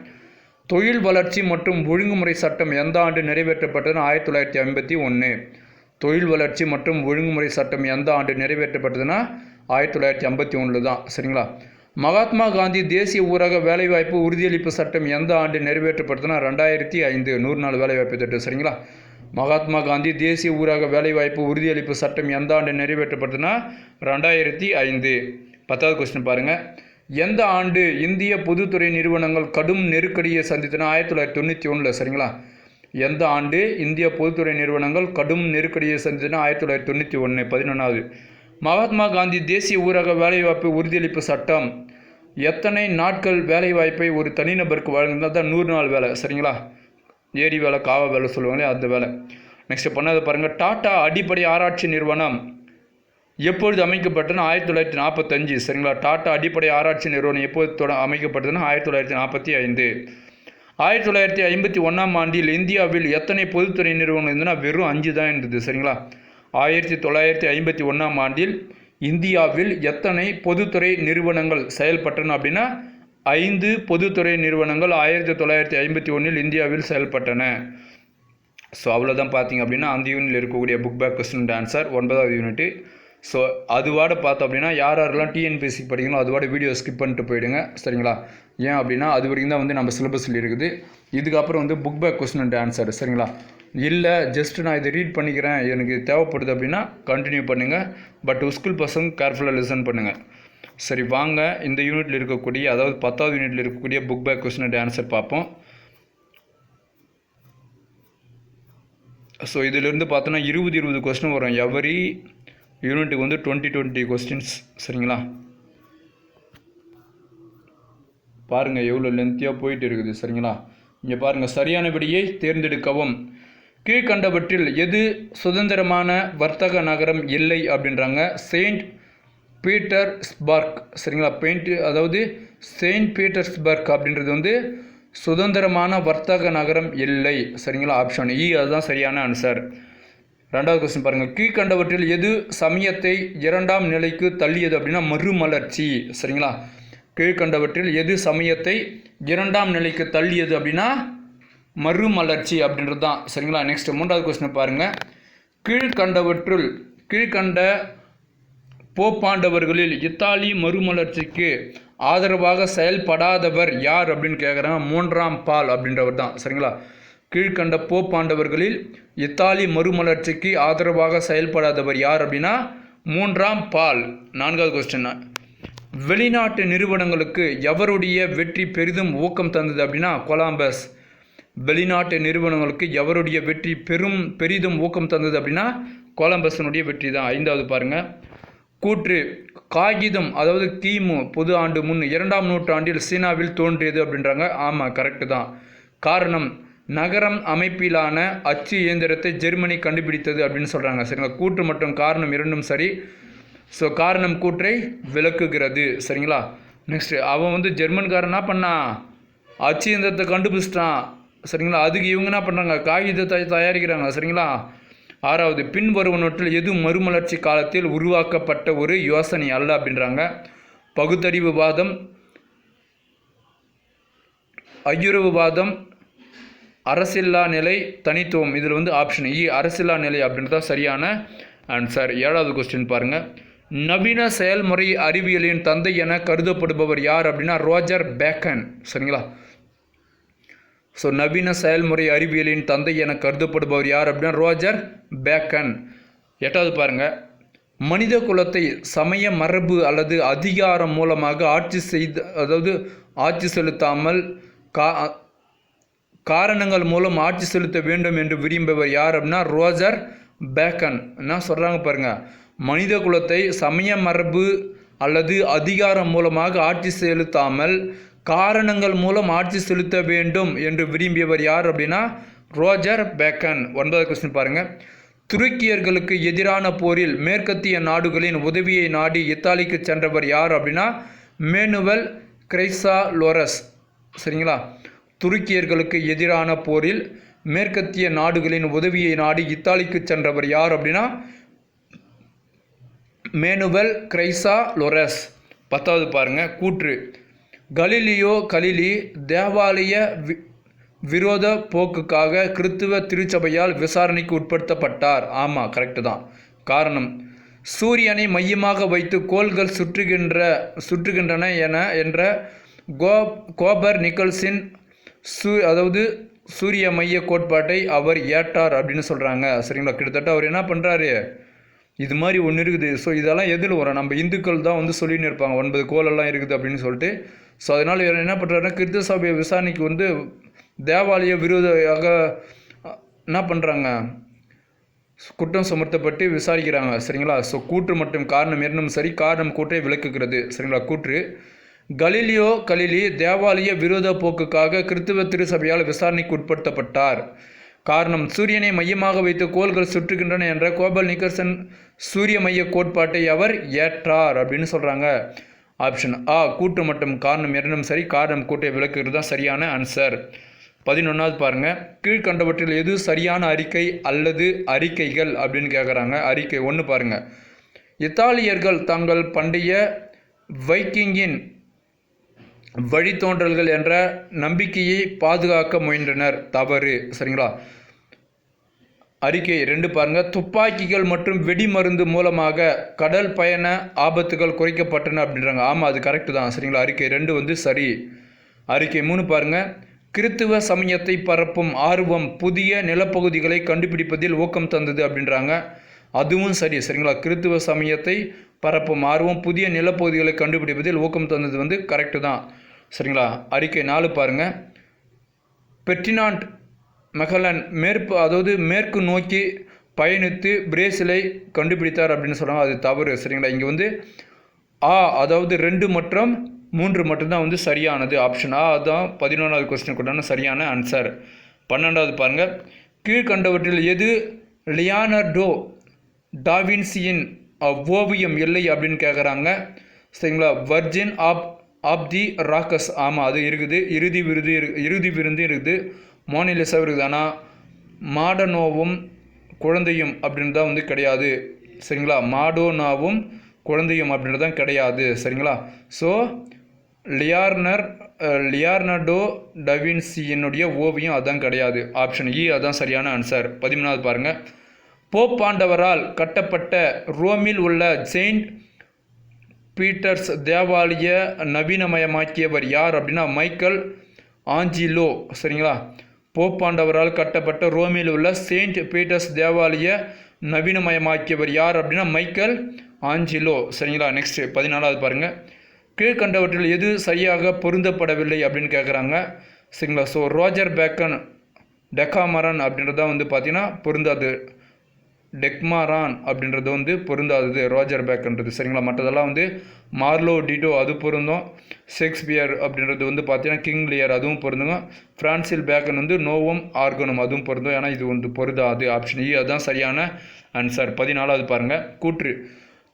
தொழில் வளர்ச்சி மற்றும் ஒழுங்குமுறை சட்டம் எந்த ஆண்டு நிறைவேற்றப்பட்டதுன்னு 1951. தொழில் வளர்ச்சி மற்றும் ஒழுங்குமுறை சட்டம் எந்த ஆண்டு நிறைவேற்றப்பட்டதுன்னா 1951 தான். சரிங்களா? மகாத்மா காந்தி தேசிய ஊரக வேலைவாய்ப்பு உறுதியளிப்பு சட்டம் எந்த ஆண்டு நிறைவேற்றப்பட்டதுன்னா 2005. 100 நாள் வேலைவாய்ப்பு திட்டம். சரிங்களா? மகாத்மா காந்தி தேசிய ஊரக வேலைவாய்ப்பு உறுதியளிப்பு சட்டம் எந்த ஆண்டு நிறைவேற்றப்பட்டதுன்னா 2005. 10வது கொஸ்டின் பாருங்கள். எந்த ஆண்டு இந்திய பொதுத்துறை நிறுவனங்கள் கடும் நெருக்கடியை சந்தித்தன? 1991. சரிங்களா? எந்த ஆண்டு இந்திய பொதுத்துறை நிறுவனங்கள் கடும் நெருக்கடியை சந்தித்தன? 1991. 11வது. மகாத்மா காந்தி தேசிய ஊரக வேலைவாய்ப்பு உறுதியளிப்பு சட்டம் எத்தனை நாட்கள் வேலைவாய்ப்பை ஒரு தனிநபருக்கு வழங்கினால் தான் 100 நாள் வேலை. சரிங்களா? ஏரி வேலை, காவ வேலை சொல்லுவாங்களே அந்த வேலை. நெக்ஸ்ட் பண்ணாத பாருங்கள். டாடா அடிப்படை ஆராய்ச்சி நிறுவனம் எப்பொழுது அமைக்கப்பட்டதுன்னா 1945. சரிங்களா? டாடா அடிப்படை ஆராய்ச்சி நிறுவனம் எப்போது அமைக்கப்பட்டதுன்னா 1945. 1951 ஆண்டில் இந்தியாவில் எத்தனை பொதுத்துறை நிறுவனங்கள் இருந்ததுன்னா வெறும் 5 தான் இருந்தது. சரிங்களா? 1951 ஆண்டில் இந்தியாவில் எத்தனை பொதுத்துறை நிறுவனங்கள் செயல்பட்டன அப்படின்னா 5 பொதுத்துறை நிறுவனங்கள் 1951 இந்தியாவில் செயல்பட்டன. ஸோ அவ்வளோதான் பார்த்தீங்க அப்படின்னா அந்த யூனிட்டில் இருக்கக்கூடிய புக் பேக் கொஸ்டின் ஆன்சர் 9வது யூனிட்டு. ஸோ அதுவாட பார்த்தோம் அப்படின்னா யாரெல்லாம் டிஎன்பிஎஸ்சி படிக்கணும் அதுவாட வீடியோ ஸ்கிப் பண்ணிட்டு போயிடுங்க சரிங்களா. ஏன் அப்படின்னா அது வரைக்கும் தான் வந்து நம்ம சிலபஸில் இருக்குது. இதுக்கப்புறம் வந்து book back question and answer சரிங்களா. இல்லை ஜஸ்ட்டு நான் இதை ரீட் பண்ணிக்கிறேன் எனக்கு தேவைப்படுது அப்படின்னா கண்டினியூ பண்ணுங்கள். பட் ஸ்கூல் பசங்க கேர்ஃபுல்லாக லிசன் பண்ணுங்கள். சரி வாங்க இந்த யூனிட்டில் இருக்கக்கூடிய அதாவது 10வது யூனிட்டில் இருக்கக்கூடிய book back question and answer பார்ப்போம். ஸோ இதிலிருந்து பார்த்தோன்னா 20 கொஸ்டின் வரும். எவரி யூனிட்டுக்கு வந்து 20 கொஸ்டின்ஸ் சரிங்களா. பாருங்கள் எவ்வளோ லென்த்தியாக போயிட்டு இருக்குது சரிங்களா. இங்கே பாருங்கள் சரியான விடையை தேர்ந்தெடுக்கவும். கீழ்கண்டவற்றில் எது சுதந்திரமான வர்த்தக நகரம் இல்லை அப்படின்றாங்க. செயின்ட் பீட்டர்ஸ்பர்க் சரிங்களா. அதாவது செயின்ட் பீட்டர்ஸ்பர்க் அப்படின்றது வந்து சுதந்திரமான வர்த்தக நகரம் இல்லை சரிங்களா. ஆப்ஷன் இ அதுதான் சரியான ஆன்சர். 2வது கொஸ்டின் பாருங்கள். கீழ்கண்டவற்றில் எது சமயத்தை 2ஆம் நிலைக்கு தள்ளியது அப்படின்னா மறுமலர்ச்சி சரிங்களா. கீழ்கண்டவற்றில் எது சமயத்தை 2ஆம் நிலைக்கு தள்ளியது அப்படின்னா மறுமலர்ச்சி அப்படின்றது தான் சரிங்களா. நெக்ஸ்ட் 3வது கொஸ்டின் பாருங்கள். கீழ்கண்ட போப்பாண்டவர்களில் இத்தாலி மறுமலர்ச்சிக்கு ஆதரவாக செயல்படாதவர் யார் அப்படின்னு கேட்குறாங்க. 3ஆம் பால் அப்படின்றவர் தான் சரிங்களா. கீழ்கண்ட போப்பாண்டவர்களில் இத்தாலி மறுமலர்ச்சிக்கு ஆதரவாக செயல்படாதவர் யார் அப்படின்னா 3ஆம் பால். 4வது கொஸ்டின். வெளிநாட்டு நிறுவனங்களுக்கு எவருடைய வெற்றி பெரிதும் ஊக்கம் தந்தது அப்படின்னா கொலம்பஸ். வெளிநாட்டு நிறுவனங்களுக்கு எவருடைய வெற்றி பெரிதும் ஊக்கம் தந்தது அப்படின்னா கொலம்பஸனுடைய வெற்றி தான். 5வது பாருங்கள். கூற்று காகிதம் அதாவது கிமு பொது ஆண்டு முன் 2ஆம் நூற்றாண்டில் சீனாவில் தோன்றியது அப்படின்றாங்க. ஆமாம் கரெக்டு தான். காரணம் நகரம் அமைப்பிலான அச்சு இயந்திரத்தை ஜெர்மனி கண்டுபிடித்தது அப்படின்னு சொல்கிறாங்க சரிங்களா. கூற்று மற்றும் காரணம் இரண்டும் சரி. ஸோ காரணம் கூற்றை விளக்குகிறது சரிங்களா. நெக்ஸ்ட் அவன் வந்து ஜெர்மன்காரன் என்ன பண்ணான் அச்சு இயந்திரத்தை கண்டுபிடிச்சிட்டான் சரிங்களா. அதுக்கு இவங்க என்ன பண்ணுறாங்க காகிதத்தை தயாரிக்கிறாங்க சரிங்களா. 6வது பின்வருவனவற்றில் எது மறுமலர்ச்சி காலத்தில் உருவாக்கப்பட்ட ஒரு யோசனை அல்ல அப்படின்றாங்க. பகுத்தறிவுவாதம், ஐயுறவுவாதம், அரசில்லா நிலை, தனித்துவம். இதில் வந்து ஆப்ஷன் இ அரசில்லா நிலை அப்படின்றத சரியான ஆன்சர். 7வது கொஸ்டின் பாருங்கள். நவீன செயல்முறை அறிவியலின் தந்தை என கருதப்படுபவர் யார் அப்படின்னா ரோஜர் பேக்கன் சரிங்களா. ஸோ நவீன செயல்முறை அறிவியலின் தந்தை என கருதப்படுபவர் யார் அப்படின்னா ரோஜர் பேக்கன். 8வது பாருங்கள். மனித குலத்தை சமய மரபு அல்லது அதிகாரம் மூலமாக ஆட்சி செலுத்தாமல் காரணங்கள் மூலம் ஆட்சி செலுத்த வேண்டும் என்று விரும்புபவர் யார் அப்படின்னா ரோஜர் பேக்கன். என்ன சொல்கிறாங்க பாருங்கள். மனித குலத்தை சமய மரபு அல்லது அதிகாரம் மூலமாக ஆட்சி செலுத்தாமல் காரணங்கள் மூலம் ஆட்சி செலுத்த வேண்டும் என்று விரும்பியவர் யார் அப்படின்னா ரோஜர் பேக்கன். 9வது கொஸ்டின் பாருங்கள். துருக்கியர்களுக்கு எதிரான போரில் மேற்கத்திய நாடுகளின் உதவியை நாடி இத்தாலிக்கு சென்றவர் யார் அப்படின்னா மேனுவல் கிரைசாலோரஸ் சரிங்களா. துருக்கியர்களுக்கு எதிரான போரில் மேற்கத்திய நாடுகளின் உதவியை நாடி இத்தாலிக்கு சென்றவர் யார் அப்படின்னா மேனுவல் கிரைசாலோரஸ். 10வது பாருங்கள். கூற்று கலிலி தேவாலய விரோத போக்குக்காக கிறித்துவ திருச்சபையால் விசாரணைக்கு உட்படுத்தப்பட்டார். ஆமாம் கரெக்டு தான். காரணம் சூரியனை மையமாக வைத்து கோள்கள் சுற்றுகின்றன என்ற கோபர் நிக்கல்ஸின் அதாவது சூரிய மைய கோட்பாட்டை அவர் ஏற்றார் அப்படின்னு சொல்கிறாங்க சரிங்களா. கிட்டத்தட்ட அவர் என்ன பண்ணுறாரு இது மாதிரி ஒன்று இருக்குது. ஸோ இதெல்லாம் எதில் வரும் நம்ம இந்துக்கள் தான் வந்து சொல்லின்னு இருப்பாங்க 9 கோலெல்லாம் இருக்குது அப்படின்னு சொல்லிட்டு. ஸோ அதனால் இவர் என்ன பண்ணுறாருன்னா கிறிஸ்தவ சபையை விசாரணைக்கு வந்து தேவாலய விரோதியாக என்ன பண்ணுறாங்க குற்றம் சுமத்தப்பட்டு விசாரிக்கிறாங்க சரிங்களா. ஸோ கூற்று மற்றும் காரணம் இரண்டும் சரி. காரணம் கூற்றை விளக்குகிறது சரிங்களா. கூற்று கலிலி தேவாலய விரோத போக்குக்காக கிறிஸ்தவ திருச்சபையால் விசாரணைக்கு உட்படுத்தப்பட்டார். காரணம் சூரியனை மையமாக வைத்து கோள்கள் சுற்றுகின்றன என்ற கோபல் நிக்கல்சன் சூரிய மைய கோட்பாட்டை அவர் ஏற்றார் அப்படின்னு சொல்கிறாங்க. ஆப்ஷன் ஆ கூற்று மற்றும் காரணம் இரண்டும் சரி. காரணம் கூட்டை விளக்குகிறது தான் சரியான ஆன்சர். 11வது பாருங்கள். கீழ்கண்டவற்றில் எது சரியான அறிக்கை அல்லது அறிக்கைகள் அப்படின்னு கேட்குறாங்க. அறிக்கை 1 பாருங்கள். இத்தாலியர்கள் தங்கள் பண்டைய வைக்கிங்கின் வழித்தோன்றல்கள் என்ற நம்பிக்கையை பாதுகாக்க முயன்றனர். தவறு சரிங்களா. அறிக்கை 2 பாருங்கள். துப்பாக்கிகள் மற்றும் வெடிமருந்து மூலமாக கடல் பயண ஆபத்துகள் குறைக்கப்பட்டன அப்படின்றாங்க. ஆமாம், அது கரெக்டு தான். சரிங்களா, அறிக்கை 2 வந்து சரி. அறிக்கை 3 பாருங்கள். கிறித்துவ சமயத்தை பரப்பும் ஆர்வம் புதிய நிலப்பகுதிகளை கண்டுபிடிப்பதில் ஊக்கம் தந்தது அப்படின்றாங்க. அதுவும் சரி. சரிங்களா, கிறித்துவ சமயத்தை பரப்பும் ஆர்வம் புதிய நிலப்பகுதிகளை கண்டுபிடிப்பதில் ஊக்கம் தந்தது வந்து கரெக்டு தான். சரிங்களா, அறிக்கை 4 பாருங்கள். பெர்டினாண்ட் மெகலன் மேற்கு நோக்கி பயணித்து பிரேசிலை கண்டுபிடித்தார் அப்படின்னு சொல்கிறாங்க. அது தவறு. சரிங்களா, இங்கே வந்து அதாவது 2 மற்றும் 3 மட்டும்தான் வந்து சரியானது. ஆப்ஷன் அதுதான் 11வது கொஸ்டினுக்குண்டான சரியான ஆன்சர். 12வது பாருங்கள். கீழ்கண்டவற்றில் எது லியோனார்டோ டாவின்சியின் ஓவியம் இல்லை அப்படின்னு கேட்குறாங்க. சரிங்களா, வர்ஜின் ஆப் தி ராக்கஸ். ஆமாம், அது இருக்குது. இறுதி விருந்து இருக்குது. மோனலிசா இருக்குது. ஆனால் மாடனோவும் குழந்தையும் அப்படின்னு தான் வந்து கிடையாது. சரிங்களா, மாடோனாவும் குழந்தையும் அப்படின்றது தான் கிடையாது. சரிங்களா, ஸோ லியோனார்டோ டவின்சியினுடைய ஓவியம் அதுதான் கிடையாது. ஆப்ஷன் அதுதான் சரியான ஆன்சர். 13வது பாருங்கள். போப் ஆண்டவரால் கட்டப்பட்ட ரோமில் உள்ள செயின்ட் பீட்டர்ஸ் தேவாலய நவீனமயமாக்கியவர் யார் அப்படின்னா மைக்கேல் ஆஞ்சிலோ. சரிங்களா, போப்பாண்டவரால் கட்டப்பட்ட ரோமில் உள்ள செயின்ட் பீட்டர்ஸ் தேவாலய நவீனமயமாக்கியவர் யார் அப்படின்னா மைக்கேல் ஆஞ்சிலோ. சரிங்களா, நெக்ஸ்ட் 14வது பாருங்கள். கீழ்கண்டவற்றில் எது சரியாக பொருந்தப்படவில்லை அப்படின்னு கேட்குறாங்க. சரிங்களா, ஸோ ரோஜர் பேக்கன் டெக்காமரான் அப்படின்றதான் வந்து பார்த்தீங்கன்னா பொருந்தாது. டெக்மாரான் அப்படின்றது வந்து பொருந்தாதது. ரோஜர் பேக்கன்றது. சரிங்களா, மற்றதெல்லாம் வந்து மார்லோ டிட்டோ அது பொருந்தும். ஷேக்ஸ்பியர் அப்படின்றது வந்து பார்த்தீங்கன்னா கிங் லியர் அதுவும் பொருந்துங்க. ஃப்ரான்சில் பேக்கன் வந்து நோவும் ஆர்கனும் அதுவும் பொருந்தும். ஏன்னா இது வந்து பொருந்தாது. ஆப்ஷன் அதுதான் சரியான ஆன்சர். 14வது பாருங்கள். கூற்று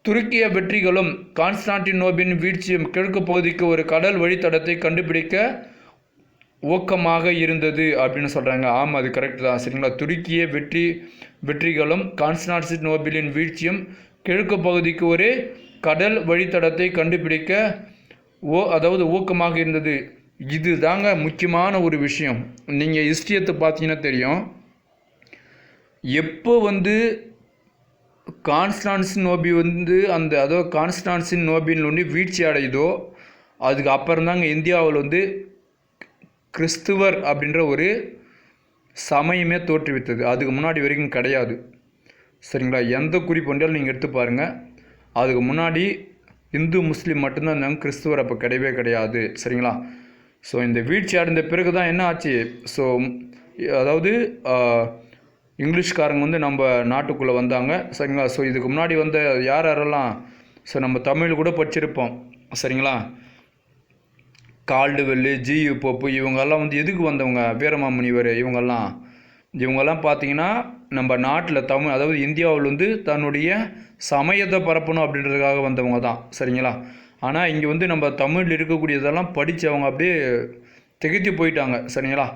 துருக்கிய வெற்றிகளும் கான்ஸ்டான்டினோபின் வீழ்ச்சியும் கிழக்கு பகுதிக்கு ஒரு கடல் வழித்தடத்தை கண்டுபிடிக்க ஊக்கமாக இருந்தது அப்படின்னு சொல்கிறாங்க. ஆமாம், அது கரெக்ட் தான். சரிங்களா, துருக்கிய வெற்றிகளும் கான்ஸ்டான்டினோபிளின் வீழ்ச்சியும் கிழக்கு பகுதிக்கு ஒரு கடல் வழித்தடத்தை கண்டுபிடிக்க அதாவது ஊக்கமாக இருந்தது. இது தாங்க முக்கியமான ஒரு விஷயம். நீங்கள் ஹிஸ்ட்ரியத்தை பார்த்தீங்கன்னா தெரியும். எப்போ வந்து கான்ஸ்டான்டினோபி வந்து கான்ஸ்டான்டினோபிள் வந்து வீழ்ச்சி அடையுதோ அதுக்கு அப்புறம் தாங்க இந்தியாவில் வந்து கிறிஸ்துவர் அப்படின்ற ஒரு சமயமே தோற்றுவித்தது. அதுக்கு முன்னாடி வரைக்கும் கிடையாது. சரிங்களா, எந்த குறிப்பு ஒன்றாலும் நீங்கள் எடுத்து பாருங்கள். அதுக்கு முன்னாடி இந்து முஸ்லீம் மட்டும்தான் இருந்தாங்க. கிறிஸ்துவர் அப்போ கிடையவே கிடையாது. சரிங்களா, ஸோ இந்த வீழ்ச்சி அடைந்த பிறகு தான் என்ன ஆச்சு. ஸோ அதாவது இங்கிலீஷ்காரங்க வந்து நம்ம நாட்டுக்குள்ளே வந்தாங்க. சரிங்களா, ஸோ இதுக்கு முன்னாடி வந்த யாரெல்லாம் ஸோ நம்ம தமிழ் கூட படிச்சிருப்போம். சரிங்களா, கால்டுவெல்லு, ஜியு போப்பு இவங்கெல்லாம் வந்து எதுக்கு வந்தவங்க? வீரமாமுனிவர் இவங்கெல்லாம் பார்த்தீங்கன்னா நம்ம நாட்டில் அதாவது இந்தியாவில் வந்து தன்னுடைய சமயத்தை பரப்பணும் அப்படின்றதுக்காக வந்தவங்க தான். சரிங்களா, ஆனால் இங்கே வந்து நம்ம தமிழில் இருக்கக்கூடியதெல்லாம் படித்து அவங்க அப்படியே திகைத்து போயிட்டாங்க. சரிங்களா,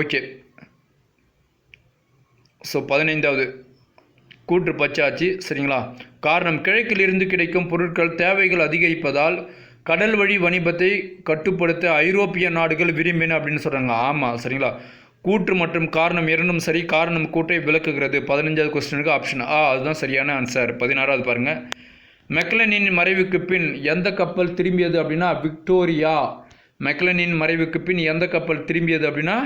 ஓகே. ஸோ 15வது கூற்று பச்சாச்சு. சரிங்களா, காரணம் கிழக்கிலிருந்து கிடைக்கும் பொருட்கள் தேவைகள் அதிகரிப்பதால் கடல் வழி வணிபத்தை கட்டுப்படுத்த ஐரோப்பிய நாடுகள் விரும்பின அப்படின்னு சொல்கிறாங்க. ஆமாம், சரிங்களா, கூற்று மற்றும் காரணம் இரண்டும் சரி. காரணம் கூற்றை விளக்குகிறது. 15வது கொஸ்டினுக்கு ஆப்ஷன் அதுதான் சரியான ஆன்சர். 16வது பாருங்கள். மெக்லனின் மறைவுக்கு பின் எந்த கப்பல் திரும்பியது அப்படின்னா விக்டோரியா. மெக்லனின் மறைவுக்கு பின் எந்த கப்பல் திரும்பியது அப்படின்னா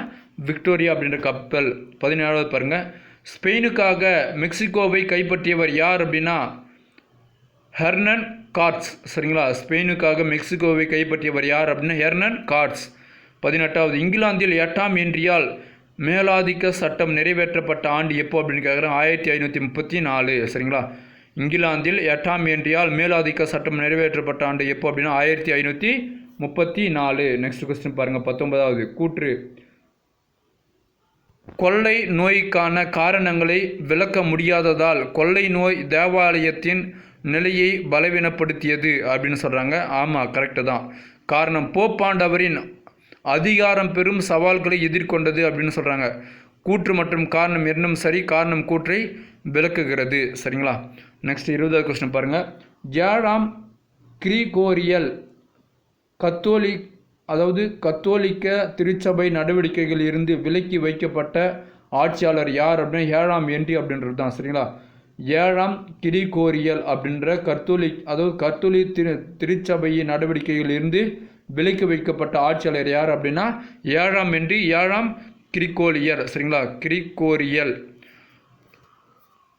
விக்டோரியா அப்படின்ற கப்பல். 17வது பாருங்கள். ஸ்பெயினுக்காக மெக்சிகோவை கைப்பற்றியவர் யார் அப்படின்னா ஹெர்னன் கார்ட்ஸ். சரிங்களா, ஸ்பெயினுக்காக மெக்சிகோவை கைப்பற்றியவர் யார் அப்படின்னா ஹெர்னன் கார்ட்ஸ். 18வது. இங்கிலாந்தில் 8ஆம் என்ட்ரியால் மேலாதிக்க சட்டம் நிறைவேற்றப்பட்ட ஆண்டு எப்போ அப்படின்னு கேட்குறேன். 1534. சரிங்களா, இங்கிலாந்தில் 8ஆம் என்ட்ரியால் மேலாதிக்க சட்டம் நிறைவேற்றப்பட்ட ஆண்டு எப்போ அப்படின்னா 1534. நெக்ஸ்ட் கொஸ்டின் பாருங்கள். 19வது கூற்று கொள்ளை நோய்க்கான காரணங்களை விளக்க முடியாததால் கொள்ளை நோய் தேவாலயத்தின் நிலையை பலவீனப்படுத்தியது அப்படின்னு சொல்கிறாங்க. ஆமாம், கரெக்டு தான். காரணம் போப்பாண்டவரின் அதிகாரம் பெரும் சவால்களை எதிர்கொண்டது அப்படின்னு சொல்கிறாங்க. கூற்று மற்றும் காரணம் இரண்டும் சரி. காரணம் கூற்றை விளக்குகிறது. சரிங்களா, நெக்ஸ்ட் 20வது கொஸ்டின் பாருங்கள். 7ஆம் கிரிகோரியல் கத்தோலிக்க திருச்சபை நடவடிக்கைகளில் இருந்து விலக்கி வைக்கப்பட்ட ஆட்சியாளர் யார் அப்படின்னா 7ஆம் ஹென்றி அப்படின்றது தான். சரிங்களா? 7ஆம் கிரிகோரியல் அப்படின்ற கத்தோலிக் திருச்சபையின் நடவடிக்கைகளில் இருந்து விலக்கி வைக்கப்பட்ட ஆட்சியாளர் யார் அப்படின்னா 7ஆம் ஹென்றி 7ஆம் கிரிகோரியர். சரிங்களா? கிரிகோரியல்.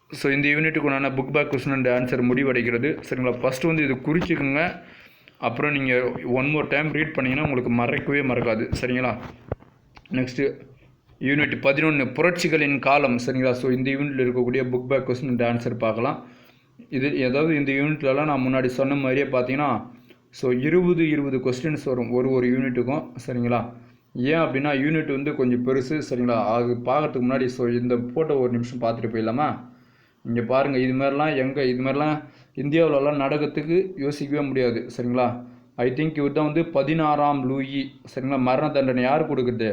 ஸோ இந்த யூனிட்டுக்குண்டான book back question and answer முடிவடைகிறது. சரிங்களா? ஃபஸ்ட்டு வந்து இது குறிச்சிக்கோங்க. அப்புறம் நீங்கள் ஒன் மோர் டைம் ரீட் பண்ணிங்கன்னா உங்களுக்கு மறக்கவே மறக்காது. சரிங்களா? நெக்ஸ்ட்டு யூனிட் 11 புரட்சிகளின் காலம். சரிங்களா? ஸோ இந்த யூனிட்டில் இருக்கக்கூடிய book back question and answer பார்க்கலாம். இது ஏதாவது இந்த யூனிட்லலாம் நான் முன்னாடி சொன்ன மாதிரியே பார்த்தீங்கன்னா ஸோ 20 கொஸ்டின்ஸ் வரும் ஒரு யூனிட்டுக்கும். சரிங்களா? ஏன் அப்படின்னா யூனிட் வந்து கொஞ்சம் பெருசு. சரிங்களா? அது பார்க்கறதுக்கு முன்னாடி ஸோ இந்த ஃபோட்டோ ஒரு நிமிஷம் பார்த்துட்டு போயிடலாமா? இங்கே பாருங்கள், இது மாதிரிலாம் இந்தியாவிலலாம் நடக்கிறதுக்கு யோசிக்கவே முடியாது. சரிங்களா? ஐ திங்க் இவர் தான் வந்து 16ஆம் லூயி. சரிங்களா? மரண தண்டனை யார் கொடுக்குறது?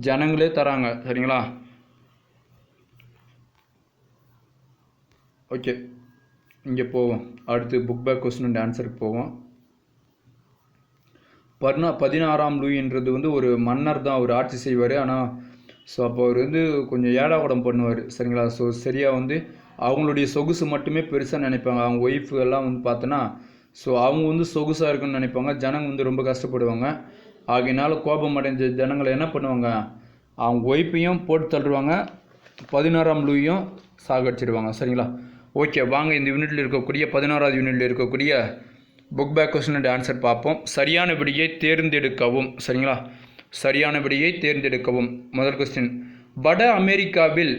ஜனங்களே தராங்க. சரிங்களா? ஓகே, இங்கே போவோம். அடுத்து புக் பேக் கொஸ்டின் அண்ட் ஆன்சருக்கு போவோம். 16ஆம் லூயின்றது வந்து ஒரு மன்னர் தான், அவர் ஆட்சி செய்வார். ஆனால் ஸோ அப்போ அவர் வந்து கொஞ்சம் ஏடாகூடம் பண்ணுவார். சரிங்களா? ஸோ சரியாக வந்து அவங்களுடைய சொகுசு மட்டுமே பெருசாக நினைப்பாங்க. அவங்க ஒய்ஃபு எல்லாம் வந்து பார்த்தோன்னா ஸோ அவங்க வந்து சொகுசாக இருக்குன்னு நினைப்பாங்க. ஜனங்க வந்து ரொம்ப கஷ்டப்படுவாங்க. ஆகையினால கோபம் அடைஞ்ச ஜனங்களை என்ன பண்ணுவாங்க, அவங்க ஒய்ஃபையும் போட்டு தள்ளுவாங்க, 16ஆம் லூயும் சாகடிச்சிடுவாங்க. சரிங்களா? ஓகே, வாங்க இந்த யூனிட்டில் இருக்கக்கூடிய 16ஆவது யூனிட்டில் இருக்கக்கூடிய book back question and answer பார்ப்போம். சரியான விடையை தேர்ந்தெடுக்கவும். சரிங்களா? சரியான விடையை தேர்ந்தெடுக்கவும். முதல் கொஸ்டின், வட அமெரிக்காவில்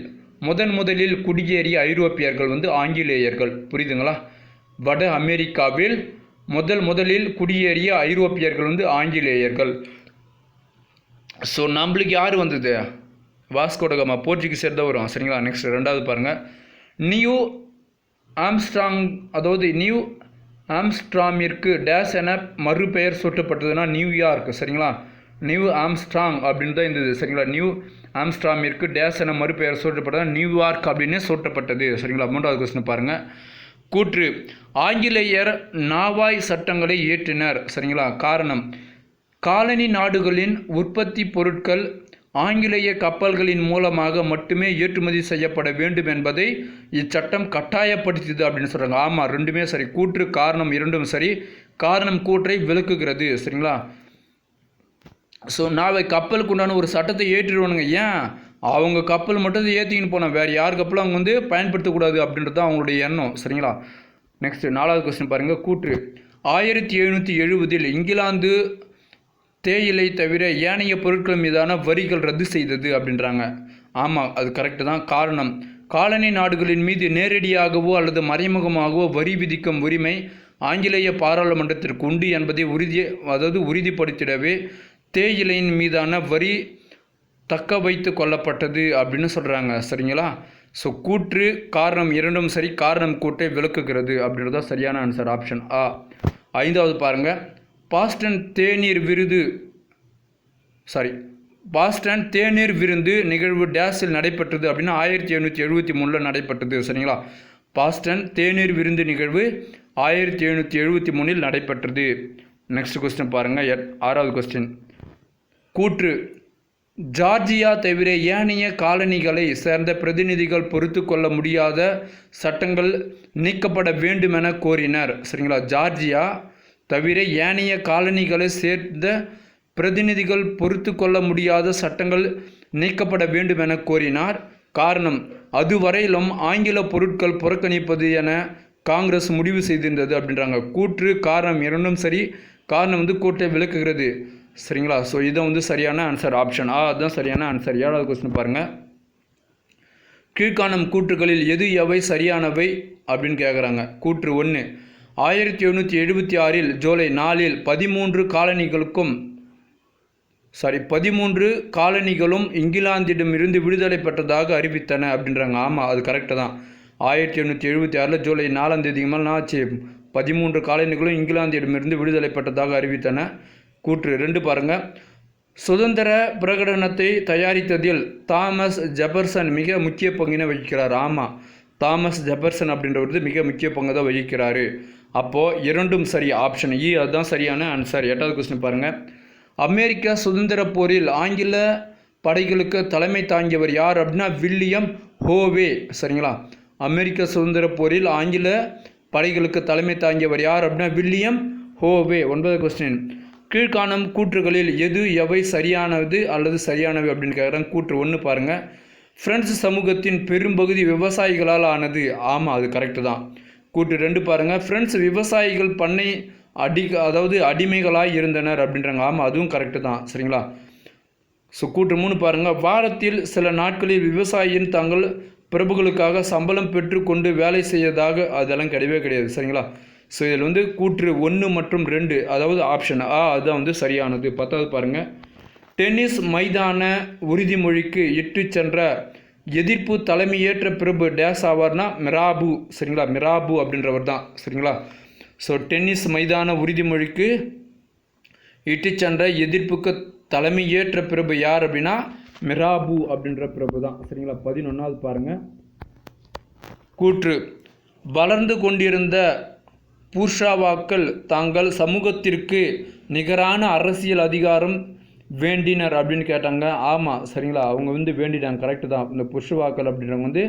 முதலில் குடியேறிய ஐரோப்பியர்கள் வந்து ஆங்கிலேயர்கள். புரியுதுங்களா? வட அமெரிக்காவில் முதலில் குடியேறிய ஐரோப்பியர்கள் வந்து ஆங்கிலேயர்கள். ஸோ நம்மளுக்கு யார் வந்தது? வாஸ்கோடகாமா, போர்ச்சுகீஸர் தான் வரும். சரிங்களா? நெக்ஸ்ட் ரெண்டாவது பாருங்கள். நியூ ஆம்ஸ்ட்ராங், அதாவது நியூ ஆம்ஸ்ட்ராமிற்கு டேஸ் என மறுபெயர் சூட்டப்பட்டதுன்னா நியூயார்க். சரிங்களா? நியூ ஆம்ஸ்ட்ராங் அப்படின்னு தான் இருந்தது. சரிங்களா? நியூ ஆம்ஸ்ட்ராமிற்கு டேஸ் என மறுபெயர் சூட்டப்பட்டது நியூயார்க் அப்படின்னு சூட்டப்பட்டது. சரிங்களா? மூன்றாவது கொஸ்டின் பாருங்கள். கூற்று, ஆங்கிலேயர் நாவாய் சட்டங்களை இயற்றினர். சரிங்களா? காரணம், காலனி நாடுகளின் உற்பத்தி பொருட்கள் ஆங்கிலேய கப்பல்களின் மூலமாக மட்டுமே ஏற்றுமதி செய்யப்பட வேண்டும் என்பதை இச்சட்டம் கட்டாயப்படுத்தியது அப்படின்னு சொல்கிறாங்க. ஆமாம், ரெண்டுமே சரி. கூற்று காரணம் இரண்டும் சரி. காரணம் கூற்றை விளக்குகிறது. சரிங்களா? ஸோ நாளை கப்பலுக்கு உண்டான ஒரு சட்டத்தை ஏற்றிடுவானுங்க. ஏன்? அவங்க கப்பல் மட்டும் ஏற்றிக்கின்னு போனோம், வேறு யார் கப்பலும் அவங்க வந்து பயன்படுத்தக்கூடாது அப்படின்றது தான் அவங்களுடைய எண்ணம். சரிங்களா? நெக்ஸ்ட் நாலாவது கொஸ்டின் பாருங்கள். கூற்று, 1770 இங்கிலாந்து தேயிலை தவிர ஏனைய பொருட்கள் மீதான வரிகள் ரத்து செய்தது அப்படின்றாங்க. ஆமாம், அது கரெக்டு தான். காரணம், காலனி நாடுகளின் மீது நேரடியாகவோ அல்லது மறைமுகமாகவோ வரி விதிக்கும் உரிமை ஆங்கிலேய பாராளுமன்றத்திற்கு உண்டு என்பதை உறுதிப்படுத்திடவே தேயிலையின் மீதான வரி தக்க வைத்து கொள்ளப்பட்டது அப்படின்னு சொல்கிறாங்க. சரிங்களா? ஸோ கூற்று காரணம் இரண்டும் சரி. காரணம் கூற்றை விளக்குகிறது அப்படின்றத சரியான ஆன்சர், ஆப்ஷன் ஆ. ஐந்தாவது பாருங்கள். பாஸ்டன் தேநீர் விருந்து நிகழ்வு டேஸில் நடைபெற்றது அப்படின்னா 1773 நடைபெற்றது. சரிங்களா? பாஸ்டன் தேநீர் விருந்து நிகழ்வு 1773 நடைபெற்றது. நெக்ஸ்ட் கொஸ்டின் பாருங்கள். ஆறாவது கொஸ்டின். கூற்று, ஜார்ஜியா தவிர ஏனைய காலனிகளை சேர்ந்த பிரதிநிதிகள் பொறுத்து கொள்ள முடியாத சட்டங்கள் நீக்கப்பட வேண்டுமென கோரினர். சரிங்களா? ஜார்ஜியா தவிர ஏனைய காலனிகளை சேர்ந்த பிரதிநிதிகள் பொறுத்து கொள்ள முடியாத சட்டங்கள் நீக்கப்பட வேண்டும் என கோரினார். காரணம், அதுவரையிலும் ஆங்கில பொருட்கள் புறக்கணிப்பது என காங்கிரஸ் முடிவு செய்திருந்தது அப்படின்றாங்க. கூற்று காரணம் இரண்டும் சரி. காரணம் வந்து கூற்றை விளக்குகிறது. சரிங்களா? ஸோ இதை வந்து சரியான ஆன்சர், ஆப்ஷன் ஆ அதுதான் சரியான ஆன்சர். ஏழாவது கொஸ்டின் பாருங்கள். கீழ்காணும் கூற்றுகளில் எவை சரியானவை அப்படின்னு கேட்குறாங்க. கூற்று 1, 1776 ஜூலை 4 13 காலனிகளும் இங்கிலாந்திடமிருந்து விடுதலை பெற்றதாக அறிவித்தன அப்படின்றாங்க. ஆமாம், அது கரெக்டு தான். 1776 ஜூலை 4 மேல் நாச்சு 13 காலனிகளும் இங்கிலாந்திடமிருந்து விடுதலை பெற்றதாக அறிவித்தன. கூற்று 2 பாருங்கள். சுதந்திர பிரகடனத்தை தயாரித்ததில் தாமஸ் ஜெபர்சன் மிக முக்கிய பங்கினை வகிக்கிறார். ஆமாம், தாமஸ் ஜெபர்சன் அப்படின்றவர் மிக முக்கிய பங்கு தான் வகிக்கிறாரு. அப்போது இரண்டும் சரி, ஆப்ஷன் இ அதுதான் சரியான ஆன்சர். 8வது கொஸ்டின் பாருங்கள். அமெரிக்க சுதந்திர போரில் ஆங்கில படைகளுக்கு தலைமை தாங்கியவர் யார் அப்படின்னா வில்லியம் ஹோவே. சரிங்களா, அமெரிக்க சுதந்திர போரில் ஆங்கில படைகளுக்கு தலைமை தாங்கியவர் யார் அப்படின்னா வில்லியம் ஹோவே. 9வது கொஸ்டின், கீழ்காணும் கூற்றுகளில் எவை சரியானது அல்லது சரியானவை அப்படின்னு கேட்குறாங்க. கூற்று 1 பாருங்கள், பிரெஞ்சு சமூகத்தின் பெரும்பகுதி விவசாயிகளால் ஆனது. ஆமாம், அது கரெக்டு தான். கூற்று 2 பாருங்கள், பிரெஞ்சு விவசாயிகள் பண்ணை அடிமைகளாக இருந்தனர் அப்படின்றாங்க. ஆமாம், அதுவும் கரெக்டு தான். சரிங்களா. ஸோ கூற்று 3 பாருங்கள், வாரத்தில் சில நாட்களில் விவசாயியின் தங்கள் பிரபுகளுக்காக சம்பளம் பெற்று கொண்டு வேலை செய்யதாக. அதெல்லாம் கிடையவே கிடையாது. சரிங்களா. ஸோ இதில் கூற்று 1 மற்றும் 2, அதாவது ஆப்ஷன் ஆ அதுதான் சரியானது. 10வது பாருங்கள், டென்னிஸ் மைதான உறுதிமொழிக்கு இட்டு சென்ற எதிர்ப்பு தலைமையேற்ற பிரபு டேஸ் ஆவார்னா மிராபு. சரிங்களா, மிராபு அப்படின்றவர் தான். சரிங்களா. ஸோ டென்னிஸ் மைதான உறுதிமொழிக்கு இட்டு சென்ற எதிர்ப்புக்கு தலைமையேற்ற பிரபு யார் அப்படின்னா மிராபு அப்படின்ற பிரபு தான். சரிங்களா. 11வது பாருங்கள், கூற்று வளர்ந்து கொண்டிருந்த பூர்ஷாவாக்கள் தாங்கள் சமூகத்திற்கு நிகரான அரசியல் அதிகாரம் வேண்டினர் அப்படின்னு கேட்டாங்க. ஆமாம், சரிங்களா, அவங்க வேண்டிட்டாங்க. கரெக்டு தான். இந்த புஷ்வாக்கள் அப்படின்றவங்க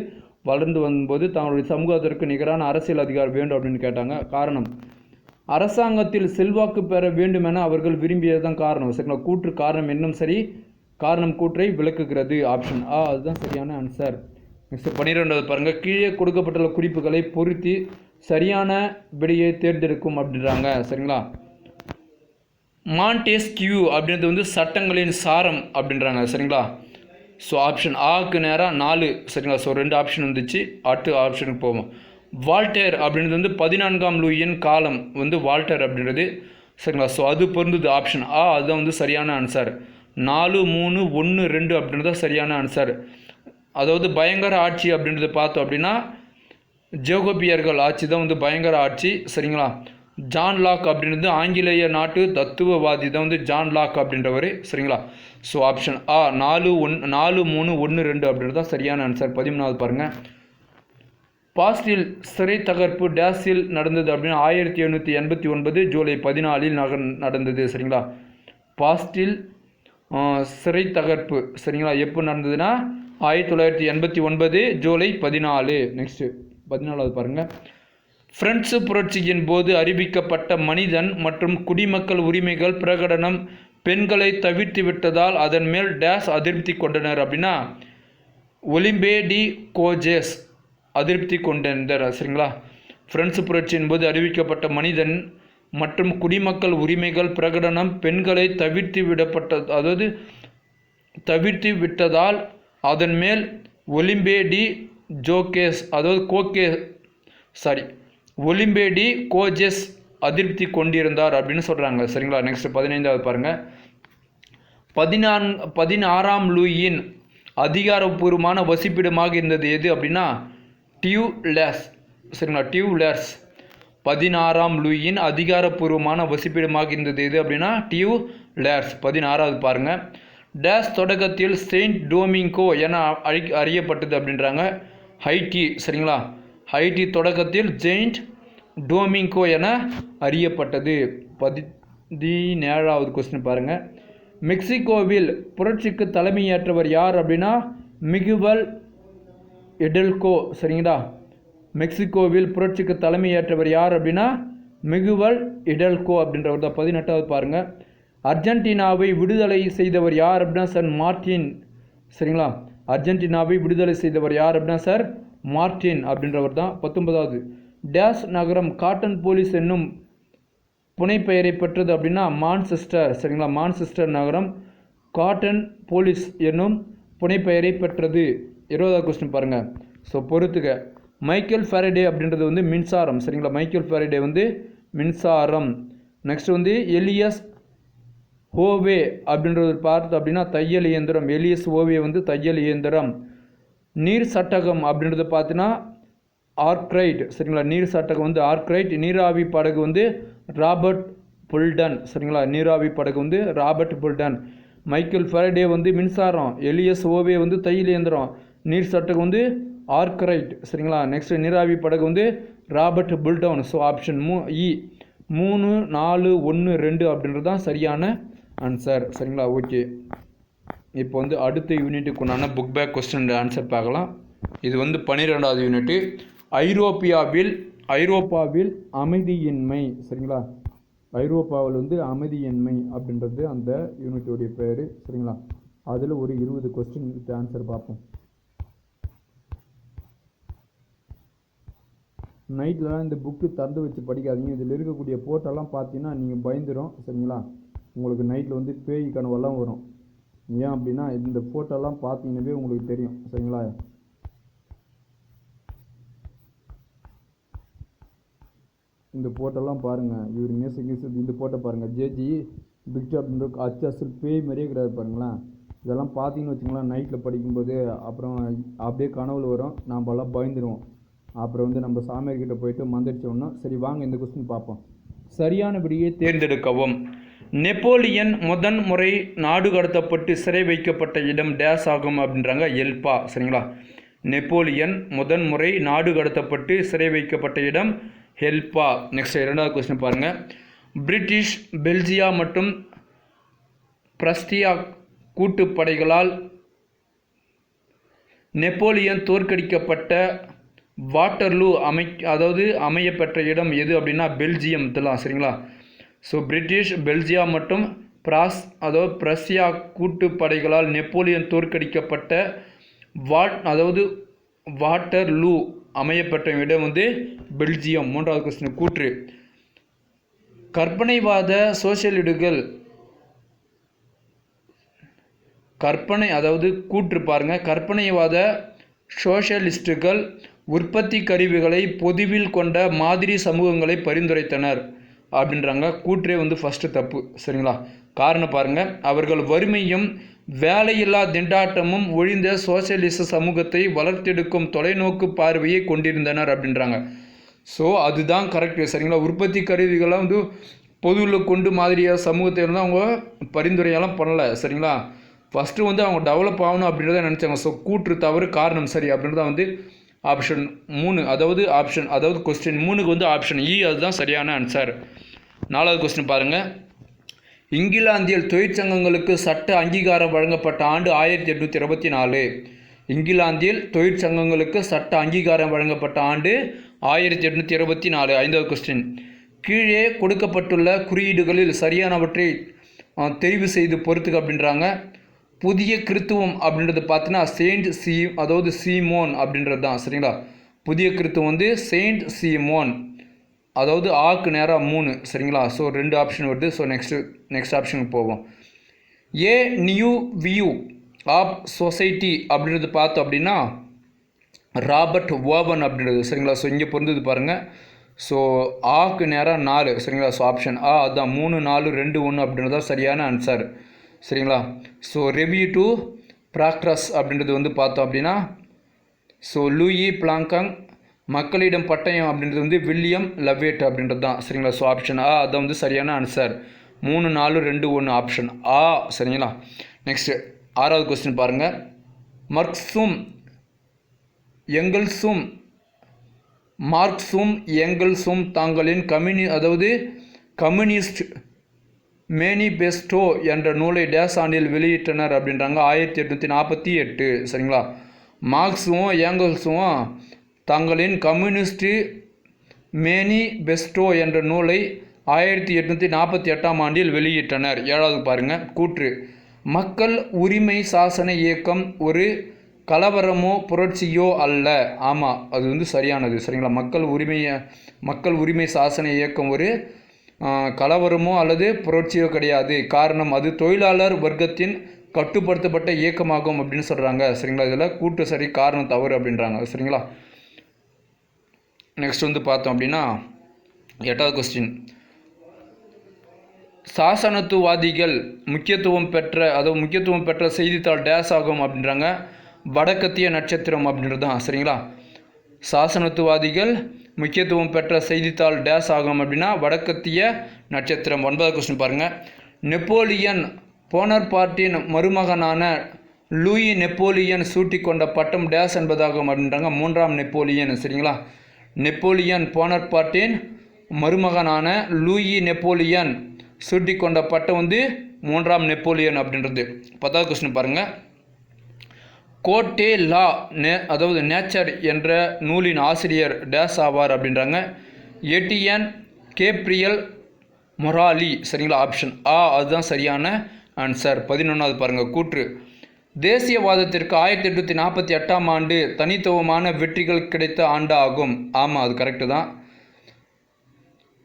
வளர்ந்து வரும்போது தங்களுடைய சமூகத்திற்கு நிகரான அரசியல் அதிகாரம் வேண்டும் அப்படின்னு கேட்டாங்க. காரணம், அரசாங்கத்தில் செல்வாக்கு பெற வேண்டும் என அவர்கள் விரும்பியதுதான் காரணம். சரிங்களா. கூற்று காரணம் இன்னும் சரி, காரணம் கூற்றை விளக்குகிறது. ஆப்ஷன் ஆ அதுதான் சரியான ஆன்சர். நெக்ஸ்ட் 12வது பாருங்கள், கீழே கொடுக்கப்பட்டுள்ள குறிப்புகளை பொருத்தி சரியான விடையை தேர்ந்தெடுக்கும் அப்படின்றாங்க. சரிங்களா. மாண்டெஸ்கியூ அப்படின்றது சட்டங்களின் சாரம் அப்படின்றாங்க. சரிங்களா. ஸோ ஆப்ஷன் ஆக்கு நேராக 4. சரிங்களா. ஸோ 2 ஆப்ஷன் வந்துச்சு. அடுத்த ஆப்ஷனுக்கு போவோம். வால்டேர் அப்படின்றது 14ஆம் லூயின் காலம் வால்டேர் அப்படின்றது. சரிங்களா. ஸோ அது பொருந்தது. ஆப்ஷன் ஆ அதுதான் சரியான ஆன்சர். 4, 3, 1, 2 அப்படின்றது சரியான ஆன்சர். அதாவது பயங்கர ஆட்சி அப்படின்றது பார்த்தோம் அப்படின்னா ஜேகோபியர்கள் ஆட்சி தான் பயங்கர ஆட்சி. சரிங்களா. ஜான் லாக் அப்படின்றது ஆங்கிலேய நாட்டு தத்துவவாதி தான் ஜான் லாக் அப்படின்றவர். சரிங்களா. ஸோ ஆப்ஷன் ஆ 4, 3, 1, 2 அப்படின்றது தான் சரியான ஆன்சர். 13வது பாருங்கள், பாஸ்டில் சிறை தகர்ப்பு டேஸில் நடந்தது அப்படின்னா 1789 ஜூலை 14 நடந்தது. சரிங்களா. பாஸ்டில் சிறை தகர்ப்பு சரிங்களா எப்போ நடந்ததுன்னா 1989 ஜூலை 14. நெக்ஸ்ட்டு 14வது பாருங்கள், பிரெஞ்சு புரட்சியின் போது அறிவிக்கப்பட்ட மனிதன் மற்றும் குடிமக்கள் உரிமைகள் பிரகடனம் பெண்களை தவிர்த்து விட்டதால் அதன் மேல் டேஸ் அதிருப்தி கொண்டனர் அப்படின்னா ஒலிம்பே டி கோஜேஸ் அதிருப்தி கொண்டனர். சரிங்களா. பிரெஞ்சு புரட்சியின் போது அறிவிக்கப்பட்ட மனிதன் மற்றும் குடிமக்கள் உரிமைகள் பிரகடனம் பெண்களை தவிர்த்து விட்டதால் அதன் மேல் ஒலிம்பே டி ஜோகேஸ் ஒலிம்பே டி கோஜெஸ் அதிருப்தி கொண்டிருந்தார் அப்படின்னு சொல்கிறாங்க. சரிங்களா. நெக்ஸ்ட் 15வது பாருங்கள், 16ஆம் லூயின் அதிகாரப்பூர்வமான வசிப்பிடமாக இருந்தது எது அப்படின்னா டியூலெஸ். சரிங்களா. டியூலெஸ் 16ஆம் லூயின் அதிகாரப்பூர்வமான வசிப்பிடமாக இருந்தது எது அப்படின்னா டியூலெஸ். 16வது பாருங்கள், டேஸ் தொடக்கத்தில் செயின்ட் டோமிங்கோ என அறியப்பட்டது அப்படின்றாங்க ஹைட்டி. சரிங்களா. ஹைட்டி தொடக்கத்தில் செயின்ட் டோமிங்கோ என அறியப்பட்டது. 17வது கொஸ்டின் பாருங்கள், மெக்சிகோவில் புரட்சிக்கு தலைமையேற்றவர் யார் அப்படின்னா மிகுவல் எடெல்கோ. சரிங்களா. மெக்சிகோவில் புரட்சிக்கு தலைமையேற்றவர் யார் அப்படின்னா மிகுவல் எடெல்கோ அப்படின்றவர் தான். 18வது பாருங்கள், அர்ஜென்டினாவை விடுதலை செய்தவர் யார் அப்படின்னா சார் மார்டின். சரிங்களா. அர்ஜென்டினாவை விடுதலை செய்தவர் யார் அப்படின்னா சார் மார்டின் அப்படின்றவர் தான். 19வது, டேஸ் நகரம் காட்டன் போலீஸ் என்னும் புனைப்பெயரை பெற்றது அப்படின்னா மான்செஸ்டர். சரிங்களா. மான்செஸ்டர் நகரம் காட்டன் போலீஸ் என்னும் புனைப்பெயரை பெற்றது. 20வது கொஸ்டின் பாருங்கள். ஸோ பொறுத்துக்க, மைக்கேல் ஃபாரடே அப்படின்றது மின்சாரம். சரிங்களா. மைக்கேல் ஃபாரடே மின்சாரம். நெக்ஸ்ட் எலியஸ் ஓவே அப்படின்றது பார்த்தோம் அப்படின்னா தையல் இயந்திரம். எலியஸ் ஓவே தையல் இயந்திரம். நீர் சட்டகம் அப்படின்றது பார்த்தீங்கன்னா ஆர்க்ரைட். சரிங்களா. நீர் சட்டகம் ஆர்க்ரைட். நீராவி படகு ராபர்ட் புல்டன். சரிங்களா. நீராவி படகு ராபர்ட் புல்டன். மைக்கேல் ஃபாரடே மின்சாரம். எலியஸ் ஓவே தையல் இயந்திரம். நீர் சட்டகம் ஆர்க்ரைட். சரிங்களா. நெக்ஸ்ட் நீராவி படகு ராபர்ட் புல்டன். ஸோ ஆப்ஷன் இ 3, 4, 1, 2 அப்படின்றது தான் சரியான ஆன்சர். சரிங்களா. ஓகே. இப்போ வந்து அடுத்த யூனிட்டுக்கு உண்டான புக் பேக் கொஸ்டின் ஆன்சர் பார்க்கலாம். இது வந்து 12வது யூனிட்டு. ஐரோப்பாவில் அமைதியின்மை. சரிங்களா, ஐரோப்பாவில் வந்து அமைதியின்மை அப்படின்றது அந்த யூனிட்டுடைய பேர். சரிங்களா, அதில் ஒரு 20 கொஸ்டின் ஆன்சர் பார்ப்போம். நைட்லலாம் இந்த புக்கு திறந்து வச்சு படிக்காதீங்க. இதில் இருக்கக்கூடிய போட்டெல்லாம் பார்த்தீங்கன்னா நீங்கள் பயந்துடும். சரிங்களா, உங்களுக்கு நைட்டில் வந்து பேய் கனவெல்லாம் வரும். ஏன் அப்படின்னா இந்த ஃபோட்டோலாம் பார்த்தீங்கன்னாவே உங்களுக்கு தெரியும். சரிங்களா, இந்த ஃபோட்டோலாம் பாருங்கள். இவர் நேசு இந்த ஃபோட்டோ பாருங்கள். ஜேஜி பிக்ட் அப்படின்ற அச்சு பேய் மாதிரியே கிடையாது பாருங்களேன். இதெல்லாம் பார்த்தீங்கன்னு வச்சுங்களேன், நைட்டில் படிக்கும்போது அப்புறம் அப்படியே கனவுல வரும். நாமெல்லாம் பயந்துடுவோம். அப்புறம் வந்து நம்ம சாமியார்கிட்ட போயிட்டு மந்திரிச்சோம்னா. சரி வாங்க இந்த கொஸ்டின் பார்ப்போம். சரியானபடியே தேர்ந்தெடுக்கவும். நெப்போலியன் முதன் முறை நாடு கடத்தப்பட்டு சிறை வைக்கப்பட்ட இடம் டேஸ் ஆகும் அப்படின்றாங்க. எல்பா. சரிங்களா, நெப்போலியன் முதன் முறை நாடு கடத்தப்பட்டு சிறை வைக்கப்பட்ட இடம் ஹெல்பா. நெக்ஸ்ட் 2வது கொஸ்டின் பாருங்கள். பிரிட்டிஷ், பெல்ஜியா மற்றும் பிரஸ்டியா கூட்டுப்படைகளால் நெப்போலியன் தோற்கடிக்கப்பட்ட வாட்டர்லூ அமையப்பெற்ற இடம் எது அப்படின்னா பெல்ஜியம் தான். சரிங்களா, ஸோ பிரிட்டிஷ், பெல்ஜியா மற்றும் பிரஸ்யா கூட்டுப்படைகளால் நெப்போலியன் தோற்கடிக்கப்பட்ட வாட்டர்லூ அமையப்பெற்ற இடம் வந்து பெல்ஜியம். 3வது கொஸ்டின் கூற்று. கற்பனைவாத சோசியலிடுகள் கூற்று பாருங்க. கற்பனைவாத சோஷியலிஸ்டுகள் உற்பத்தி கருவிகளை பொதுவில் கொண்ட மாதிரி சமூகங்களை பரிந்துரைத்தனர் அப்படின்றாங்க. கூற்றே வந்து ஃபஸ்ட்டு தப்பு. சரிங்களா, காரணம் பாருங்கள். அவர்கள் வறுமையும் வேலையில்லா திண்டாட்டமும் ஒழிந்த சோசியலிச சமூகத்தை வளர்த்தெடுக்கும் தொலைநோக்கு பார்வையை கொண்டிருந்தனர் அப்படின்றாங்க. ஸோ அதுதான் கரெக்டு. சரிங்களா, உற்பத்தி கருவிகளாக வந்து பொதுவில் கொண்டு மாதிரியாக சமூகத்தை வந்து அவங்க பரிந்துரையெல்லாம் பண்ணலை. சரிங்களா, ஃபஸ்ட்டு வந்து அவங்க டெவலப் ஆகணும் அப்படின்றத நினச்சாங்க. ஸோ கூற்று தவறு, காரணம் சரி அப்படின்றத வந்து ஆப்ஷன் 3 கொஸ்டின் 3க்கு வந்து ஆப்ஷன் இ அதுதான் சரியான ஆன்சர். 4வது கொஸ்டின் பாருங்கள். இங்கிலாந்தில் தொழிற்சங்கங்களுக்கு சட்ட அங்கீகாரம் வழங்கப்பட்ட ஆண்டு 1824. இங்கிலாந்தில் தொழிற்சங்கங்களுக்கு சட்ட அங்கீகாரம் வழங்கப்பட்ட ஆண்டு 1824. 5வது கொஸ்டின். கீழே கொடுக்கப்பட்டுள்ள குறியீடுகளில் சரியானவற்றை தெரிவு செய்து பொறுத்துக்க அப்படின்றாங்க. புதிய கிறித்துவம் அப்படின்றது பார்த்தீங்கன்னா சீமோன் அப்படின்றது தான். சரிங்களா, புதிய கிறித்துவம் வந்து செயின்ட் சீமோன், ஆக்கு நேராக 3. சரிங்களா, ஸோ 2 ஆப்ஷன் வருது. ஸோ நெக்ஸ்ட் ஆப்ஷனுக்கு போவோம். A new view of society அப்படின்றது பார்த்தோம் அப்படின்னா ராபர்ட் ஓவன் அப்படின்றது. சரிங்களா, ஸோ இங்கே பொருந்தது பாருங்கள். ஸோ ஆக்கு நேராக 4. சரிங்களா, ஸோ ஆப்ஷன் ஆ அதுதான் 3, 4, 2, 1 அப்படின்றது தான் சரியான ஆன்சர். சரிங்களா, ஸோ ரெவ்யூ டு ப்ராக்ரஸ் அப்படின்றது வந்து பார்த்தோம் அப்படின்னா ஸோ லூயி பிளாங்காங். மக்களிடம் பட்டயம் அப்படின்றது வந்து வில்லியம் லவ்வேட் அப்படின்றது தான். சரிங்களா, ஸோ ஆப்ஷன் ஆ அதுதான் வந்து சரியான ஆன்சர். 3, 4, 2, 1 ஆப்ஷன் ஆ. சரிங்களா, நெக்ஸ்ட் 6வது கொஸ்டின் பாருங்கள். மார்க்சும் எங்கல்ஸும் தாங்களின் கம்யூனிஸ்ட் மேனிபெஸ்டோ என்ற நூலை டேஸ் ஆண்டில் வெளியிட்டனர் அப்படின்றாங்க. 1848. சரிங்களா, மார்க்ஸும் ஏங்கல்ஸும் தங்களின் கம்யூனிஸ்ட் மேனிபெஸ்டோ என்ற நூலை 1848ஆம் ஆண்டில் வெளியிட்டனர். 7வது பாருங்கள். கூற்று. மக்கள் உரிமை சாசன இயக்கம் ஒரு கலவரமோ புரட்சியோ அல்ல. ஆமாம், அது வந்து சரியானது. சரிங்களா, மக்கள் உரிமை சாசன இயக்கம் ஒரு கலவரமோ அல்லது புரட்சியோ கிடையாது. காரணம் அது தொழிலாளர் வர்க்கத்தின் கட்டுப்படுத்தப்பட்ட இயக்கமாகும் அப்படின்னு சொல்கிறாங்க. சரிங்களா, இதில் கூட்டு சரி, காரணம் தவறு அப்படின்றாங்க. சரிங்களா, நெக்ஸ்ட் வந்து பார்த்தோம் அப்படின்னா 8வது கொஸ்டின். சாசனத்துவாதிகள் முக்கியத்துவம் பெற்ற செய்தித்தாள் டேஸ் ஆகும் அப்படின்றாங்க. வடக்கத்திய நட்சத்திரம் அப்படின்றது தான். சரிங்களா, சாசனத்துவாதிகள் முக்கியத்துவம் பெற்ற செய்தித்தாள் டேஸ் ஆகும் அப்படின்னா வடக்கத்திய நட்சத்திரம். 9வது கொஸ்டின் பாருங்கள். நெப்போலியன் போனர்பார்ட்டின் மருமகனான லூயி நெப்போலியன் சூட்டி கொண்ட பட்டம் டேஸ் என்பதாகும் அப்படின்றாங்க. 3ஆம் நெப்போலியன். சரிங்களா, நெப்போலியன் போனர்பார்ட்டின் மருமகனான லூயி நெப்போலியன் சூட்டி கொண்ட பட்டம் வந்து மூன்றாம் நெப்போலியன் அப்படின்றது. 10வது கொஸ்டின் பாருங்கள். கோட்டே லா அதாவது நேச்சர் என்ற நூலின் ஆசிரியர் டேஸ் ஆவார் அப்படின்றாங்க. Etienne Gabriel மொராலி. சரிங்களா, ஆப்ஷன் ஆ அதுதான் சரியான ஆன்சர். 11வது பாருங்கள். கூற்று தேசியவாதத்திற்கு 1848ஆம் ஆண்டு தனித்துவமான வெற்றிகள் கிடைத்த ஆண்டு ஆகும். ஆமாம், அது கரெக்டு தான்.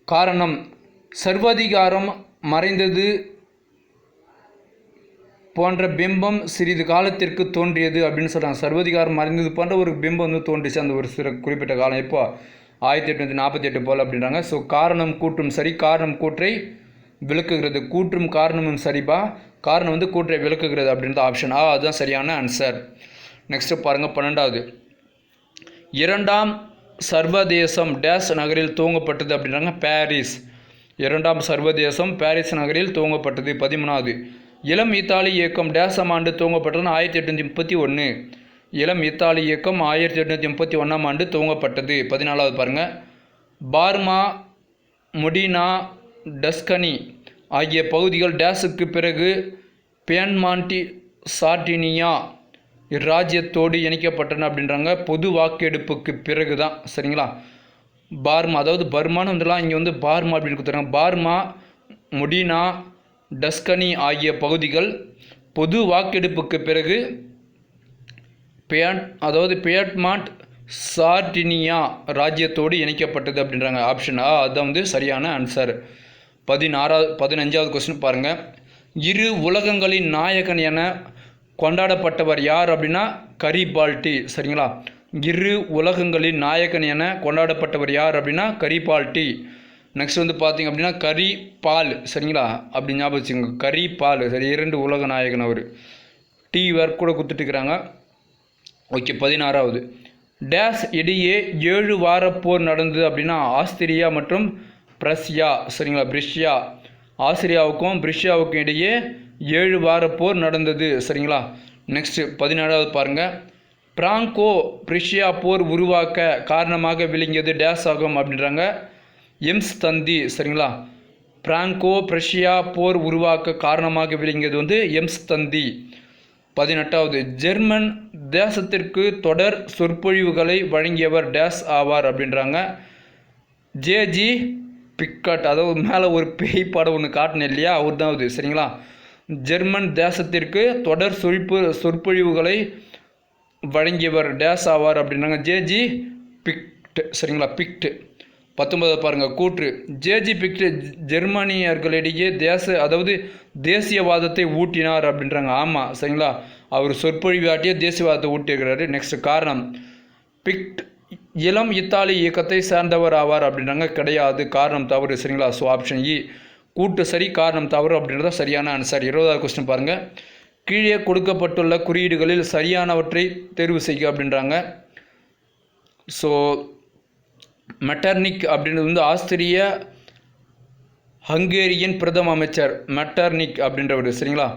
காரணம் சர்வாதிகாரம் மறைந்தது போன்ற பிம்பம் சிறிது காலத்திற்கு தோன்றியது அப்படின்னு சொல்கிறாங்க. சர்வாதிகாரம் மறைந்தது போன்ற ஒரு பிம்பம் வந்து தோன்றிச்சு அந்த ஒரு சில குறிப்பிட்ட காலம். எப்போ 1848 போல் அப்படின்றாங்க. ஸோ காரணம் கூற்றும் சரி, காரணம் கூற்றை விளக்குகிறது. கூற்றும் காரணமும் சரிப்பா, காரணம் வந்து கூற்றை விளக்குகிறது அப்படின்றது ஆப்ஷன் ஆ அதுதான் சரியான ஆன்சர். நெக்ஸ்ட்டு பாருங்கள். 12வது இரண்டாம் சர்வதேசம் டேஸ் நகரில் துவங்கப்பட்டது அப்படின்றாங்க. பாரிஸ். இரண்டாம் சர்வதேசம் பாரிஸ் நகரில் துவங்கப்பட்டது. 13வது இளம் இத்தாலி இயக்கம் டேஸ் ஆண்டு துவங்கப்பட்டதுன்னு 1831. இளம் இத்தாலி இயக்கம் 1831ஆம் ஆண்டு துவங்கப்பட்டது. 14வது பாருங்கள். பார்மா, மொடினா, டஸ்கனி ஆகிய பகுதிகள் டேஸுக்கு பிறகு பியன்மாண்டி சார்டினியா இராஜ்யத்தோடு இணைக்கப்பட்டன அப்படின்றாங்க. பொது வாக்கெடுப்புக்கு பிறகு தான். சரிங்களா, பார்மா அதாவது பர்மான்னு வந்துடலாம், இங்கே வந்து பார்மா அப்படின்னு கொடுத்துறாங்க. பார்மா, மொடினா, டஸ்கனி ஆகிய பகுதிகள் பொது வாக்கெடுப்புக்கு பிறகு பியட்மாண்ட் சார்டினியா ராஜ்யத்தோடு இணைக்கப்பட்டது அப்படின்றாங்க. ஆப்ஷன் ஆ அதுதான் வந்து சரியான ஆன்சர். 15வது கொஸ்டின் பாருங்கள். இரு உலகங்களின் நாயகன் என கொண்டாடப்பட்டவர் யார் அப்படின்னா கரிபால்டி. சரிங்களா, இரு உலகங்களின் நாயகன் என கொண்டாடப்பட்டவர் யார் அப்படின்னா கரிபால்டி. நெக்ஸ்ட் வந்து பார்த்திங்க அப்படின்னா கரிபால். சரிங்களா, அப்படி ஞாபகம் வச்சுக்கோங்க, கரிபால். சரி, 2 உலக நாயகன் அவர். டி ஒர்க் கூட கொடுத்துட்டுருக்குறாங்க. ஓகே. 16வது டேஸ் இடையே 7 வார போர் நடந்தது அப்படின்னா ஆஸ்திரியா மற்றும் பிரஷ்யா. சரிங்களா, பிரஷ்யா. ஆஸ்திரியாவுக்கும் பிரஷ்யாவுக்கும் இடையே 7 வார போர் நடந்தது. சரிங்களா. நெக்ஸ்ட்டு 17வது பாருங்கள். பிராங்கோ பிரஷ்யா போர் உருவாக்க காரணமாக விளங்கியது டேஸ் ஆகும் அப்படின்றாங்க. எம்ஸ் தந்தி. சரிங்களா, பிராங்கோ பிரஷ்யா போர் உருவாக்க காரணமாக விளங்கியது வந்து எம்ஸ் தந்தி. 18வது ஜெர்மன் தேசத்திற்கு தொடர் சொற்பொழிவுகளை வழங்கியவர் டேஸ் ஆவார் அப்படின்றாங்க. JG picked. அதாவது மேலே ஒரு பேய் படம் ஒன்று காட்டினேன் இல்லையா, அவர் தான் அது. சரிங்களா, ஜெர்மன் தேசத்திற்கு தொடர் சொற்பொழிவுகளை வழங்கியவர் டேஸ் ஆவார் அப்படின்றாங்க. JG picked. சரிங்களா, பிக்ட். 19 பாருங்கள். கூற்று ஜேஜி பிக்ட் ஜெர்மனியர்களிடையே தேசியவாதத்தை ஊட்டினார் அப்படின்றாங்க. ஆமாம், சரிங்களா, அவர் சொற்பொழிவாட்டியே தேசியவாதத்தை ஊட்டியிருக்கிறாரு. நெக்ஸ்ட் காரணம் பிக்ட் இளம் இத்தாலி இயக்கத்தை சேர்ந்தவர் ஆவார் அப்படின்றாங்க. கிடையாது, காரணம் தவறு. சரிங்களா, ஸோ ஆப்ஷன் இ கூட்டு சரி, காரணம் தவறு அப்படின்றத சரியான ஆன்சர். 20வது கொஸ்டின் பாருங்கள். கீழே கொடுக்கப்பட்டுள்ள குறியீடுகளில் சரியானவற்றை தேர்வு செய்ய அப்படின்றாங்க. ஸோ மெட்டர்னிக் அப்படின்றது வந்து ஆஸ்திரிய ஹங்கேரியன் பிரதம அமைச்சர் மெட்டர்னிக் அப்படின்றவர். சரிங்களா,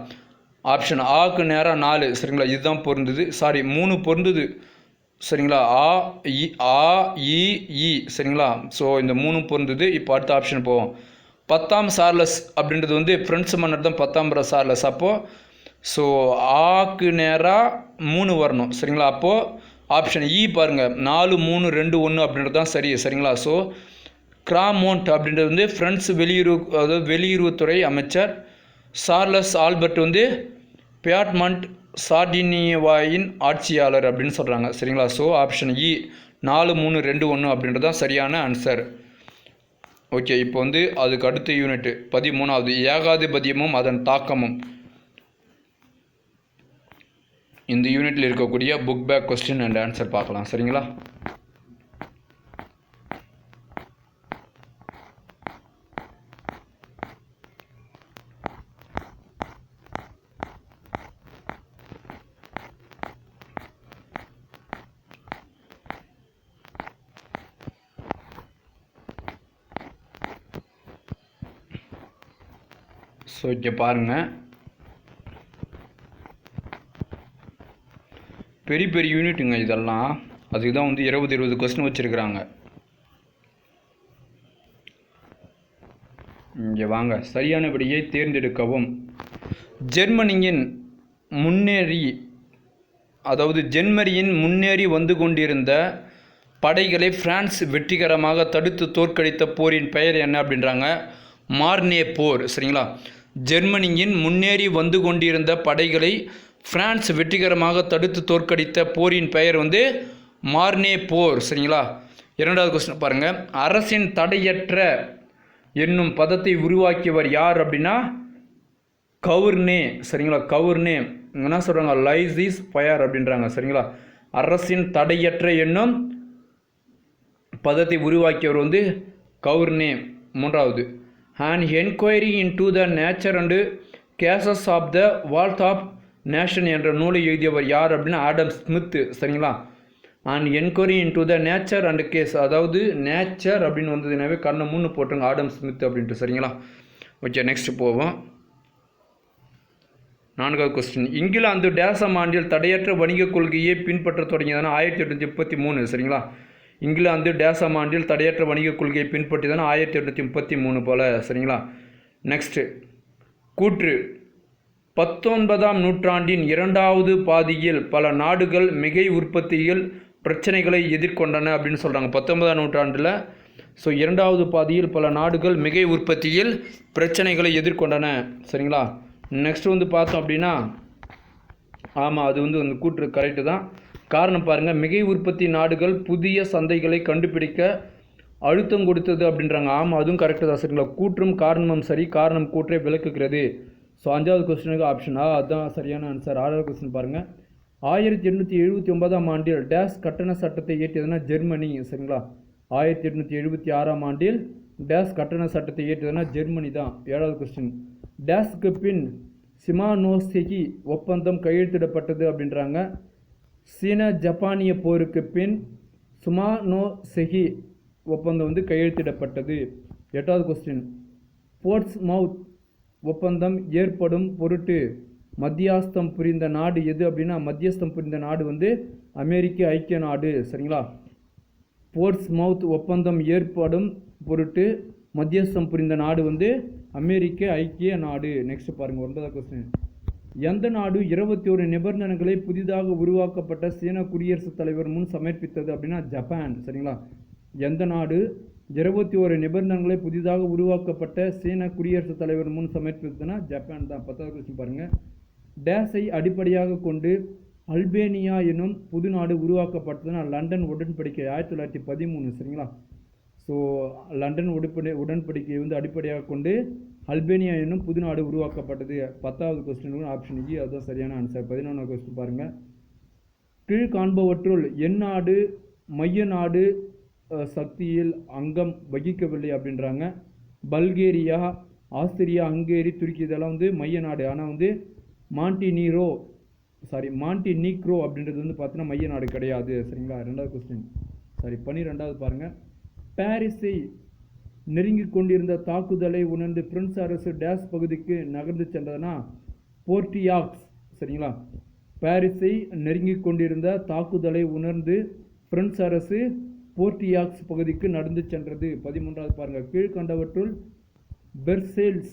ஆப்ஷன் ஆக்கு நேராக 4. சரிங்களா, இதுதான் பொருந்தது. சாரி, 3 பொருந்தது. சரிங்களா, இ. சரிங்களா, ஸோ இந்த 3 பொருந்தது. இப்போ அடுத்த ஆப்ஷன் போவோம். 10ஆம் சார்லஸ் அப்படின்றது வந்து பிரெஞ்சு மன்னர் தான் 10ஆம் சார்லஸ். அப்போது ஸோ ஆக்கு நேராக 3 வரணும். சரிங்களா, அப்போது ஆப்ஷன் இ பாருங்கள், 4, 3, 2, 1 அப்படின்றது தான் சரி. சரிங்களா, ஸோ கிராமோண்ட் அப்படின்றது வந்து பிரெஞ்சு வெளியுறவுத்துறை அமைச்சர். சார்லஸ் ஆல்பர்ட் வந்து பியாட்மண்ட் சார்டினியாவின் ஆட்சியாளர் அப்படின்னு சொல்கிறாங்க. சரிங்களா, ஸோ ஆப்ஷன் இ 4, 3, 2, 1 அப்படின்றது தான் சரியான ஆன்சர். ஓகே. இப்போ வந்து அதுக்கு அடுத்த யூனிட் 13வது ஏகாதிபத்தியமும் அதன் தாக்கமும். இந்த யூனிட்டில் இருக்கக்கூடிய book back question and answer பார்க்கலாம். சரிங்களா, ஸோ இங்கே பாருங்கள், பெரிய பெரிய யூனிட்டுங்க இதெல்லாம். அதுக்கு தான் வந்து 20 கொஸ்டின் வச்சுருக்குறாங்க. இங்கே வாங்க. சரியான விடையை தேர்ந்தெடுக்கவும். ஜெர்மனியின் முன்னேறி ஜெர்மனியின் முன்னேறி வந்து கொண்டிருந்த படைகளை பிரான்ஸ் வெற்றிகரமாக தடுத்து தோற்கடித்த போரின் பெயர் என்ன அப்படின்றாங்க. மார்னே போர். சரிங்களா. ஜெர்மனியின் முன்னேறி வந்து கொண்டிருந்த படைகளை பிரான்ஸ் வெற்றிகரமாக தடுத்து தோற்கடித்த போரின் பெயர் மார்னே போர். சரிங்களா. இரண்டாவது கொஸ்டின் பாருங்கள். அரசின் தடையற்ற என்னும் பதத்தை உருவாக்கியவர் யார் அப்படின்னா கவுர்னே. சரிங்களா. கவுர்னே என்ன சொல்கிறாங்க, லைஸ் இஸ் ஃபயர் அப்படின்றாங்க. சரிங்களா. அரசின் தடையற்ற என்னும் பதத்தை உருவாக்கியவர் கவுர்னே. மூன்றாவது, an enquiry into the nature and causes of the wealth of nation என்ற நூலை எழுதியவர் யார் அப்படின்னா ஆடம் ஸ்மித். சரிங்களா. And enquiry into the nature and case, nature அப்படின்னு வந்ததுனாவே கண்ணை மூணு போட்டுருங்க ஆடம் ஸ்மித் அப்படின்ட்டு. சரிங்களா. ஓகே, நெக்ஸ்ட் போவோம். நான்காவது கொஸ்டின். இங்கிலாந்து டேசம் ஆண்டில் தடையற்ற வணிக கொள்கையை பின்பற்ற தொடங்கியதான 1833. சரிங்களா. இங்கிலாந்து டேசம் ஆண்டில் தடையற்ற வணிக கொள்கையை பின்பற்றியதான 1833 போல். சரிங்களா. நெக்ஸ்ட்டு கூற்று. 19ஆம் நூற்றாண்டின் இரண்டாவது பாதியில் பல நாடுகள் மிகை உற்பத்தியில் பிரச்சனைகளை எதிர்கொண்டன அப்படின்னு சொல்கிறாங்க. 19ஆம் நூற்றாண்டில் இரண்டாவது பாதியில் பல நாடுகள் மிகை உற்பத்தியில் பிரச்சனைகளை எதிர்கொண்டன. சரிங்களா. நெக்ஸ்ட் பார்த்தோம் அப்படின்னா ஆமாம், அது அந்த கூற்று கரெக்டு தான். காரணம் பாருங்கள், மிகை உற்பத்தி நாடுகள் புதிய சந்தைகளை கண்டுபிடிக்க அழுத்தம் கொடுத்தது அப்படின்றாங்க. ஆமாம், அதுவும் கரெக்டு தான். சரிங்களா. கூற்றும் காரணமும் சரி, காரணம் கூற்றை விளக்குகிறது. ஸோ 5வது கொஸ்டினுக்கு ஆப்ஷன் அதுதான் சரியான ஆன்சர். 6வது கொஸ்டின் பாருங்கள். 1879ஆம் ஆண்டில் டேஸ் கட்டண சட்டத்தை இயற்றியதுன்னா ஜெர்மனி. சரிங்களா. 1876ஆம் ஆண்டில் டேஸ் கட்டண சட்டத்தை இயற்றியதுன்னா ஜெர்மனி தான். 7வது கொஸ்டின். டேஸ்க்கு பின் சிமானோசெகி ஒப்பந்தம் கையெழுத்திடப்பட்டது அப்படின்றாங்க. சீன ஜப்பானிய போருக்கு பின் சிமானோசெகி ஒப்பந்தம் கையெழுத்திடப்பட்டது. 8வது கொஸ்டின். போர்ட்ஸ்மவுத் ஒப்பந்தம் ஏற்படும் பொருட்டு மத்தியஸ்தம் புரிந்த நாடு எது அப்படின்னா மத்தியஸ்தம் புரிந்த நாடு அமெரிக்க ஐக்கிய நாடு. சரிங்களா. போர்ட்ஸ்மவுத் ஒப்பந்தம் ஏற்படும் பொருட்டு மத்தியஸ்தம் புரிந்த நாடு அமெரிக்க ஐக்கிய நாடு. நெக்ஸ்ட் பாருங்கள். 9வது கொஸ்டின். எந்த நாடு 21 நிபந்தனைகளை புதிதாக உருவாக்கப்பட்ட சீன குடியரசுத் தலைவர் முன் சமர்ப்பித்தது அப்படின்னா ஜப்பான். சரிங்களா. எந்த நாடு 21 நிபந்தனைகளை புதிதாக உருவாக்கப்பட்ட சீன குடியரசுத் தலைவர் முன் சமர்ப்பித்ததுன்னா ஜப்பான் தான். 10வது கொஸ்டின் பாருங்கள். டேஸை அடிப்படையாக கொண்டு அல்பேனியா எனும் புது நாடு உருவாக்கப்பட்டதுன்னா லண்டன் உடன்படிக்கை 1913. சரிங்களா. ஸோ லண்டன் உடன்படிக்கை அடிப்படையாக கொண்டு அல்பேனியா என்னும் புது நாடு உருவாக்கப்பட்டது. 10வது கொஸ்டின் ஆப்ஷன் இ, அதுதான் சரியான ஆன்சர். 11வது கொஸ்டின் பாருங்கள். கீழ்காண்பவற்றுள் எந்நாடு மைய நாடு சக்தியில் அங்கம் வகிக்கவில்லை அப்படின்றாங்க. பல்கேரியா, ஆஸ்திரியா, ஹங்கேரி, துருக்கி இதெல்லாம் மைய நாடு. ஆனால் மாண்டினீக்ரோ அப்படின்றது பார்த்தீங்கன்னா மைய நாடு கிடையாது. சரிங்களா. 2வது கொஸ்டின் 12வது பாருங்கள். பாரிஸை நெருங்கி கொண்டிருந்த தாக்குதலை உணர்ந்து பிரெஞ்சு அரசு டேஸ் பகுதிக்கு நகர்ந்து சென்றதுன்னா போர்டியாக்ஸ். சரிங்களா. பாரிஸை நெருங்கி கொண்டிருந்த தாக்குதலை உணர்ந்து பிரெஞ்சு அரசு போர்டியாக்ஸ் பகுதிக்கு நடந்து சென்றது. 13வது பாருங்கள். கீழ்கண்டவற்றுள் பெர்சேல்ஸ்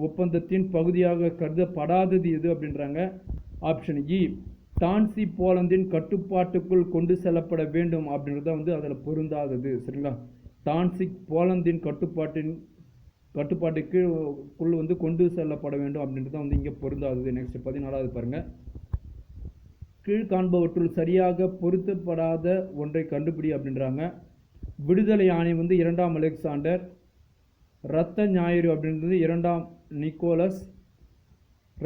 ஒப்பந்தத்தின் பகுதியாக கருதப்படாதது எது அப்படின்றாங்க. ஆப்ஷன் இ, டான்சி போலந்தின் கட்டுப்பாட்டுக்குள் கொண்டு செல்லப்பட வேண்டும் அப்படின்றது அதில் பொருந்தாதது. சரிங்களா. டான்சிக் போலந்தின் கட்டுப்பாட்டுக்குள் கொண்டு செல்லப்பட வேண்டும் அப்படின்றது இங்கே பொருந்தாதது. நெக்ஸ்ட் 14வது பாருங்கள். கீழ்காண்பவற்றுள் சரியாக பொருத்தப்படாத ஒன்றை கண்டுபிடி அப்படின்றாங்க. விடுதலை ஆணை 2ஆம் அலெக்சாண்டர், இரத்த ஞாயிறு அப்படின்றது 2ஆம் நிக்கோலஸ்,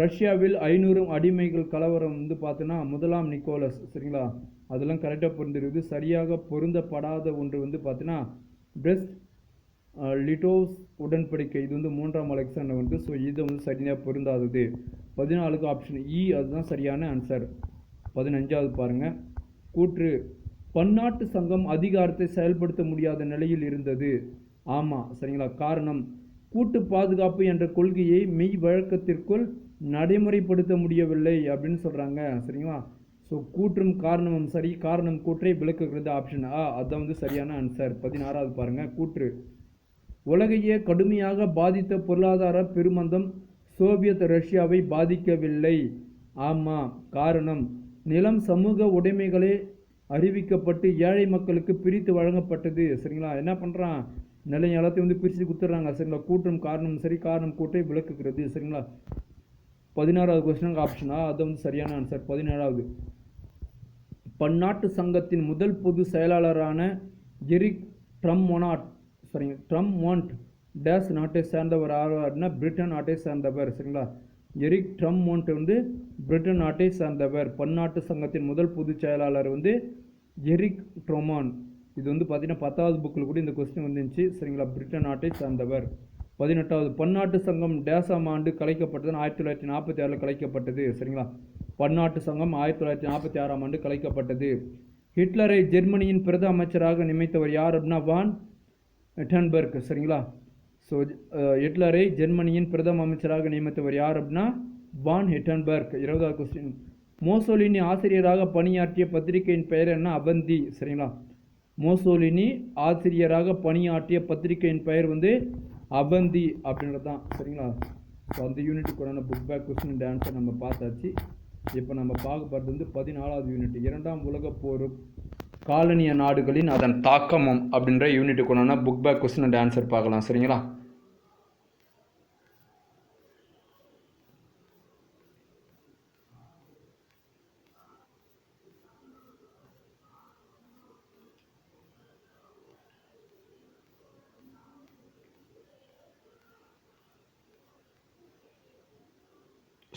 ரஷ்யாவில் 500 அடிமைகள் கலவரம் பார்த்தீங்கன்னா 1ஆம் நிக்கோலஸ். சரிங்களா. அதெல்லாம் கரெக்டாக பொருந்திருக்குது. சரியாக பொருந்தப்படாத ஒன்று பார்த்தீங்கன்னா பிரெஸ்ட் லிட்டோஸ் உடன்படிக்கை. இது 3ஆம் அலெக்சாண்டர் ஸோ இது சரியாக பொருந்தாதது. 14க்கு ஆப்ஷன் இ, அதுதான் சரியான ஆன்சர். 15வது பாருங்கள். கூற்று. பன்னாட்டு சங்கம் அதிகாரத்தை செயல்படுத்த முடியாத நிலையில் இருந்தது. ஆமாம். சரிங்களா. காரணம், கூட்டு பாதுகாப்பு என்ற கொள்கையை மெய் வழக்கத்திற்குள் நடைமுறைப்படுத்த முடியவில்லை அப்படின்னு சொல்கிறாங்க. சரிங்களா. ஸோ கூற்றும் காரணமும் சரி, காரணம் கூற்றை விளக்குகிறது. ஆப்ஷன் ஆ, அதுதான் சரியான ஆன்சர். 16வது பாருங்கள். கூற்று. உலகையே கடுமையாக பாதித்த பொருளாதார பெருமந்தம் சோவியத் ரஷ்யாவை பாதிக்கவில்லை. ஆமாம். காரணம், நிலம் சமூக உடைமைகளே அறிவிக்கப்பட்டு ஏழை மக்களுக்கு பிரித்து வழங்கப்பட்டது. சரிங்களா? என்ன பண்ணுறான், நிலம் எல்லாத்தையும் வந்து பிரித்து கொடுத்துட்றாங்க. சரிங்களா? கூட்டம் காரணம் சரி, காரணம் கூட்டை விளக்குகிறது. சரிங்களா? 16வது கொஸ்டினுக்கு ஆப்ஷனா, அது வந்து சரியான ஆன்சர். 17வது, பன்னாட்டு சங்கத்தின் முதல் பொது செயலாளரான எரிக் ட்ரம்மொனாட் ட்ரம்மொண்ட் டேஸ் நாட்டை சேர்ந்தவர் ஆவார்னா பிரிட்டன் நாட்டை சேர்ந்தவர். சரிங்களா? எரிக் ட்ரம்மொண்ட் வந்து பிரிட்டன் நாட்டை சேர்ந்தவர். பன்னாட்டு சங்கத்தின் முதல் பொதுச் செயலாளர் வந்து எரிக் ட்ரொமான். இது வந்து பார்த்தீங்கன்னா 10வது புக்கில் கூட இந்த கொஸ்டின் வந்துருந்துச்சு. சரிங்களா? பிரிட்டன் நாட்டை சேர்ந்தவர். 18வது, பன்னாட்டு சங்கம் டேசாம் ஆண்டு கலைக்கப்பட்டது? 1946 கலைக்கப்பட்டது. சரிங்களா? பன்னாட்டு சங்கம் 1946 ஆண்டு கலைக்கப்பட்டது. ஹிட்லரை ஜெர்மனியின் பிரத அமைச்சராக நியமித்தவர் யார் அப்படின்னா வான் ஹிட்டன்பர்க். சரிங்களா? ஸோ ஹிட்லரை ஜெர்மனியின் பிரதம அமைச்சராக நியமித்தவர் யார் அப்படின்னா வான் ஹிட்டன்பர்க். 20வது கொஸ்டின், மோசோலினி ஆசிரியராக பணியாற்றிய பத்திரிகையின் பெயர் என்ன? அவந்தி. சரிங்களா? மோசோலினி ஆசிரியராக பணியாற்றிய பத்திரிகையின் பெயர் வந்து அவந்தி அப்படின்றது தான். சரிங்களா? ஸோ அந்த யூனிட்டுக்குடான book back question and answer நம்ம பார்த்தாச்சு. இப்போ நம்ம பார்க்க போகிறது வந்து 14வது யூனிட், 2ஆம் உலகப் போர் காலனிய நாடுகளின் அதன் தாக்கமும் அப்படின்ற யூனிட்டுக்குடான book back question and answer பார்க்கலாம். சரிங்களா?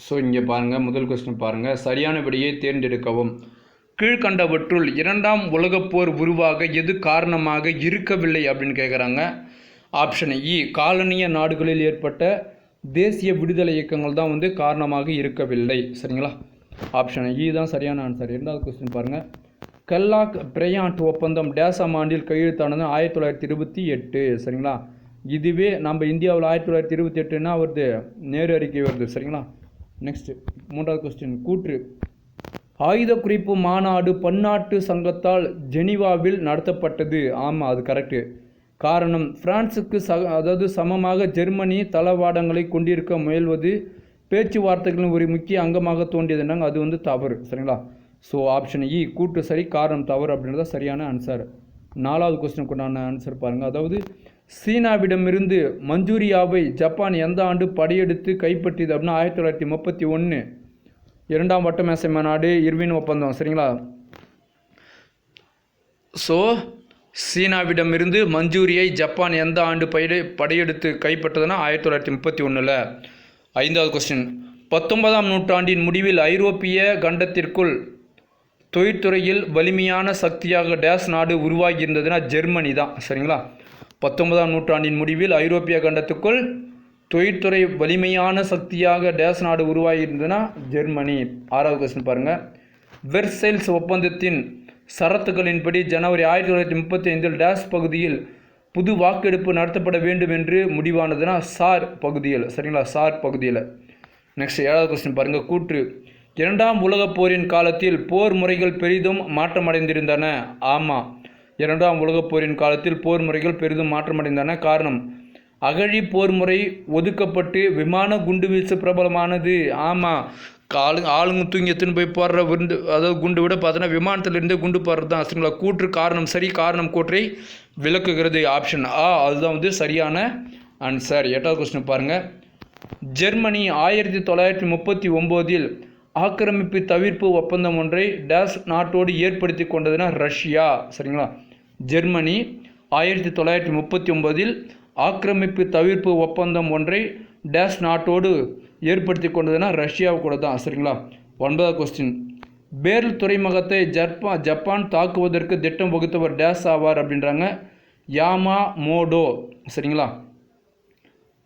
ஸோ இங்கே பாருங்கள், முதல் கொஸ்டின் பாருங்கள். சரியான விடையை தேர்ந்தெடுக்கவும். கீழ்கண்டவற்றுள் 2ஆம் உலகப் போர் உருவாக எது காரணமாக இருக்கவில்லை அப்படின்னு கேட்குறாங்க. ஆப்ஷன் இ, காலனிய நாடுகளில் ஏற்பட்ட தேசிய விடுதலை இயக்கங்கள் தான் வந்து காரணமாக இருக்கவில்லை. சரிங்களா? ஆப்ஷன் இ தான் சரியான ஆன்சர். 2வது கொஸ்டின் பாருங்கள். கல்லாக் பிரையாண்ட் ஒப்பந்தம் டேசாம் ஆண்டில் கையெழுத்தானது? 1928. சரிங்களா? இதுவே நம்ம இந்தியாவில் 1928ன்னா வருது, நேரு அறிக்கை வருது. சரிங்களா? நெக்ஸ்ட் 3வது கொஸ்டின், கூற்று. ஆயுத குறைப்பு மாநாடு பன்னாட்டு சங்கத்தால் ஜெனீவாவில் நடத்தப்பட்டது? ஆமாம், அது கரெக்டு. காரணம், பிரான்சுக்கு அதாவது சமமாக ஜெர்மனி தளவாடங்களை கொண்டிருக்க முயல்வது பேச்சுவார்த்தைகளின் ஒரு முக்கிய அங்கமாக தோன்றியதுனாங்க. அது வந்து தவறு. சரிங்களா? ஸோ ஆப்ஷன் இ கூற்று சரி, காரணம் தவறு அப்படின்றத சரியான ஆன்சர். 4வது கொஸ்டினுக்கு உண்டான ஆன்சர் பாருங்கள். அதாவது சீனாவிடமிருந்து மஞ்சூரியாவை ஜப்பான் எந்த ஆண்டு படையெடுத்து கைப்பற்றியது அப்படின்னா 1931. 2ஆம் வட்டமேசை மாநாடு, இர்வின் ஒப்பந்தம். சரிங்களா? ஸோ சீனாவிடமிருந்து மஞ்சூரியை ஜப்பான் எந்த ஆண்டு படையெடுத்து கைப்பற்றதுன்னா 1931. 5வது கொஸ்டின், 19ஆம் நூற்றாண்டின் முடிவில் ஐரோப்பிய கண்டத்திற்குள் தொழிற்துறையில் வலிமையான சக்தியாக டேஸ் நாடு உருவாகி இருந்ததுன்னா ஜெர்மனி தான். சரிங்களா? 19ஆம் நூற்றாண்டின் முடிவில் ஐரோப்பிய கண்டத்துக்குள் தொழிற்துறை வலிமையான சக்தியாக டேஸ் நாடு உருவாகி இருந்ததுன்னா ஜெர்மனி. 6வது கொஸ்டின் பாருங்கள். வெர்சைல்ஸ் ஒப்பந்தத்தின் சரத்துகளின்படி ஜனவரி 1935 டேஸ் பகுதியில் புது வாக்கெடுப்பு நடத்தப்பட வேண்டும் என்று முடிவானதுன்னா சார் பகுதியில். சரிங்களா? சார் பகுதியில். நெக்ஸ்ட் 7வது கொஸ்டின் பாருங்கள். கூற்று. 2ஆம் உலகப் போரின் காலத்தில் போர் முறைகள் பெரிதும் மாற்றமடைந்திருந்தன? ஆமாம், 2ஆம் உலகப் போரின் காலத்தில் போர் முறைகள் பெரிதும் மாற்றமடைந்தன. காரணம், அகழி போர் முறை ஒதுக்கப்பட்டு விமான குண்டு வீச்சு பிரபலமானது. ஆமாம், ஆளுங்க தூங்கி எத்துன்னு போய் போடுற அதாவது குண்டு விட பார்த்தோன்னா விமானத்திலிருந்து குண்டு போடுறது தான். சரிங்களா? கூற்று காரணம் சரி, காரணம் கூற்றை விளக்குகிறது. ஆப்ஷன் ஆ, அதுதான் வந்து சரியான ஆன்சர். 8வது கொஸ்டின் பாருங்கள். ஜெர்மனி 1939 ஆக்கிரமிப்பு தவிர்ப்பு ஒப்பந்தம் ஒன்றை டேஸ் நாட்டோடு ஏற்படுத்தி கொண்டதுன்னா ரஷ்யா. சரிங்களா? ஜெர்மனி 1939 ஆக்கிரமிப்பு தவிர்ப்பு ஒப்பந்தம் ஒன்றை டேஸ் நாட்டோடு ஏற்படுத்தி கொண்டதுன்னா ரஷ்யாவை கூட தான். சரிங்களா? 9வது கொஸ்டின், பேர்ல் துறைமுகத்தை ஜப்பான் தாக்குவதற்கு திட்டம் வகுத்தவர் டேஸ் ஆவார் அப்படின்றாங்க? யாமா மோடோ. சரிங்களா?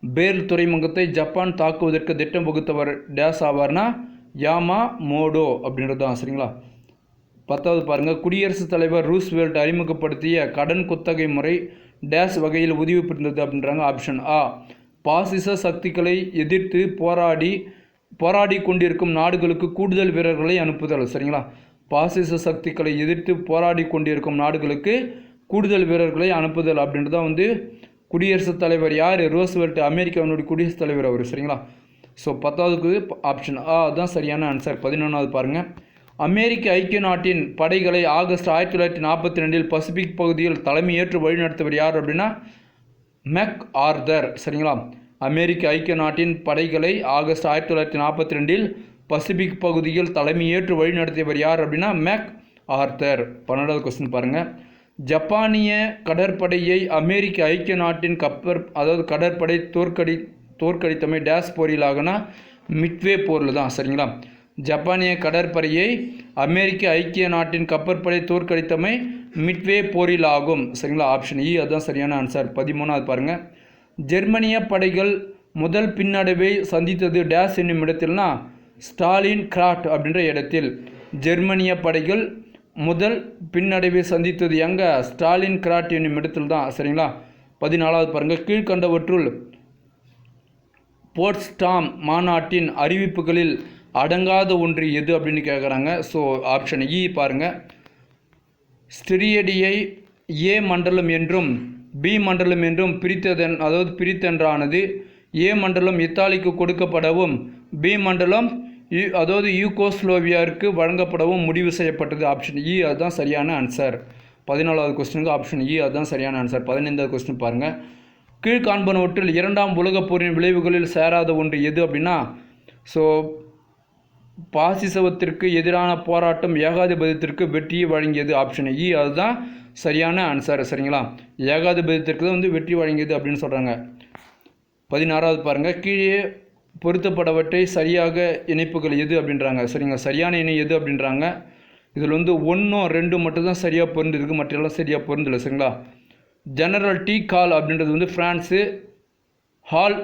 பேர்ல் துறைமுகத்தை ஜப்பான் தாக்குவதற்கு திட்டம் வகுத்தவர் டேஸ் ஆவார்னா யாமா மோடோ அப்படின்றது தான். சரிங்களா? 10வது பாருங்கள். குடியரசுத் தலைவர் ரூஸ்வெல்ட் அறிமுகப்படுத்திய கடன் குத்தகை முறை டேஸ் வகையில் உதவி புரிந்தது அப்படின்றாங்க? ஆப்ஷன் ஆ, பாசிச சக்திகளை எதிர்த்து போராடி கொண்டிருக்கும் நாடுகளுக்கு கூடுதல் வீரர்களை அனுப்புதல். சரிங்களா? பாசிச சக்திகளை எதிர்த்து போராடி கொண்டிருக்கும் நாடுகளுக்கு கூடுதல் வீரர்களை அனுப்புதல் அப்படின்றது தான் வந்து குடியரசுத் தலைவர் யார்? ரூஸ்வெல்ட், அமெரிக்காவினுடைய குடியரசுத் தலைவர் அவர். சரிங்களா? ஸோ 10வதுக்கு ஆப்ஷன் ஆ அதுதான் சரியான ஆன்சர். 11வது பாருங்கள். அமெரிக்க ஐக்கிய நாட்டின் படைகளை ஆகஸ்ட் 1942 பசிபிக் பகுதியில் தலைமையேற்று வழிநடத்துவர் யார் அப்படின்னா மெக் ஆர்தர். சரிங்களா, அமெரிக்க ஐக்கிய நாட்டின் படைகளை ஆகஸ்ட் 1942 பசிபிக் பகுதியில் தலைமையேற்று வழிநடத்தியவர் யார் அப்படின்னா மெக் ஆர்தர். 12வது கொஸ்டின் பாருங்கள். ஜப்பானிய கடற்படையை அமெரிக்க ஐக்கிய நாட்டின் கடற்படை தோற்கடித்தமை டேஸ் போரிலாகனா மிட்வே போரில் தான். சரிங்களா, ஜப்பானிய கடற்படையை அமெரிக்க ஐக்கிய நாட்டின் கப்பற்படை தோற்கடித்தமை மிட்வே போரில் ஆகும். சரிங்களா, ஆப்ஷன் இ அதுதான் சரியான ஆன்சர். 13வது பாருங்கள். ஜெர்மனிய படைகள் முதல் பின்னடைவை சந்தித்தது டேஸ் என்னும் இடத்தில்னா ஸ்டாலின் கிராட் அப்படின்ற இடத்தில். ஜெர்மனிய படைகள் முதல் பின்னடைவை சந்தித்தது எங்கே? ஸ்டாலின் கிராட் என்னும் இடத்தில் தான். சரிங்களா, 14வது பாருங்கள். கீழ்கண்டவற்றுள் போட்ஸ்டாம் மாநாட்டின் அறிவிப்புகளில் அடங்காத ஒன்று எது அப்படின்னு கேட்குறாங்க. ஸோ ஆப்ஷன் இ பாருங்கள். ஸ்டிரியடியை ஏ மண்டலம் என்றும் பி மண்டலம் என்றும் பிரித்தென்றானது. ஏ மண்டலம் இத்தாலிக்கு கொடுக்கப்படவும் பி மண்டலம் யூகோஸ்லோவியாவிற்கு வழங்கப்படவும் முடிவு செய்யப்பட்டது. ஆப்ஷன் இ அதுதான் சரியான ஆன்சர். 14வது கொஸ்டினுக்கு ஆப்ஷன் இ அதுதான் சரியான ஆன்சர். 15வது கொஸ்டின் பாருங்கள். கீழ்காண்பனவற்றில் இரண்டாம் உலகப் போரின் விளைவுகளில் சேராத ஒன்று எது அப்படின்னா ஸோ பாசிசத்திற்கு எதிரான போராட்டம் ஏகாதிபத்தியத்திற்கு வெற்றியை வழங்கியது. ஆப்ஷன் இ அதுதான் சரியான ஆன்சர். சரிங்களா, ஏகாதிபத்தியத்திற்கு தான் வெற்றி வழங்கியது அப்படின்னு சொல்கிறாங்க. 16வது பாருங்கள். கீழே பொருத்தப்படவற்றை சரியாக இணைப்புகள் எது அப்படின்றாங்க. சரிங்களா, சரியான இணை எது அப்படின்றாங்க. இதில் 1 2 மட்டும்தான் சரியாக பொருந்திருக்கு, மற்றெல்லாம் சரியாக பொருந்தலை. சரிங்களா, ஜெனரல் டி கால் அப்படின்றது ஃப்ரான்ஸு, ஹால்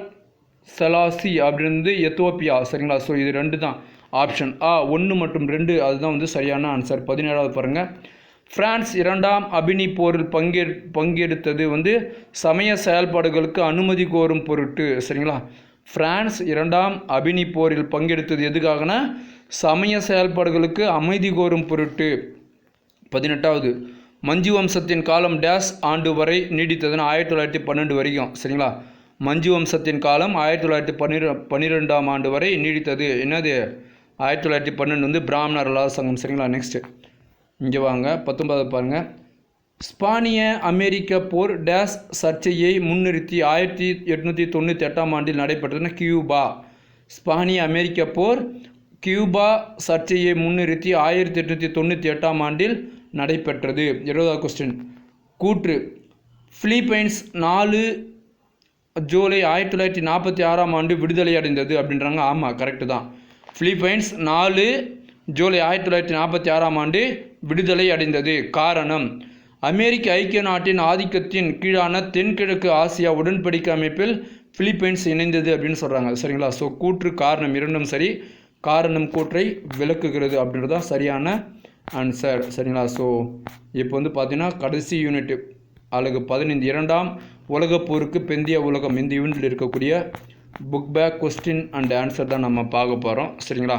செலாசி அப்படின்றது எத்தோப்பியா. சரிங்களா, ஸோ இது 2 தான். ஆப்ஷன் ஆ 1 மற்றும் 2 அதுதான் சரியான ஆன்சர். 17வது பாருங்கள். பிரான்ஸ் 2ஆம் அபினி போரில் பங்கெடுத்தது சமய செயல்பாடுகளுக்கு அனுமதி கோரும் பொருட்டு. சரிங்களா, பிரான்ஸ் 2ஆம் அபினி போரில் பங்கெடுத்தது எதுக்காகனா சமய செயல்பாடுகளுக்கு அமைதி கோரும் பொருட்டு. 18வது. மஞ்சு வம்சத்தின் காலம் டேஸ் ஆண்டு வரை நீடித்ததுன்னா 1912 வரைக்கும். சரிங்களா, மஞ்சு வம்சத்தின் காலம் 1912ஆம் ஆண்டு வரை நீடித்தது. என்னது 1912 பிராமணர் அல்லாத சங்கம். சரிங்களா, நெக்ஸ்ட்டு இங்கே வாங்க. 19வது பாருங்கள். ஸ்பானிய அமெரிக்க போர் டேஸ் சர்ச்சையை முன்னிறுத்தி 1898ஆம் ஆண்டில் நடைபெற்றதுன்னா கியூபா. ஸ்பானிய அமெரிக்க போர் கியூபா சர்ச்சையை முன்னிறுத்தி 1898ஆம் ஆண்டில் நடைபெற்றது. 20வது கொஸ்டின். கூற்று பிலிப்பைன்ஸ் 4 ஜூலை 1946ஆம் ஆண்டு விடுதலை அடைந்தது அப்படின்றாங்க. ஆமாம், கரெக்டு தான். பிலிப்பைன்ஸ் 4 ஜூலை 1946ஆம் ஆண்டு விடுதலை அடைந்தது. காரணம் அமெரிக்க ஐக்கிய நாட்டின் ஆதிக்கத்தின் கீழான தென்கிழக்கு ஆசியா உடன்படிக்கை அமைப்பில் பிலிப்பைன்ஸ் இணைந்தது அப்படின்னு சொல்கிறாங்க. சரிங்களா, ஸோ கூற்று காரணம் இரண்டும் சரி. காரணம் கூற்றை விளக்குகிறது அப்படின்றது தான் சரியான ஆன்சர். சரிங்களா, ஸோ இப்போ பார்த்தீங்கன்னா கடைசி யூனிட் அலகு 15 2ஆம் உலகப்போருக்கு பிந்தைய உலகம் இந்த யூனிட்டில் இருக்கக்கூடிய book back question and answer தான் நம்ம பார்க்க போகிறோம். சரிங்களா,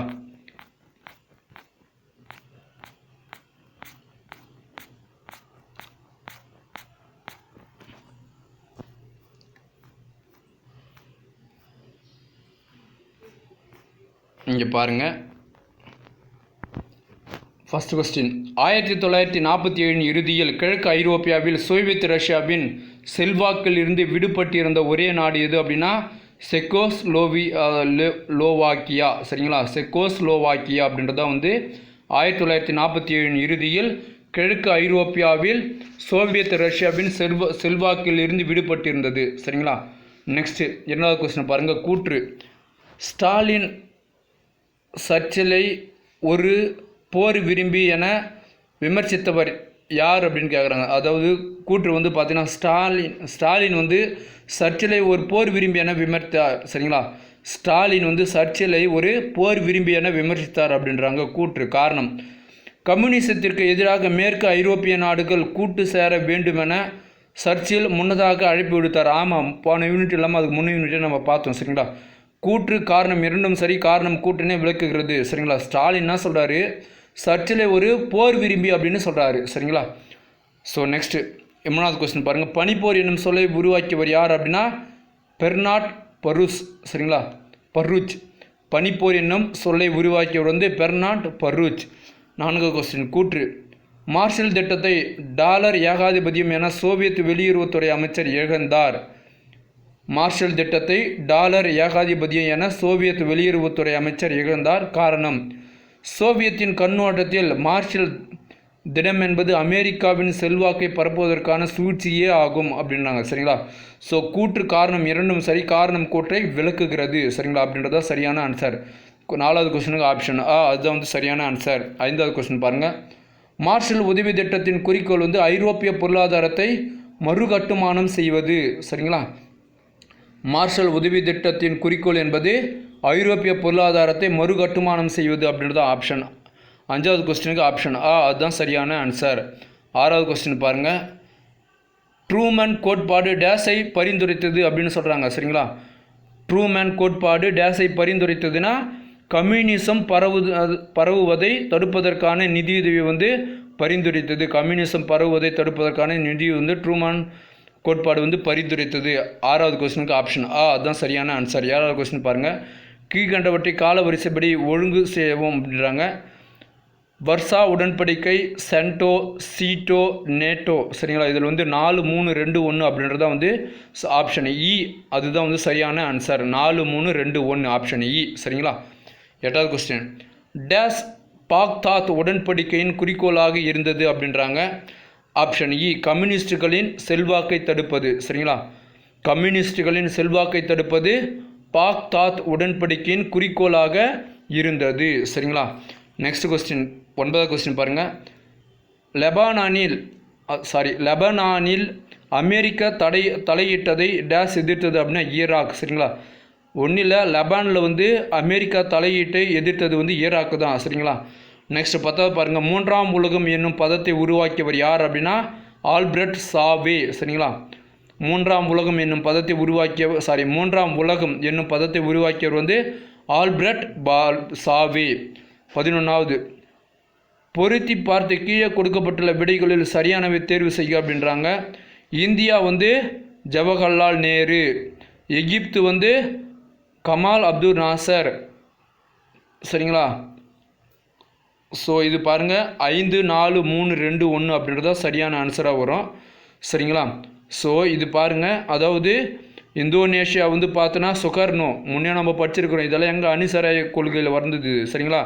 இங்கே பாருங்கள். First question. 1947 இறுதியில் கிழக்கு ஐரோப்பியாவில் சோவியத் ரஷ்யாவின் செல்வாக்கில் இருந்து விடுபட்டிருந்த ஒரே நாடு எது அப்படின்னா செக்கோஸ்லோவாக்கியா. சரிங்களா, செக்கோஸ்லோவாக்கியா அப்படின்றத 1947 இறுதியில் கிழக்கு ஐரோப்பியாவில் சோவியத் ரஷ்யாவின் செல்வாக்கில் இருந்து விடுபட்டிருந்தது. சரிங்களா, நெக்ஸ்ட்டு 2வது கொஸ்டின் பாருங்கள். கூற்று ஸ்டாலின் சர்ச்சிலை ஒரு போர் விரும்பி என விமர்சித்தவர் யார் அப்படின்னு கேட்குறாங்க. அதாவது கூற்று பார்த்தீங்கன்னா ஸ்டாலின் சர்ச்சிலை ஒரு போர் விரும்பி என விமர்த்தார். சரிங்களா, ஸ்டாலின் சர்ச்சிலை ஒரு போர் விரும்பி என விமர்சித்தார் அப்படின்றாங்க கூற்று. காரணம் கம்யூனிசத்திற்கு எதிராக மேற்கு ஐரோப்பிய நாடுகள் கூட்டு சேர வேண்டுமென சர்ச்சில் முன்னதாக அழைப்பு விடுத்தார். ஆமாம், போன யூனிட் இல்லாமல் அதுக்கு முன்ன யூனிட்டே நம்ம பார்த்தோம். சரிங்களா, கூற்று காரணம் இரண்டும் சரி. காரணம் கூற்றினே விளக்குகிறது. சரிங்களா, ஸ்டாலின் என்ன சொல்கிறாரு, சர்ச்சில் ஒரு போர் விரும்பி அப்படின்னு சொல்கிறாரு. சரிங்களா, ஸோ நெக்ஸ்ட்டு 3வது கொஸ்டின் பாருங்கள். பனிப்போர் என்னும் சொல்லை உருவாக்கியவர் யார் அப்படின்னா பெர்னாட் பரூஸ். சரிங்களா, பர்ரூச். பனிப்போர் என்னும் சொல்லை உருவாக்கியவர் வந்து பெர்னாட் பர்ரூச். 4வது கொஸ்டின் கூற்று. மார்ஷல் திட்டத்தை டாலர் ஏகாதிபத்தியம் என சோவியத் வெளியுறவுத்துறை அமைச்சர் இகழ்ந்தார். மார்ஷல் திட்டத்தை டாலர் ஏகாதிபத்தியம் என சோவியத் வெளியுறவுத்துறை அமைச்சர் இகழ்ந்தார். காரணம், சோவியத்தின் கண்ணோட்டத்தில் மார்ஷல் திட்டம் என்பது அமெரிக்காவின் செல்வாக்கை பரப்புவதற்கான சூழ்ச்சியே ஆகும் அப்படின்றாங்க. சரிங்களா? ஸோ கூற்று காரணம் இரண்டும் சரி. காரணம் கூற்றை விளக்குகிறது. சரிங்களா? அப்படின்றதா சரியான ஆன்சர். 4வது கொஸ்டினுக்கு ஆப்ஷன் ஆ, அதுதான் வந்து சரியான ஆன்சர். 5வது கொஸ்டின் பாருங்கள். மார்ஷல் உதவி திட்டத்தின் குறிக்கோள் வந்து ஐரோப்பிய பொருளாதாரத்தை மறுகட்டுமானம் செய்வது. சரிங்களா? மார்ஷல் உதவி திட்டத்தின் குறிக்கோள் என்பது ஐரோப்பிய பொருளாதாரத்தை மறுகட்டுமானம் செய்வது அப்படின்றது ஆப்ஷன். 5வது கொஸ்டினுக்கு ஆப்ஷன் ஆ, அதுதான் சரியான ஆன்சர். 6வது கொஸ்டின் பாருங்கள். ட்ரூமன் கோட்பாடு டேஸை பரிந்துரைத்தது அப்படின்னு சொல்கிறாங்க. சரிங்களா? ட்ரூமன் கோட்பாடு டேஸை பரிந்துரைத்ததுன்னா கம்யூனிசம் பரவுவதை தடுப்பதற்கான நிதியுதவி வந்து பரிந்துரைத்தது. கம்யூனிசம் பரவுவதை தடுப்பதற்கான நிதி வந்து ட்ரூமன் கோட்பாடு வந்து பரிந்துரைத்தது. 6வது கொஸ்டினுக்கு ஆப்ஷன் ஆ, அதுதான் சரியான ஆன்சர். 7வது கொஸ்டின் பாருங்கள். கீழ்கண்டவற்றை கால வரிசைப்படி ஒழுங்கு செய்யவும் அப்படின்றாங்க. வர்சா உடன்படிக்கை, சென்டோ, சீட்டோ, நேட்டோ. சரிங்களா? இதில் வந்து 4, 3, 2, 1 அப்படின்றது தான் வந்து ஆப்ஷன் இ, அதுதான் வந்து சரியான ஆன்சர். 4, 3, 2, 1 ஆப்ஷன் இ. சரிங்களா? 8வது கொஸ்டின். டேஸ் பாக்தாத் உடன்படிக்கையின் குறிக்கோளாக இருந்தது அப்படின்றாங்க. ஆப்ஷன் இ, கம்யூனிஸ்டுகளின் செல்வாக்கை தடுப்பது. சரிங்களா? கம்யூனிஸ்டுகளின் செல்வாக்கை தடுப்பது பாக்தாத் உடன்படிக்கையின் குறிக்கோளாக இருந்தது. சரிங்களா? நெக்ஸ்ட் கொஸ்டின் 9வது கொஸ்டின் பாருங்கள். லெபனானில் அமெரிக்கா தலையிட்டதை டேஸ் எதிர்த்தது அப்படின்னா ஈராக். சரிங்களா? ஒன்றில் லெபானில் வந்து அமெரிக்கா தலையீட்டை எதிர்த்தது வந்து ஈராக்கு தான். சரிங்களா? நெக்ஸ்ட் 10வது பாருங்கள். மூன்றாம் உலகம் என்னும் பதத்தை உருவாக்கியவர் யார் அப்படின்னா ஆல்பிரட் சாவே. சரிங்களா? மூன்றாம் உலகம் என்னும் பதத்தை உருவாக்கியவர் வந்து ஆல்பிரட் சாவே. 11வது. பொருத்தி பார்த்து கீழே கொடுக்கப்பட்டுள்ள விடைகளில் சரியானவை தேர்வு செய்ய அப்படின்றாங்க. இந்தியா வந்து ஜவஹர்லால் நேரு, எகிப்து வந்து கமால் அப்துல் நாசர். சரிங்களா? ஸோ இது பாருங்கள் 5, 4, 3, 2, 1 அப்படின்றதா சரியான ஆன்சராக வரும். சரிங்களா? ஸோ இது பாருங்கள், அதாவது இந்தோனேஷியா வந்து பார்த்தோன்னா சுகர்னோ, முன்னே நம்ம படிச்சிருக்கிறோம். இதெல்லாம் எங்கள் அணிசராய கொள்கையில் வந்தது. சரிங்களா?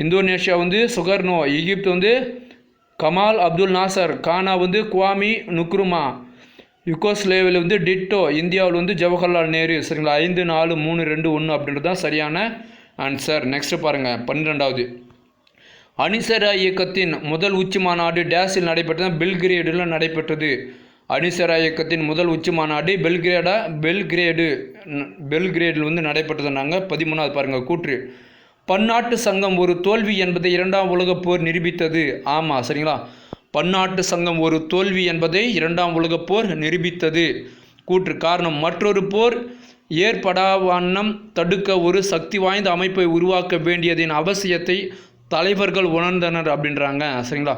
இந்தோனேஷியா வந்து சுகர்னோ, எகிப்து வந்து கமால் அப்துல் நாசர், கானா வந்து குவாமி நுக்ருமா, யுகோஸ்லேவியில் வந்து டிட்டோ, இந்தியாவில் வந்து ஜவஹர்லால் நேரு. சரிங்களா? 5, 4, 3, 2, 1 அப்படின்றது தான் சரியான ஆன்சர். நெக்ஸ்ட் பாருங்கள் 12வது. அணிசரா இயக்கத்தின் முதல் உச்சி மாநாடு டேஸில் நடைபெற்றது, பெல்கிரேடில் நடைபெற்றது. அணிசரா இயக்கத்தின் முதல் உச்சி மாநாடு பெல்கிரேடில் வந்து நடைபெற்றதுனாங்க. 13வது பாருங்கள் கூற்று. பன்னாட்டு சங்கம் ஒரு தோல்வி என்பதை 2ஆம் உலகப் போர் நிரூபித்தது. ஆமாம். சரிங்களா? பன்னாட்டு சங்கம் ஒரு தோல்வி என்பதை 2ஆம் உலகப் போர் நிரூபித்தது. கூற்று காரணம், மற்றொரு போர் ஏற்படாவண்ணம் தடுக்க ஒரு சக்தி வாய்ந்த அமைப்பை உருவாக்க வேண்டியதின் அவசியத்தை தலைவர்கள் உணர்ந்தனர் அப்படின்றாங்க. சரிங்களா?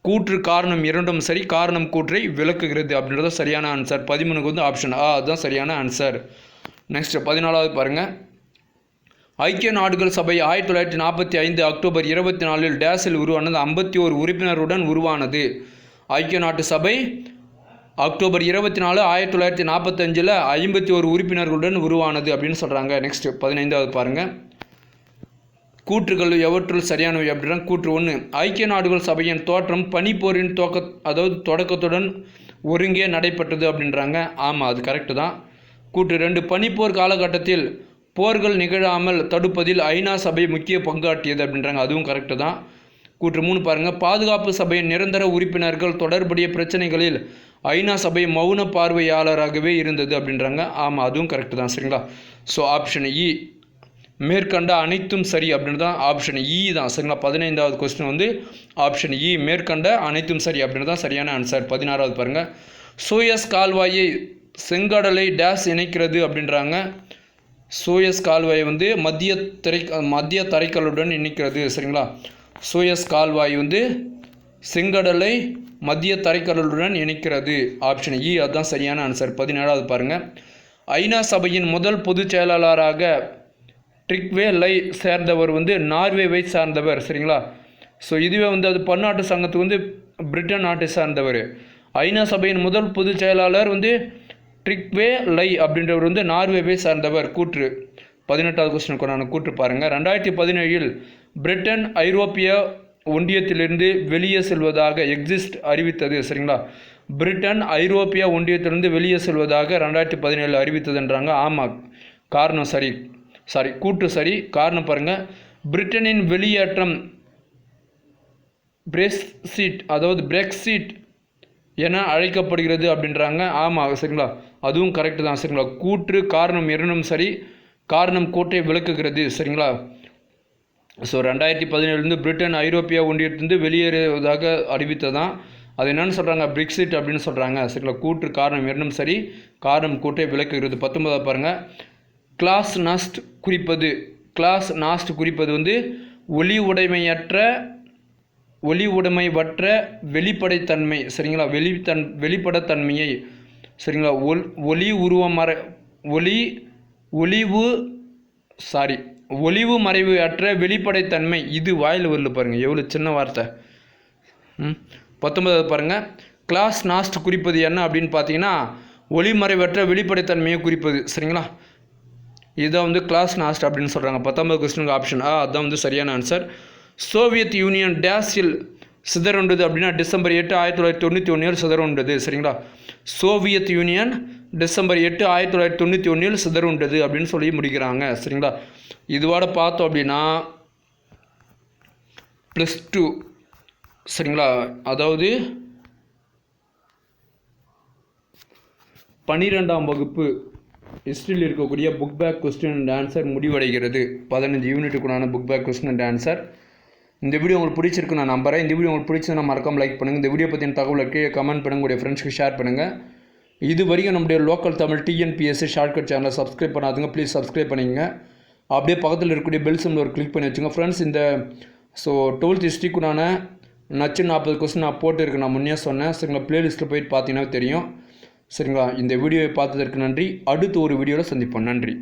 கூற்று காரணம் இரண்டும் சரி. காரணம் கூற்றை விளக்குகிறது அப்படின்றது சரியான ஆன்சர். 13க்கு வந்து ஆப்ஷன் ஆ, அதுதான் சரியான ஆன்சர். நெக்ஸ்ட் 14வது பாருங்கள். ஐக்கிய நாடுகள் சபை 1945 அக்டோபர் 24 டேஸில் உருவானது. 51 உறுப்பினருடன் உருவானது. ஐக்கிய நாட்டு சபை அக்டோபர் 24 1945 51 உறுப்பினர்களுடன் உருவானது அப்படின்னு சொல்கிறாங்க. நெக்ஸ்ட் 15வது பாருங்கள். கூற்றுகள் எவற்றுள் சரியானவை அப்படின்னா கூற்று 1. ஐக்கிய நாடுகள் சபையின் தோற்றம் பனிப்போரின் தொடக்கத்துடன் ஒருங்கே நடைபெற்றது அப்படின்றாங்க. ஆமாம், அது கரெக்டு தான். கூற்று 2. பனிப்போர் காலகட்டத்தில் போர்கள் நிகழாமல் தடுப்பதில் ஐநா சபை முக்கிய பங்காற்றியது அப்படின்றாங்க. அதுவும் கரெக்டு தான். கூற்று 3 பாருங்கள். பாதுகாப்பு சபையின் நிரந்தர உறுப்பினர்கள் தொடர்புடைய பிரச்சனைகளில் ஐநா சபை மௌன பார்வையாளராகவே இருந்தது அப்படின்றாங்க. ஆமாம், அதுவும் கரெக்டு தான். சரிங்களா? ஸோ ஆப்ஷன் இ, மேற்கண்ட அனைத்தும் சரி அப்படின்னு தான் ஆப்ஷன் இ தான். சரிங்களா? 15வது கொஸ்டின் வந்து ஆப்ஷன் இ, மேற்கண்ட அனைத்தும் சரி அப்படின்னு தான் சரியான ஆன்சர். 16வது பாருங்கள். சூயஸ் கால்வாயை செங்கடலை டேஸ் இணைக்கிறது அப்படின்றாங்க. சூயஸ் கால்வாய் வந்து மத்திய தரைக்கடலுடன் இணைக்கிறது. சரிங்களா? சூயஸ் கால்வாய் வந்து செங்கடலை மத்திய தரைக்கடலுடன் இணைக்கிறது. ஆப்ஷன் இ, அதுதான் சரியான ஆன்சர். 17வது பாருங்கள். ஐநா சபையின் முதல் பொதுச் செயலாளராக ட்ரிக்வே லை சேர்ந்தவர் வந்து நார்வேவை சார்ந்தவர். சரிங்களா? ஸோ இதுவே வந்து அது பன்னாட்டு சங்கத்துக்கு வந்து பிரிட்டன் நாட்டை சார்ந்தவர். ஐநா சபையின் முதல் பொதுச் செயலாளர் வந்து ட்ரிக்வே லை அப்படின்றவர் வந்து நார்வேவை சார்ந்தவர். கூற்று 18வது கொஸ்டினுக்கான கூற்று பாருங்கள். 2017 பிரிட்டன் ஐரோப்பிய ஒன்றியத்திலிருந்து வெளியே செல்வதாக எக்ஸிஸ்ட் அறிவித்தது. சரிங்களா? பிரிட்டன் ஐரோப்பிய ஒன்றியத்திலிருந்து வெளியே செல்வதாக 2017 அறிவித்ததுன்றாங்க. ஆமாம், காரணம் சரி, கூற்று சரி. காரணம் பாருங்கள், பிரிட்டனின் வெளியேற்றம் பிரெக்சிட், அதாவது பிரெக்சிட் என அழைக்கப்படுகிறது அப்படின்றாங்க. ஆமாம், சரிங்களா? அதுவும் கரெக்டு தான். சரிங்களா? கூற்று காரணம் இரண்டும் சரி. காரணம் கூற்றை விளக்குகிறது. சரிங்களா? ஸோ 2017 பிரிட்டன் ஐரோப்பிய ஒன்றியத்திலிருந்து வெளியேறுவதாக அறிவித்ததான். அது என்னென்னு சொல்கிறாங்க? பிரெக்சிட் அப்படின்னு சொல்கிறாங்க. சரிங்களா? கூற்று காரணம் இரண்டும் சரி. காரணம் கூற்றை விளக்குகிறது. 19 பாருங்கள். கிளாஸ் நாஸ்ட் குறிப்பது வந்து ஒளி உடைமையற்ற வெளிப்படைத்தன்மை. சரிங்களா? வெளிப்படைத்தன்மையை. சரிங்களா? ஒளிவு மறைவு அற்ற வெளிப்படைத்தன்மை. இது வாயில் வரல பாருங்கள், எவ்வளோ சின்ன வார்த்தை. 19 பாருங்கள். கிளாஸ் நாஸ்ட் குறிப்பது என்ன அப்படின்னு பார்த்தீங்கன்னா ஒளிமறைவற்ற வெளிப்படைத்தன்மையை குறிப்பது. சரிங்களா? இதுதான் வந்து கிளாஸ் நாஸ்ட் அப்படின்னு சொல்கிறாங்க. 19 கொஸ்டினுக்கு ஆப்ஷன் ஆ அதுதான் வந்து சரியான ஆன்சர். சோவியத் யூனியன் டேஸில் சிதறுண்டது அப்படின்னா டிசம்பர் 8, 1991 சிதறுண்டது. சரிங்களா? சோவியத் யூனியன் டிசம்பர் 8, 1991 சிதறுண்டது அப்படின்னு சொல்லி முடிக்கிறாங்க. சரிங்களா? இதுவோட பார்த்தோம் அப்படின்னா +2. சரிங்களா? அதாவது 12ஆம் வகுப்பு ஹிஸ்ட்ரியில் இருக்கக்கூடிய book back question and answer முடிவடைகிறது. 15 யூனிட்டுக்குள்ளான book back question and answer. இந்த வீடியோ உங்களுக்கு பிடிச்சிருக்கு நான் நம்புறேன். இந்த வீடியோ உங்களுக்கு பிடிச்சதுன்னா மறக்காம லைக் பண்ணுங்கள். இந்த வீடியோ பற்றின தகவலை கீழே கமெண்ட் பண்ணுங்கள், உங்களுடைய ஃப்ரெண்ட்ஸ்க்கு ஷேர் பண்ணுங்கள். இது வரைக்கும் நம்முடைய லோக்கல் தமிழ் டிஎன்பிஎஸ்சி ஷார்ட்கட் சேனலை சப்ஸ்கிரைப் பண்ணாதுங்க, ப்ளீஸ் சப்ஸ்கிரைப் பண்ணிக்கங்க. அப்படியே பக்கத்தில் இருக்கக்கூடிய பெல் சிம்பிள் ஒரு கிளிக் பண்ணி வச்சுங்க ஃப்ரெண்ட்ஸ். இந்த 12th ஹிஸ்ட்ரிக்குண்டான நச்சு 40 கொஸ்டின் நான் போட்டுருக்கு, நான் முன்னே சொன்னேன். சரிங்களா? ப்ளேலிஸ்ட்டில் போயிட்டு பார்த்தீங்கன்னா தெரியும். சரிங்களா? இந்த வீடியோவை பார்த்ததற்கு நன்றி. அடுத்து ஒரு வீடியோவில் சந்திப்போம். நன்றி.